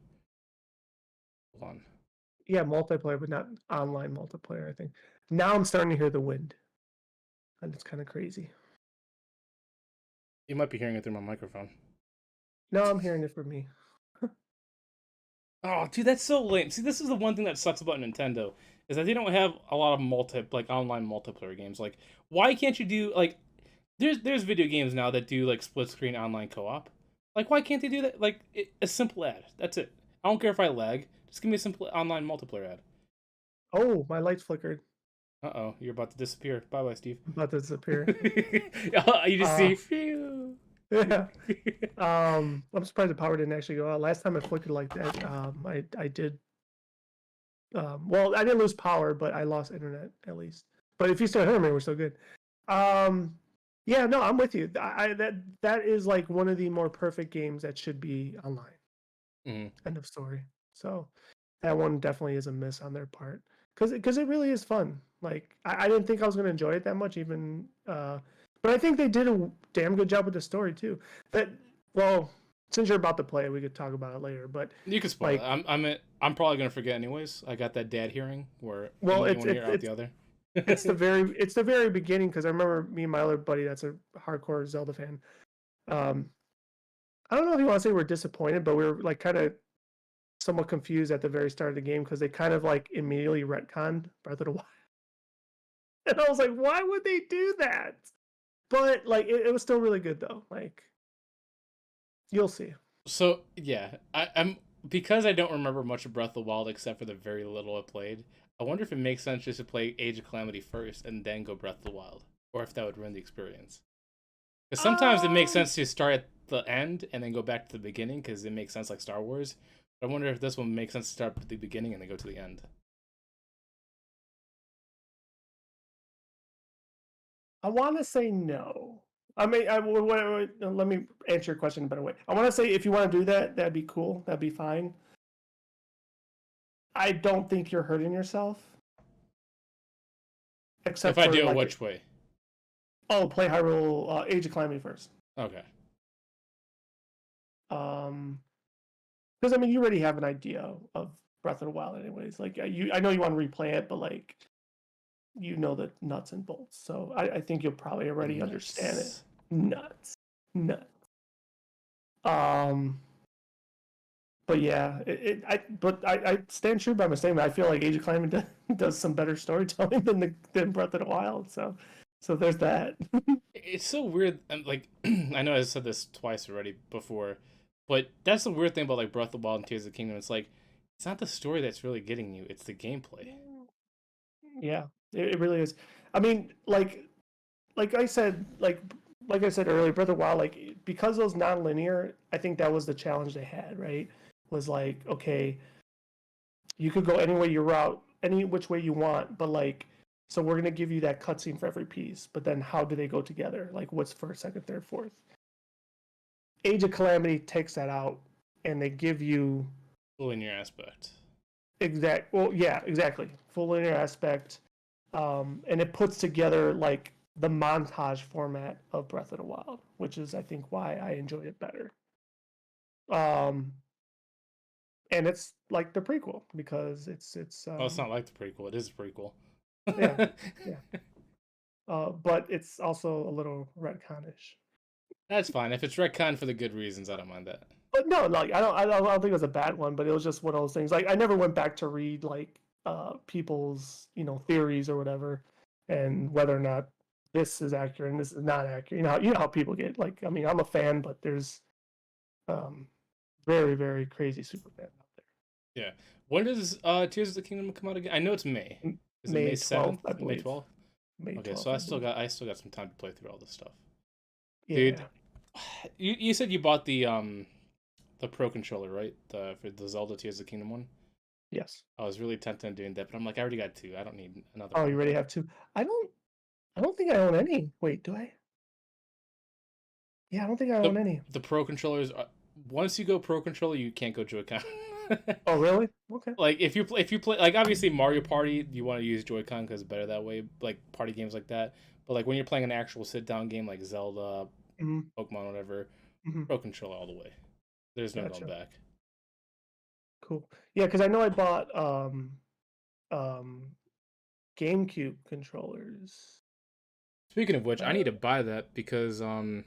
Hold on. yeah, multiplayer, but not online multiplayer. I think now I'm starting to hear the wind, and it's kind of crazy. You might be hearing it through my microphone. No, I'm hearing it from me. Oh, dude, that's so lame. See, this is the one thing that sucks about Nintendo is that they don't have a lot of online multiplayer games. Like, why can't you do like there's video games now that do like split screen online co-op. Like, why can't they do that? Like, a simple ad. That's it. I don't care if I lag. Just give me a simple online multiplayer ad. Oh, my lights flickered. Uh-oh, you're about to disappear. Bye bye, Steve. I'm about to disappear. You just Uh, see. Phew. yeah. I'm surprised the power didn't actually go out. Last time it flickered like that, I did. Well, I didn't lose power, but I lost internet at least. But if you still hear me, we're still good. Um, yeah, no, I'm with you. That is like one of the more perfect games that should be online. Mm-hmm. End of story. So that one definitely is a miss on their part because it really is fun. Like I didn't think I was going to enjoy it that much, even. But I think they did a damn good job with the story too. That well, since you're about to play it, we could talk about it later. But You can spoil like, it. I'm probably gonna forget anyways. I got that dad hearing where well, in one ear out the other. it's the very beginning because I remember me and my other buddy that's a hardcore Zelda fan. Um, I don't know if you want to say we're disappointed, but we were like kind of somewhat confused at the very start of the game because they kind of like immediately retconned Breath of the Wild. And I was like, why would they do that? But like it was still really good though. Like you'll see. So yeah, I'm because I don't remember much of Breath of the Wild except for the very little I played. I wonder if it makes sense just to play Age of Calamity first and then go Breath of the Wild, or if that would ruin the experience. Because sometimes it makes Um, sense to start at the end and then go back to the beginning because it makes sense like Star Wars. But I wonder if this one makes sense to start at the beginning and then go to the end. I want to say no. I mean, let me answer your question a better way. I want to say if you want to do that, that'd be cool. That'd be fine. I don't think you're hurting yourself, If except I for do it like which way? Oh, play Hyrule Age of Calamity first. Okay. Because I mean, you already have an idea of Breath of the Wild, anyways. Like I know you want to replay it, but like you know the nuts and bolts. So I think you'll probably already understand it. Nuts. Nuts. Um, but yeah, I stand true by my statement. I feel like Age of Calamity does some better storytelling than Breath of the Wild. So there's that. It's so weird. Like, I know I said this twice already before, but that's the weird thing about like Breath of the Wild and Tears of the Kingdom. It's like it's not the story that's really getting you; it's the gameplay. Yeah, it really is. I mean, like I said, like I said earlier, Breath of the Wild, like because it was non-linear, I think that was the challenge they had, right? Was like, okay, you could go any way you route, any which way you want, but like, so we're gonna give you that cutscene for every piece. But then, how do they go together? Like, what's first, second, third, fourth? Age of Calamity takes that out, and they give you Linear aspect. well, yeah, exactly, full linear aspect, and it puts together like the montage format of Breath of the Wild, which is I think why I enjoy it better. Um, and it's like the prequel because it's Well, it's not like the prequel; it is a prequel. yeah, yeah. But it's also a little retconish. That's fine if it's retcon for the good reasons. I don't mind that. But no, like I don't think it was a bad one, but it was just one of those things. Like I never went back to read like people's theories or whatever, and whether or not this is accurate and this is not accurate. You know how people get. Like I mean, I'm a fan, but there's um very very crazy super fans out Yeah. When does Tears of the Kingdom come out again? I know it's May. there. Is it May May 12th, 7th? I May believe. 12th? May Okay, 12th, so I believe. I still got some time to play through all this stuff. Yeah. Dude, you said you bought the Pro controller, right? For the Zelda Tears of the Kingdom one? Yes. I was really tempted on doing that, but I'm like, I already got two. I don't need another Oh, you one. already have two. I don't. I don't think I own any. Wait, do I? Yeah, I don't think I The own any. the Pro controllers once you go Pro controller, you can't go Joy-Con. Oh, really? Okay. Like if you play like obviously Mario Party, you want to use Joy-Con because it's better that way. Like party games like that. But like when you're playing an actual sit-down game like Zelda, Mm-hmm. Pokemon, whatever, Mm-hmm. Pro controller all the way. There's no going Gotcha. back. Cool. Yeah, because I know I bought um GameCube controllers. Speaking of which, I need Uh, to buy that because I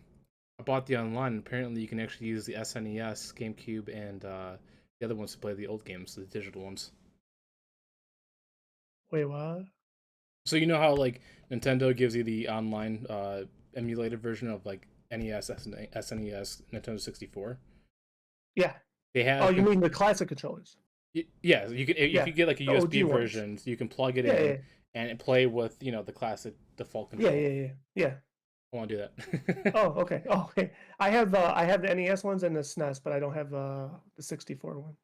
bought the online. Apparently, you can actually use the SNES, GameCube, and the other ones to play the old games, the digital ones. Wait, what? So you know how like Nintendo gives you the online emulated version of like NES, SNES, Nintendo 64. Yeah. They Oh, have you mean the classic controllers? yeah. You can if Yeah, you get like a the OG USB ones. versions, you can plug it Yeah, in yeah, and play with the classic default yeah, control. yeah, yeah, yeah. I want to do that. Oh, okay. Oh, okay. I have the NES ones and the SNES, but I don't have the 64 one.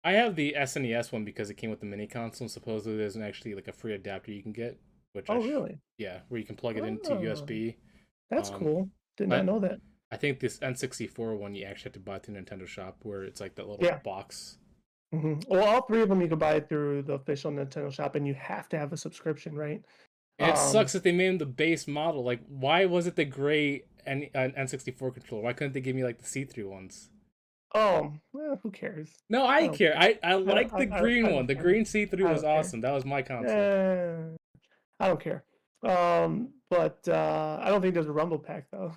I have the SNES one because it came with the mini console. And supposedly, there's actually like a free adapter you can get, which Oh, really? yeah, where you can plug it into Oh, USB. that's Um, cool. Did not but know that. I think this N64 one you actually have to buy through Nintendo Shop, where it's like that little Yeah. box. Well, all three of them you can buy through the official Nintendo shop, and you have to have a subscription, right? And it Um, sucks that they made him the base model. Like, why was it the gray N64 controller? Why couldn't they give me like the see-through ones? oh, well, who cares? No, I I don't care. care. I like the green I one. don't The care. green see-through I was don't care. awesome. That was my console. Eh, I don't care. But I don't think there's a Rumble pack though.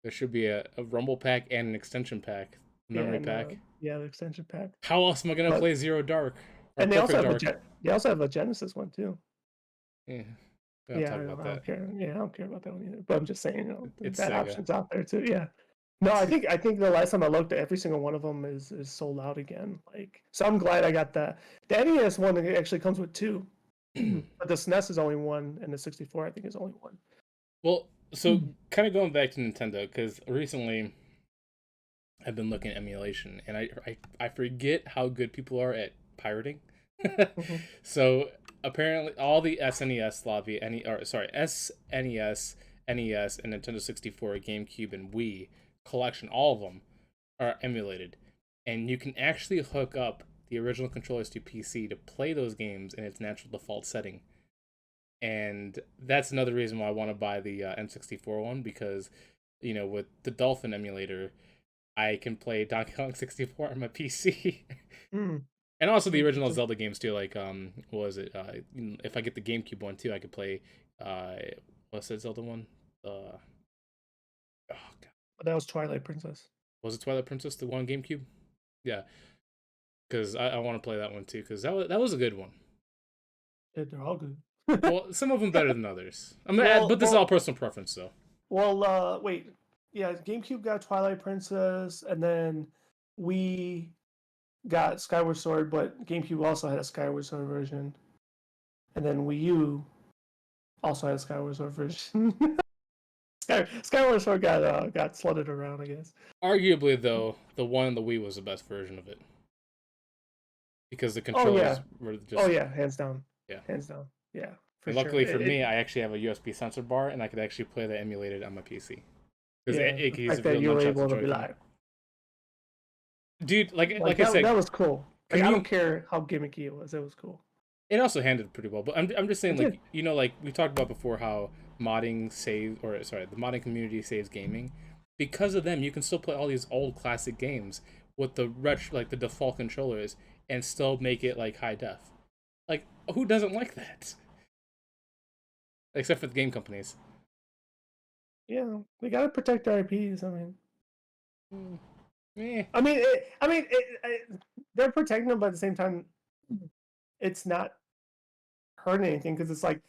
There should be a Rumble pack and an extension pack, Yeah, memory and pack. yeah, the extension pack. How else am I gonna But play Zero Dark or and they also Perfect have Dark? they also have a Genesis one too. Yeah, we don't Yeah, talk about I don't that. care. Yeah, I don't care about that one either. But I'm just saying, It's that Sega. option's out there too. Yeah. No, I think the last time I looked, every single one of them is sold out again. Like, so I'm glad I got the NES one. That actually comes with two, but the SNES is only one, and the 64 I think is only one. Well, so kind of going back to Nintendo, because recently I've been looking at emulation, and I forget how good people are at pirating. Mhm. So apparently, all the SNES, sloppy, SNES, NES, and Nintendo 64, GameCube, and Wii collection, all of them are emulated, and you can actually hook up the original controllers to PC to play those games in its natural default setting. and that's another reason why I want to buy the N64 one, because with the Dolphin emulator, I can play Donkey Kong 64 on my PC. Mm. And also the original Zelda games too, like what was it? If I get the GameCube one too, I could play uh, what's that Zelda one? Oh god, That was Twilight Princess. was it Twilight Princess the one on GameCube? Yeah, because I want to play that one too, because that was a good one. Yeah, they're all good. Well, some of them better than others. I mean, Well, but this is all personal preference, though. wait. Yeah, GameCube got Twilight Princess, and then we got Skyward Sword, but GameCube also had a Skyward Sword version, and then Wii U also had a Skyward Sword version. Skyward Sword got slutted around, I guess. Arguably, though, the one on the Wii was the best version of it, because the controls were just. Oh yeah, hands down. Yeah, hands down. Yeah, for and luckily sure. for me, I actually have a USB sensor bar, and I could actually play that emulated on my PC. Because yeah, it like that you were able to be live. Dude, like I said, that was cool. Like, I don't care how gimmicky it was cool. It also handled pretty well, but I'm just saying, like, like we talked about before, how the modding community saves gaming. Because of them, you can still play all these old classic games with the the default controllers, and still make it like high def. Like, who doesn't like that? Except for the game companies. Yeah, we gotta protect our IPs. I mean, eh. they're protecting them, but at the same time, it's not hurting anything, because it's like,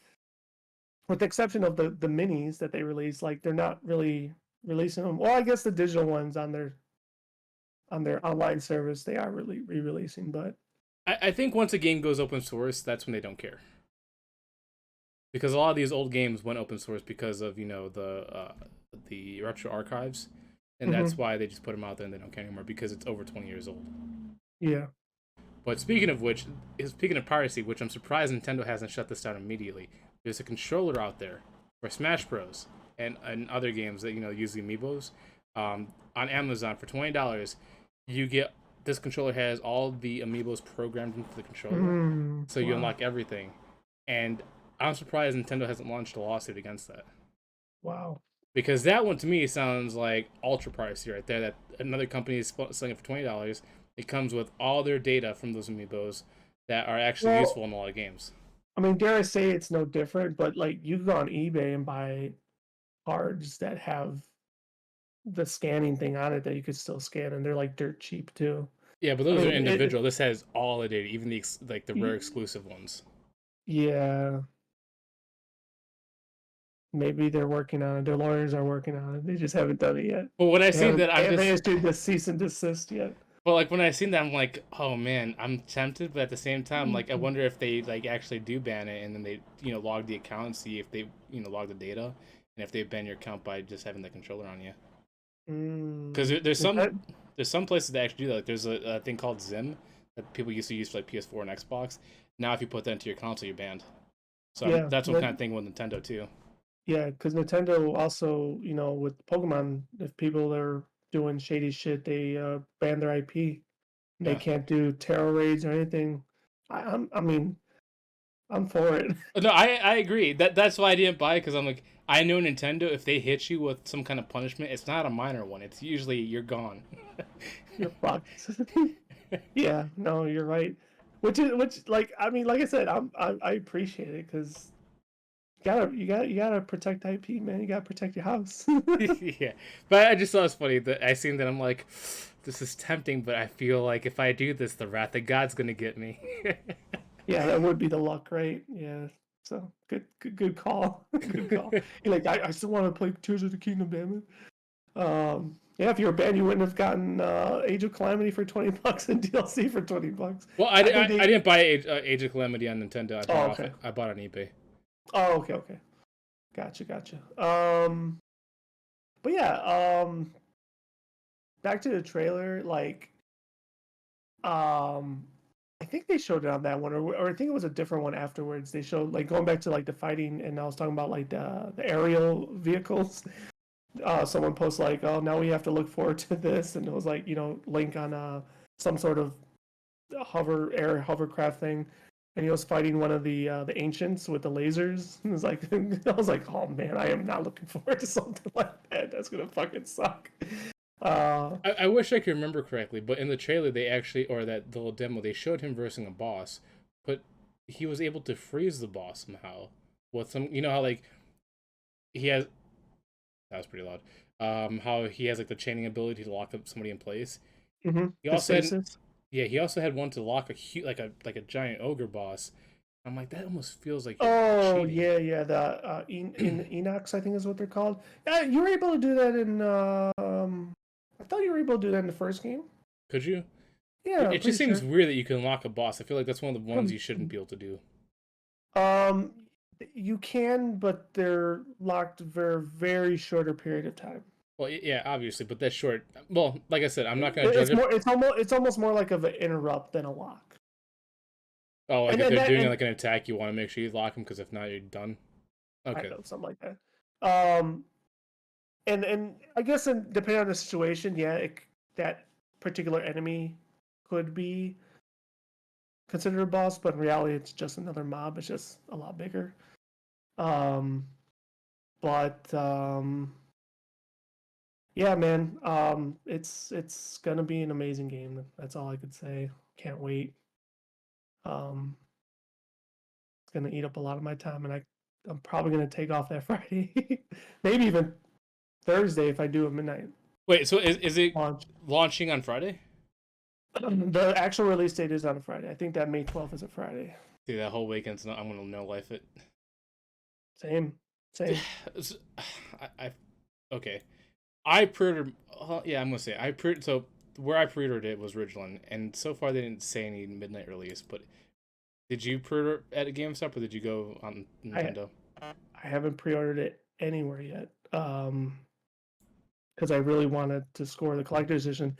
with the exception of the minis that they release, like, they're not really releasing them. Well, I guess the digital ones on their online service, they are really re-releasing, but I think once a game goes open source, that's when they don't care. Because a lot of these old games went open source because of the retro archives, and that's why they just put them out there and they don't care anymore, because it's over 20 years old. Yeah. But speaking of piracy, which I'm surprised Nintendo hasn't shut this down immediately, there's a controller out there for Smash Bros. and other games that use the amiibos on Amazon for $20. You get this controller, has all the amiibos programmed into the controller, so you unlock everything. And I'm surprised Nintendo hasn't launched a lawsuit against that. Wow. Because that one to me sounds like ultra pricey right there. That another company is selling it for $20. It comes with all their data from those amiibos that are actually useful in a lot of games. I mean, dare I say it's no different, but like, you go on eBay and buy cards that have the scanning thing on it that you could still scan, and they're like dirt cheap too. Yeah, but those are individual. This has all the data, even the rare exclusive ones. Yeah. Maybe they're working on it. Their lawyers are working on it. They just haven't done it yet. Well, when I see that, I haven't issued the cease and desist yet. Well, like, when I seen that, I'm like, oh man, I'm tempted, but at the same time, like, I wonder if they actually do ban it, and then they log the account and see if they log the data, and if they ban your account by just having the controller on you. Because there's some places that actually do that. Like, there's a thing called Zim that people used to use for like PS4 and Xbox. Now, if you put that into your console, you're banned. So that's what kind of thing with Nintendo too. Yeah, because Nintendo also, with Pokemon, if people are doing shady shit, they ban their IP. They can't do terror raids or anything. I mean, I'm for it. No, I agree. That's why I didn't buy it, because I'm like, I know Nintendo, if they hit you with some kind of punishment, it's not a minor one. It's usually you're gone. You're fucked. Yeah, no, you're right. Which like, I mean, like I said, I appreciate it, because you gotta protect IP, man. You gotta protect your house. Yeah, but I just thought it was funny that I seen that. I'm like, this is tempting, but I feel like if I do this, the wrath of God's gonna get me. Yeah, that would be the luck, right? Yeah. So good call. Good call. You're like, I still want to play Tears of the Kingdom, damn it. Yeah, if you were banned, you wouldn't have gotten Age of Calamity for $20 and DLC for $20. Well, I didn't buy Age of Calamity on Nintendo. I bought it on eBay. Oh, okay. Gotcha. But yeah, back to the trailer, like, I think they showed it on that one, or I think it was a different one afterwards. They showed, like, going back to like the fighting, and I was talking about like the aerial vehicles. Someone posts like, "Oh, now we have to look forward to this," and it was like, Link on some sort of hovercraft thing. and he was fighting one of the ancients with the lasers. It was like I was like, oh man, I am not looking forward to something like that. That's gonna fucking suck. I wish I could remember correctly, but in the trailer they actually, or that little demo, they showed him versing a boss, but he was able to freeze the boss somehow. With some, you know how like he has, that was pretty loud. How he has like the chaining ability to lock up somebody in place. He the also had, stasis. yeah, he also had one to lock a like a giant ogre boss. I'm like, that almost feels like you're Oh cheating. yeah, yeah. The in Enox, I think is what they're called. Yeah, you were able to do that in. I thought you were able to do that in the first game. Could you? Yeah, I'm It just pretty seems sure. weird that you can lock a boss. I feel like that's one of the ones you shouldn't be able to do. Um, you can, but they're locked for a very shorter period of time. Well, yeah, obviously, but that's short. Well, like I said, I'm not gonna judge It's it. more. It's almost more like of an interrupt than a lock. Oh, like And if then they're that doing and like an attack, you want to make sure you lock them because if not, you're done. I Okay. know something like that. And I guess depending on the situation, yeah, that particular enemy could be considered a boss, but in reality, it's just another mob. It's just a lot bigger. Um, but yeah, man, it's gonna be an amazing game. That's all I could say. Can't wait. Um, it's gonna eat up a lot of my time, and I'm probably gonna take off that Friday, maybe even Thursday if I do a midnight Wait, so is it launch. launching on Friday? The actual release date is on a Friday. I think that May 12th is a Friday. See, that whole weekend's not. I'm gonna no life it. Same, same. I okay. I pre-ordered. Yeah, I'm gonna say I pre. So where I pre-ordered it was Ridgeland, and so far they didn't say any midnight release. But did you pre-order at a GameStop or did you go on I Nintendo? I haven't pre-ordered it anywhere yet. Because I really wanted to score the collector's edition,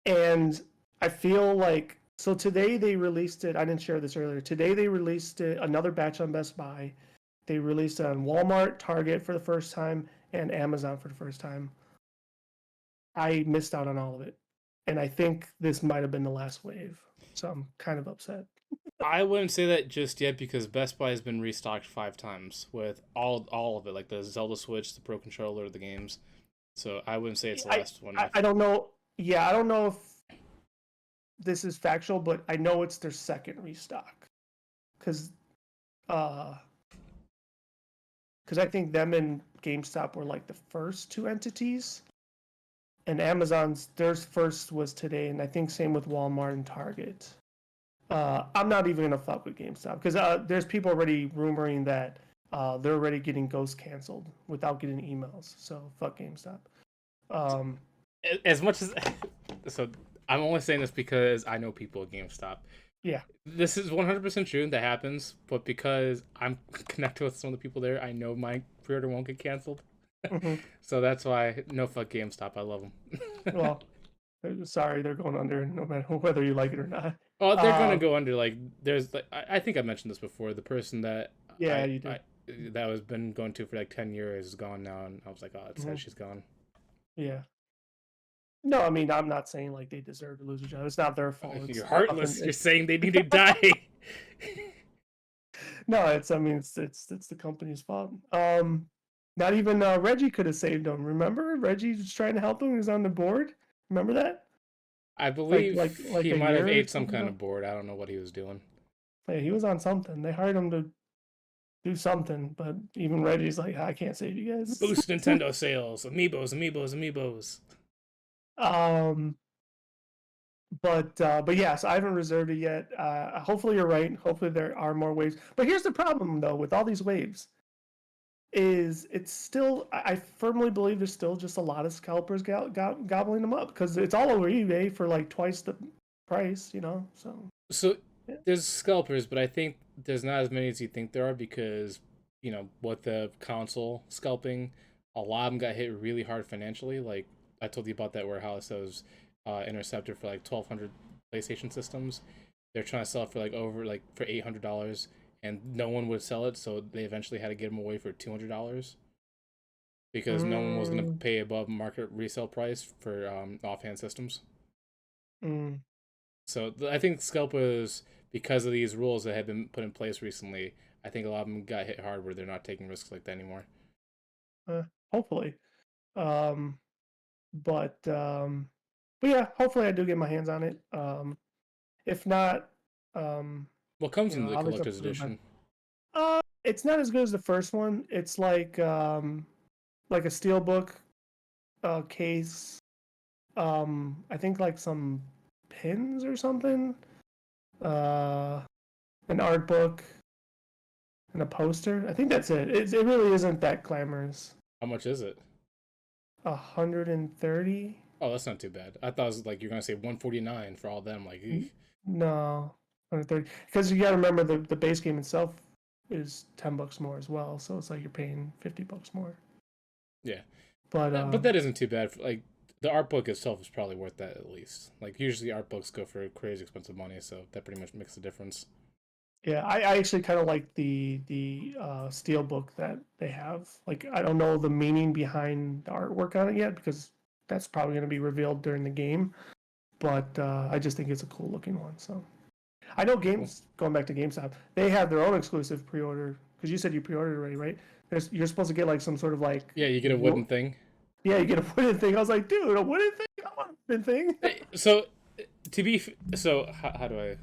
and I feel like so today they released it. I didn't share this earlier. Today they released it, another batch on Best Buy. They released it on Walmart, Target for the first time, and Amazon for the first time. I missed out on all of it, and I think this might have been the last wave. So I'm kind of upset. I wouldn't say that just yet because Best Buy has been restocked 5 times with all of it, like the Zelda Switch, the Pro Controller, the games. So I wouldn't say it's the I last one. I, I don't know. Yeah, I don't know if this is factual, but I know it's their second restock because uh I think them and GameStop were like the first two entities, and Amazon's theirs first was today, and I think same with Walmart and Target. I'm not even gonna fuck with GameStop because there's people already rumoring that they're already getting ghost canceled without getting emails. So fuck GameStop. Um, As much as so, I'm only saying this because I know people at GameStop. yeah. This is 100% true that happens, but because I'm connected with some of the people there, I know my pre-order won't get canceled. Hmm. So that's why no fuck GameStop. I love them. Well, sorry, they're going under no matter whether you like it or not. Oh, they're gonna Um, go under. Like, there's like I think I mentioned this before. The person that yeah, you I did. that was been going to for like 10 years is gone now, and I was like, oh, it's sad Hmm. she's gone. Yeah. No, I mean I'm not saying like they deserve to lose a job. It's not their fault. You're It's often heartless. You're saying they need to die. no. It's I mean it's the company's fault. Not even Reggie could have saved him. Remember, Reggie was trying to help him. He was on the board. Remember that? I Like believe like like he a might have year or ate some something kind ago. of board. I don't know what he was doing. Yeah, he was on something. They hired him to do something, but even Reggie's like, I can't save you guys. Boost Nintendo sales. Amiibos, amiibos, amiibos. um, but yeah, so I haven't reserved it yet. Hopefully you're right. Hopefully there are more waves. But here's the problem though with all these waves is it's still I firmly believe there's still just a lot of scalpers gobbling them up because it's all over eBay for like twice the price, So So yeah. there's scalpers, but I think there's not as many as you think there are because with the console scalping, a lot of them got hit really hard financially. Like I told you about that warehouse that was intercepted for like 1,200 PlayStation systems. They're trying to sell it for like over like for $800, and no one would sell it, so they eventually had to get them away for $200 because no one was going to Mm, pay above market resale price for offhand systems. mm, So I think scalpers, because of these rules that have been put in place recently, I think a lot of them got hit hard where they're not taking risks like that anymore. Hopefully. Um, but um, but yeah, hopefully I do get my hands on it. If not, um, What comes in the obviously I'll collector's put it in edition? it's not as good as the first one. It's like a steelbook case. I think like some pins or something. Uh, an art book and a poster. I think that's it. It really isn't that glamorous. How much is it? 130. Oh, that's not too bad. I thought it was like you're gonna say 149 for all them. Like, eek. No, 130. Because you got to remember the base game itself is $10 more as well. So it's like you're paying $50 more. Yeah, But but that isn't too bad. Like the art book itself is probably worth that at least. Like usually art books go for crazy expensive money, so that pretty much makes a difference. yeah, I actually kind of like the steel book that they have. Like I don't know the meaning behind the artwork on it yet because that's probably going to be revealed during the game. But I just think it's a cool looking one. So I know games going back to GameStop, they have their own exclusive pre-order because you said you pre-ordered already, right? You're supposed to get like some sort of like Yeah, you get a wooden thing. Yeah, you get a wooden thing. I was like, dude, a wooden thing? I want a wooden thing. So how do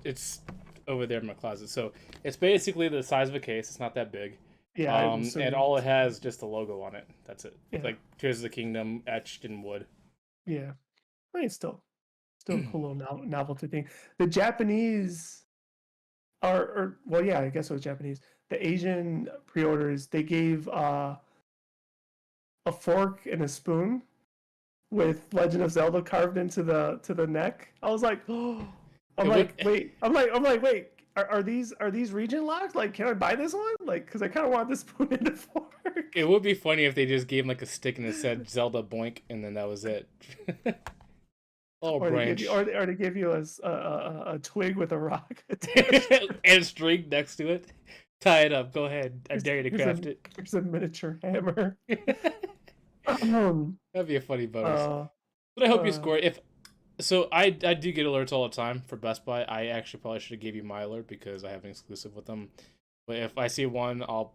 it's over there in my closet. So it's basically the size of a case. It's not that big. Yeah, And all it has just a logo on it. That's it. Yeah. Like Tears of the Kingdom etched in wood. Yeah, I mean, still a cool little novelty thing. The Japanese or well, yeah, I guess it was Japanese. The Asian pre-orders, they gave a fork and a spoon with Legend of Zelda carved into the neck. I was like, oh, wait. I'm like, wait. Are these region locked? Like, can I buy this one? Like, because I kind of want this spoon and the fork. It would be funny if they just gave him like a stick and it said Zelda Boink, and then that was it. Oh, or branch. They give you a twig with a rock and a string next to it. Tie it up. Go ahead. I dare you to craft it. There's a miniature hammer. That'd be a funny bonus. But I hope you score. I do get alerts all the time for Best Buy. I actually probably should have gave you my alert because I have an exclusive with them. But if I see one, I'll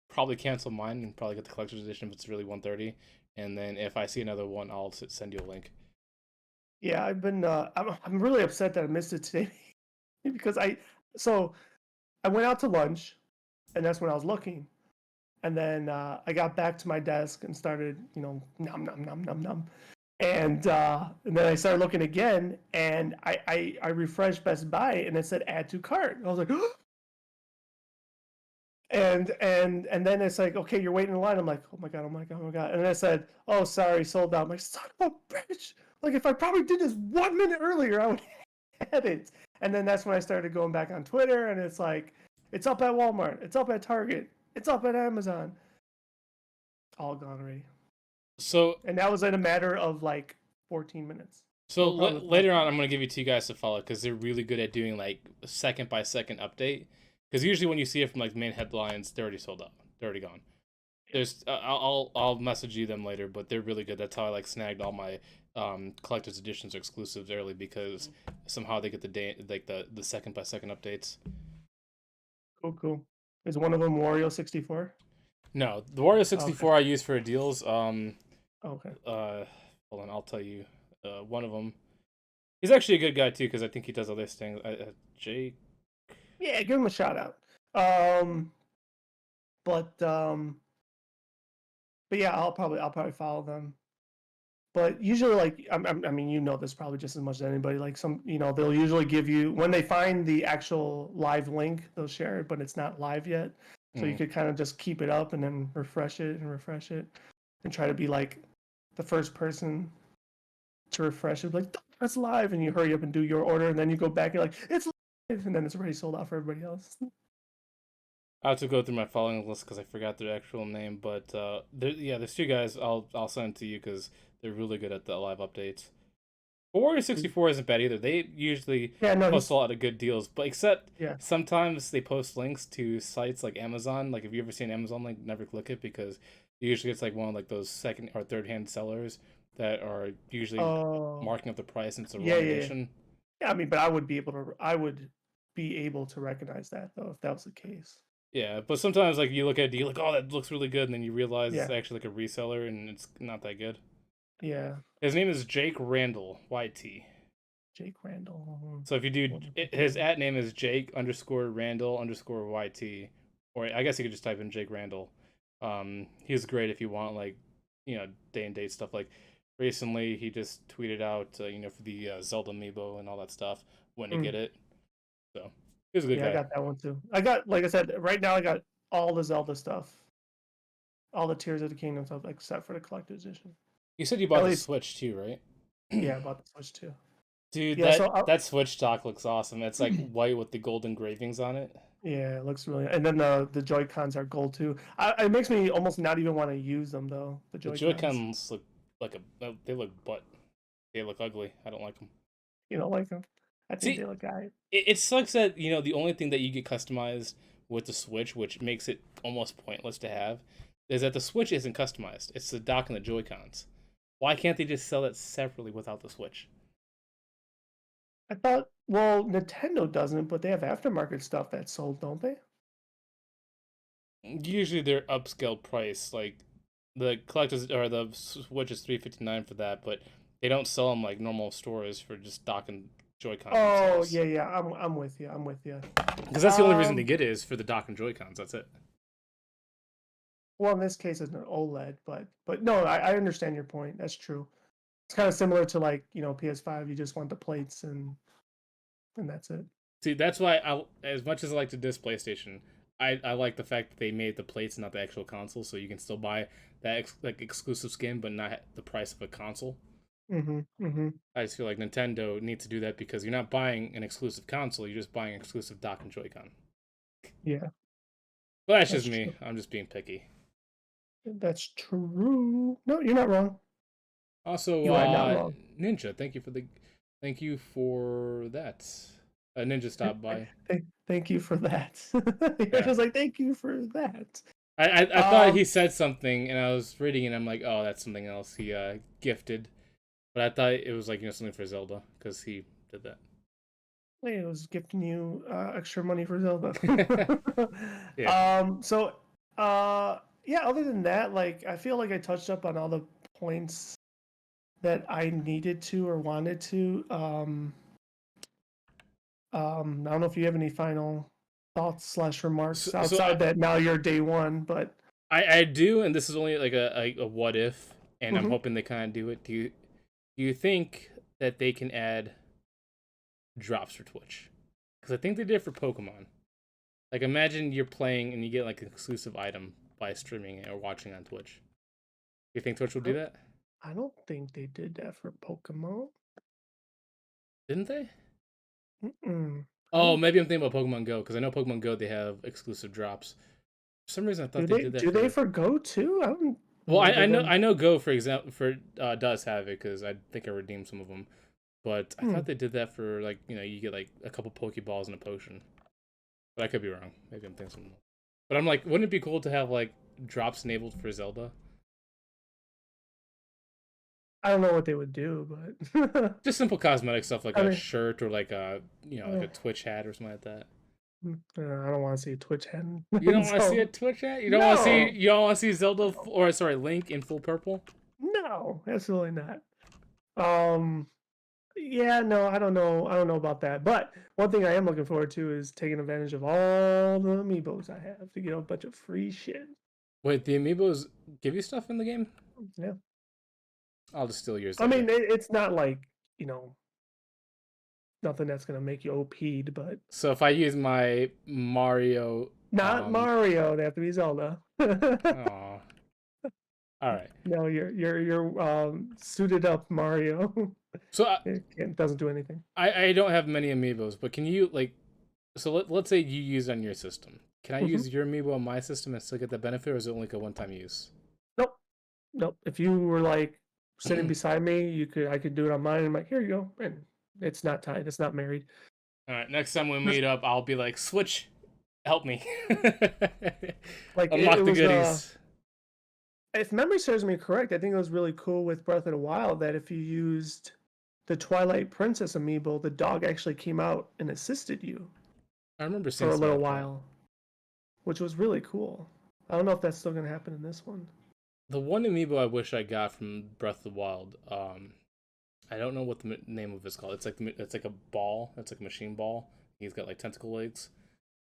probably cancel mine and probably get the collector's edition if it's really 130. And then if I see another one, I'll send you a link. Yeah, I've been. I'm really upset that I missed it today because I went out to lunch, and that's when I was looking, and then I got back to my desk and started, nom nom nom nom nom, and then I started looking again, and I refreshed Best Buy, and it said add to cart. I was like, and then it's like, okay, you're waiting in line. I'm like, oh my god, and then I said, oh sorry, sold out. I'm like, son of a bitch. Like, if I probably did this 1 minute earlier, I would have it. And then that's when I started going back on Twitter, and it's like, it's up at Walmart, it's up at Target, it's up at Amazon. All gone already. And that was in a matter of like 14 minutes. So later on, I'm going to give you two guys to follow because they're really good at doing like a second by second update. Because usually when you see it from like main headlines, they're already sold out. They're already gone. There's I'll message you them later, but they're really good. That's how I like snagged all my collector's editions or exclusives early because somehow they get the second by second updates. Cool. Is one of them Wario 64? No, the Wario 64 I use for deals. Okay. Hold on, I'll tell you. One of them. He's actually a good guy too because I think he does other things. Jake. Yeah, give him a shout out. But yeah, I'll probably follow them. But usually, like, I mean, you know this probably just as much as anybody. Like they'll usually give you when they find the actual live link, they'll share it, but it's not live yet. So you could kind of just keep it up and then refresh it, and try to be like the first person to refresh it. Like, that's live, and you hurry up and do your order, and then you go back and you're like, it's live, and then it's already sold out for everybody else. I have to go through my following list because I forgot their actual name, but there's two guys. I'll send to you because they're really good at the live updates. But Warrior 64 isn't bad either. They usually post a lot of good deals, but sometimes they post links to sites like Amazon. Like, if you ever seen an Amazon link, never click it because usually it's like one of like those second or third hand sellers that are usually marking up the price and it's a wrong edition. Yeah, I mean, but I would be able to. be able to recognize that though if that was the case. Yeah, but sometimes like you look at it, you're like, oh, that looks really good, and then you realize it's Yeah. actually like a reseller, and it's not that good. Yeah. His name is Jake Randall, YT. Jake Randall. So if you do, his at name is Jake underscore Randall underscore YT, or I guess you could just type in Jake Randall. He's great if you want like, day and date stuff. Like recently, he just tweeted out, for the Zelda amiibo and all that stuff when to get it. So he's a good guy. I got that one too. I got, like I said, right now I got all the Zelda stuff, all the Tears of the Kingdom stuff, except for the collector's edition. You said you bought the Switch too, right? Yeah, I bought the Switch too. Dude, that Switch stock looks awesome. It's like white with the gold engravings on it. Yeah, it looks really. And then the Joy-Cons are gold too. It makes me almost not even want to use them though. The Joy-Cons look like they look they look ugly. I don't like them. You don't like them? I think they look alright. It sucks that the only thing that you get customized with the Switch, which makes it almost pointless to have, is that the Switch isn't customized. It's the dock and the Joy-Cons. Why can't they just sell that separately without the Switch? I thought, well, Nintendo doesn't, but they have aftermarket stuff that's sold, don't they? Usually they're upscale price. Like the collectors or the Switch is $359 for that, but they don't sell them like normal stores for just dock and Joy-Con. Oh yeah, I'm with you. Because that's the only reason to get it is for the dock and Joy-Cons. That's it. Well, in this case, it's an OLED, but no, I understand your point. That's true. It's kind of similar to like PS5. You just want the plates and that's it. See, that's why as much as I like to diss PlayStation, I like the fact that they made the plates not the actual console, so you can still buy that exclusive skin, but not the price of a console. I just feel like Nintendo needs to do that because you're not buying an exclusive console; you're just buying exclusive dock and Joy-Con. Yeah, but that's just me. True. I'm just being picky. That's true. No, you're not wrong. Also, you are not wrong. Ninja, thank you for that. Ninja stopped by. Thank you for that. You're just like, thank you for that. I thought he said something, and I was reading, and I'm like, oh, that's something else he gifted. But I thought it was like something for Zelda because he did that. Hey, it was gifting you extra money for Zelda. Yeah. Other than that, like I feel like I touched up on all the points that I needed to or wanted to. I don't know if you have any final thoughts / remarks outside that now you're day one, but I do, and this is only like a what if, and I'm hoping they kind of do it. Do you think that they can add drops for Twitch? Because I think they did for Pokemon. Like imagine you're playing and you get like an exclusive item by streaming it or watching on Twitch. You think Twitch will do that? I don't think they did that for Pokemon. Didn't they? Oh, maybe I'm thinking about Pokemon Go because I know Pokemon Go they have exclusive drops. For some reason, I thought they did that. Do they for Go too? I don't. Well, I know Go for example does have it because I think I redeemed some of them, but I thought they did that for like you get like a couple Pokeballs and a potion. But I could be wrong. Maybe I'm thinking something. But I'm like, wouldn't it be cool to have like drops enabled for Zelda? I don't know what they would do, but just simple cosmetic stuff like a shirt or like a like a Twitch hat or something like that. I don't want to see a Twitch hat. You don't want to see a Twitch hat? You don't want to see Zelda or Link in full purple? No, absolutely not. Yeah, no, I don't know about that. But one thing I am looking forward to is taking advantage of all the amiibos I have to get a bunch of free shit. Wait, the amiibos give you stuff in the game? Yeah. I'll just steal yours. I mean, it's not like, nothing that's going to make you OP'd, but... So if I use my Mario... Not Mario, they have to be Zelda. Aw. All right. No, you're suited up Mario. So it doesn't do anything. I don't have many amiibos, but can you, like... So let's say you use it on your system. Can I use your amiibo on my system and still get the benefit, or is it only a one-time use? Nope. If you were, like, sitting beside me, I could do it on mine. I'm like, here you go. And it's not tied. It's not married. All right. Next time we meet up, I'll be like, Switch, help me. Like unlock the goodies. If memory serves me correct, I think it was really cool with Breath of the Wild that if you used the Twilight Princess amiibo, the dog actually came out and assisted you. I remember for seeing a something little like that. while, which was really cool. I don't know if that's still gonna happen in this one. The one amiibo I wish I got from Breath of the Wild. I don't know what the name of it's called. It's like a ball. It's like a machine ball. He's got like tentacle legs.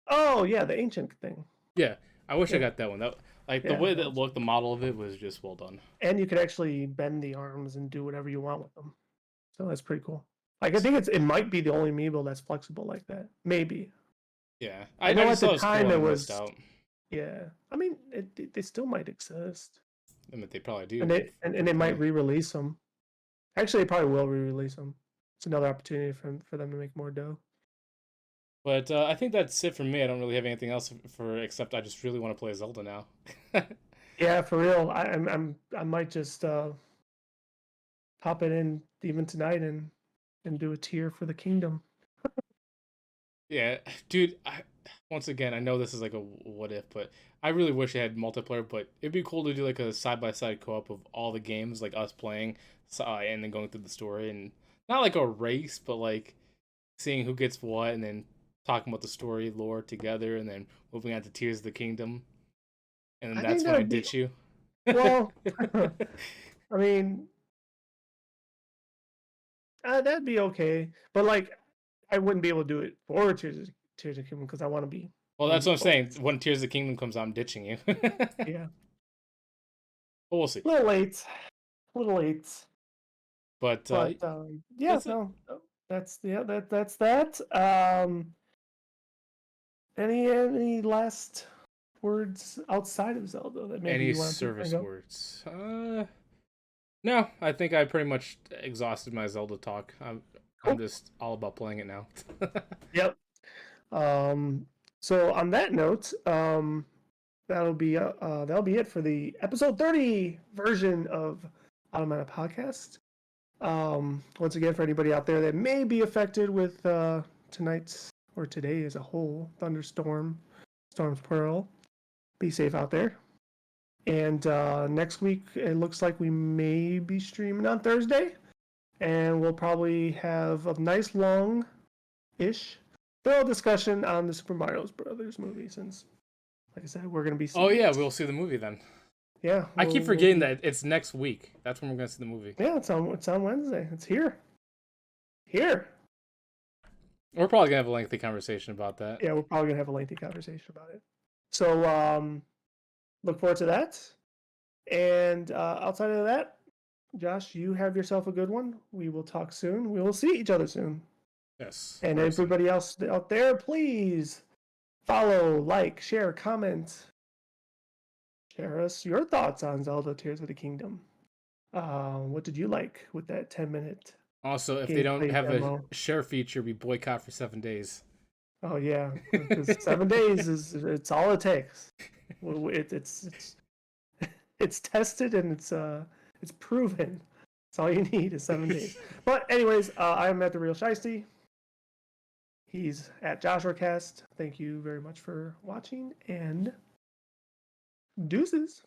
Oh yeah, the ancient thing. Yeah, I wish I Yeah, got that one. That like the yeah, way that that was looked, the model of it was just well done. and you could actually bend the arms and do whatever you want with them. So that's pretty cool. Like I think it might be the only amiibo that's flexible like that. Maybe. Yeah, I I know just at the thought it was cool time and I it missed was. out. Yeah, I mean they still might exist, I mean, they probably and do and for they might free. re-release them. Actually, they probably will re-release them. It's another opportunity for them to make more dough. But I think that's it for me. I don't really have anything else for except I just really want to play Zelda now. Yeah, for real. I might just pop it in even tonight and do a tier for the kingdom. Yeah, dude. Once again, I know this is like a what if, but I really wish it had multiplayer. But it'd be cool to do like a side by side co op of all the games, like us playing, and then going through the story, and not like a race, but like seeing who gets what, and then talking about the story lore together, and then moving on to Tears of the Kingdom, and then I think that's when I that'd be ditch you. well. I mean, that'd be okay, but like, I wouldn't be able to do it for Tears of Kingdom because I want to be Well, on that's what I'm saying. both. When Tears of the Kingdom comes out, I'm ditching you. But Yeah, we'll see. a little late, But but yeah, that's it. no, that's that. Any last words outside of Zelda that maybe Any you want to bring service up? words? No, I think I pretty much exhausted my Zelda talk. I'm Cool. just all about playing it now. Yep. Um, so on that note, that'll be it for the episode 30 version of Automata Podcast. Once again, for anybody out there that may be affected with tonight's or today as a whole thunderstorm, storms plural, be safe out there. And next week, it looks like we may be streaming on Thursday, and we'll probably have a nice long ish full discussion on the Super Mario Brothers movie since, like I said, we're gonna be Oh seeing yeah, it. we'll see the movie then. Yeah, I keep we'll forgetting be. that it's next week. That's when we're gonna see the movie. Yeah, it's on Wednesday. It's here. Here. We're probably gonna have a lengthy conversation about that. Yeah, we're probably gonna have a lengthy conversation about it. So look forward to that. And outside of that, Josh, you have yourself a good one. We will talk soon. We will see each other soon. Yes, And very soon. everybody else out there, please follow, like, share, comment. Share us your thoughts on Zelda Tears of the Kingdom. What did you like with that 10-minute Also, if they don't gameplay have a demo? share feature, we boycott for 7 days. Oh yeah, because 7 days is it's all it takes. It's it's tested and it's proven. That's all you need is 7 days. But anyways, I'm at the Real Shiesty. He's at JoshuaCast. Thank you very much for watching and deuces.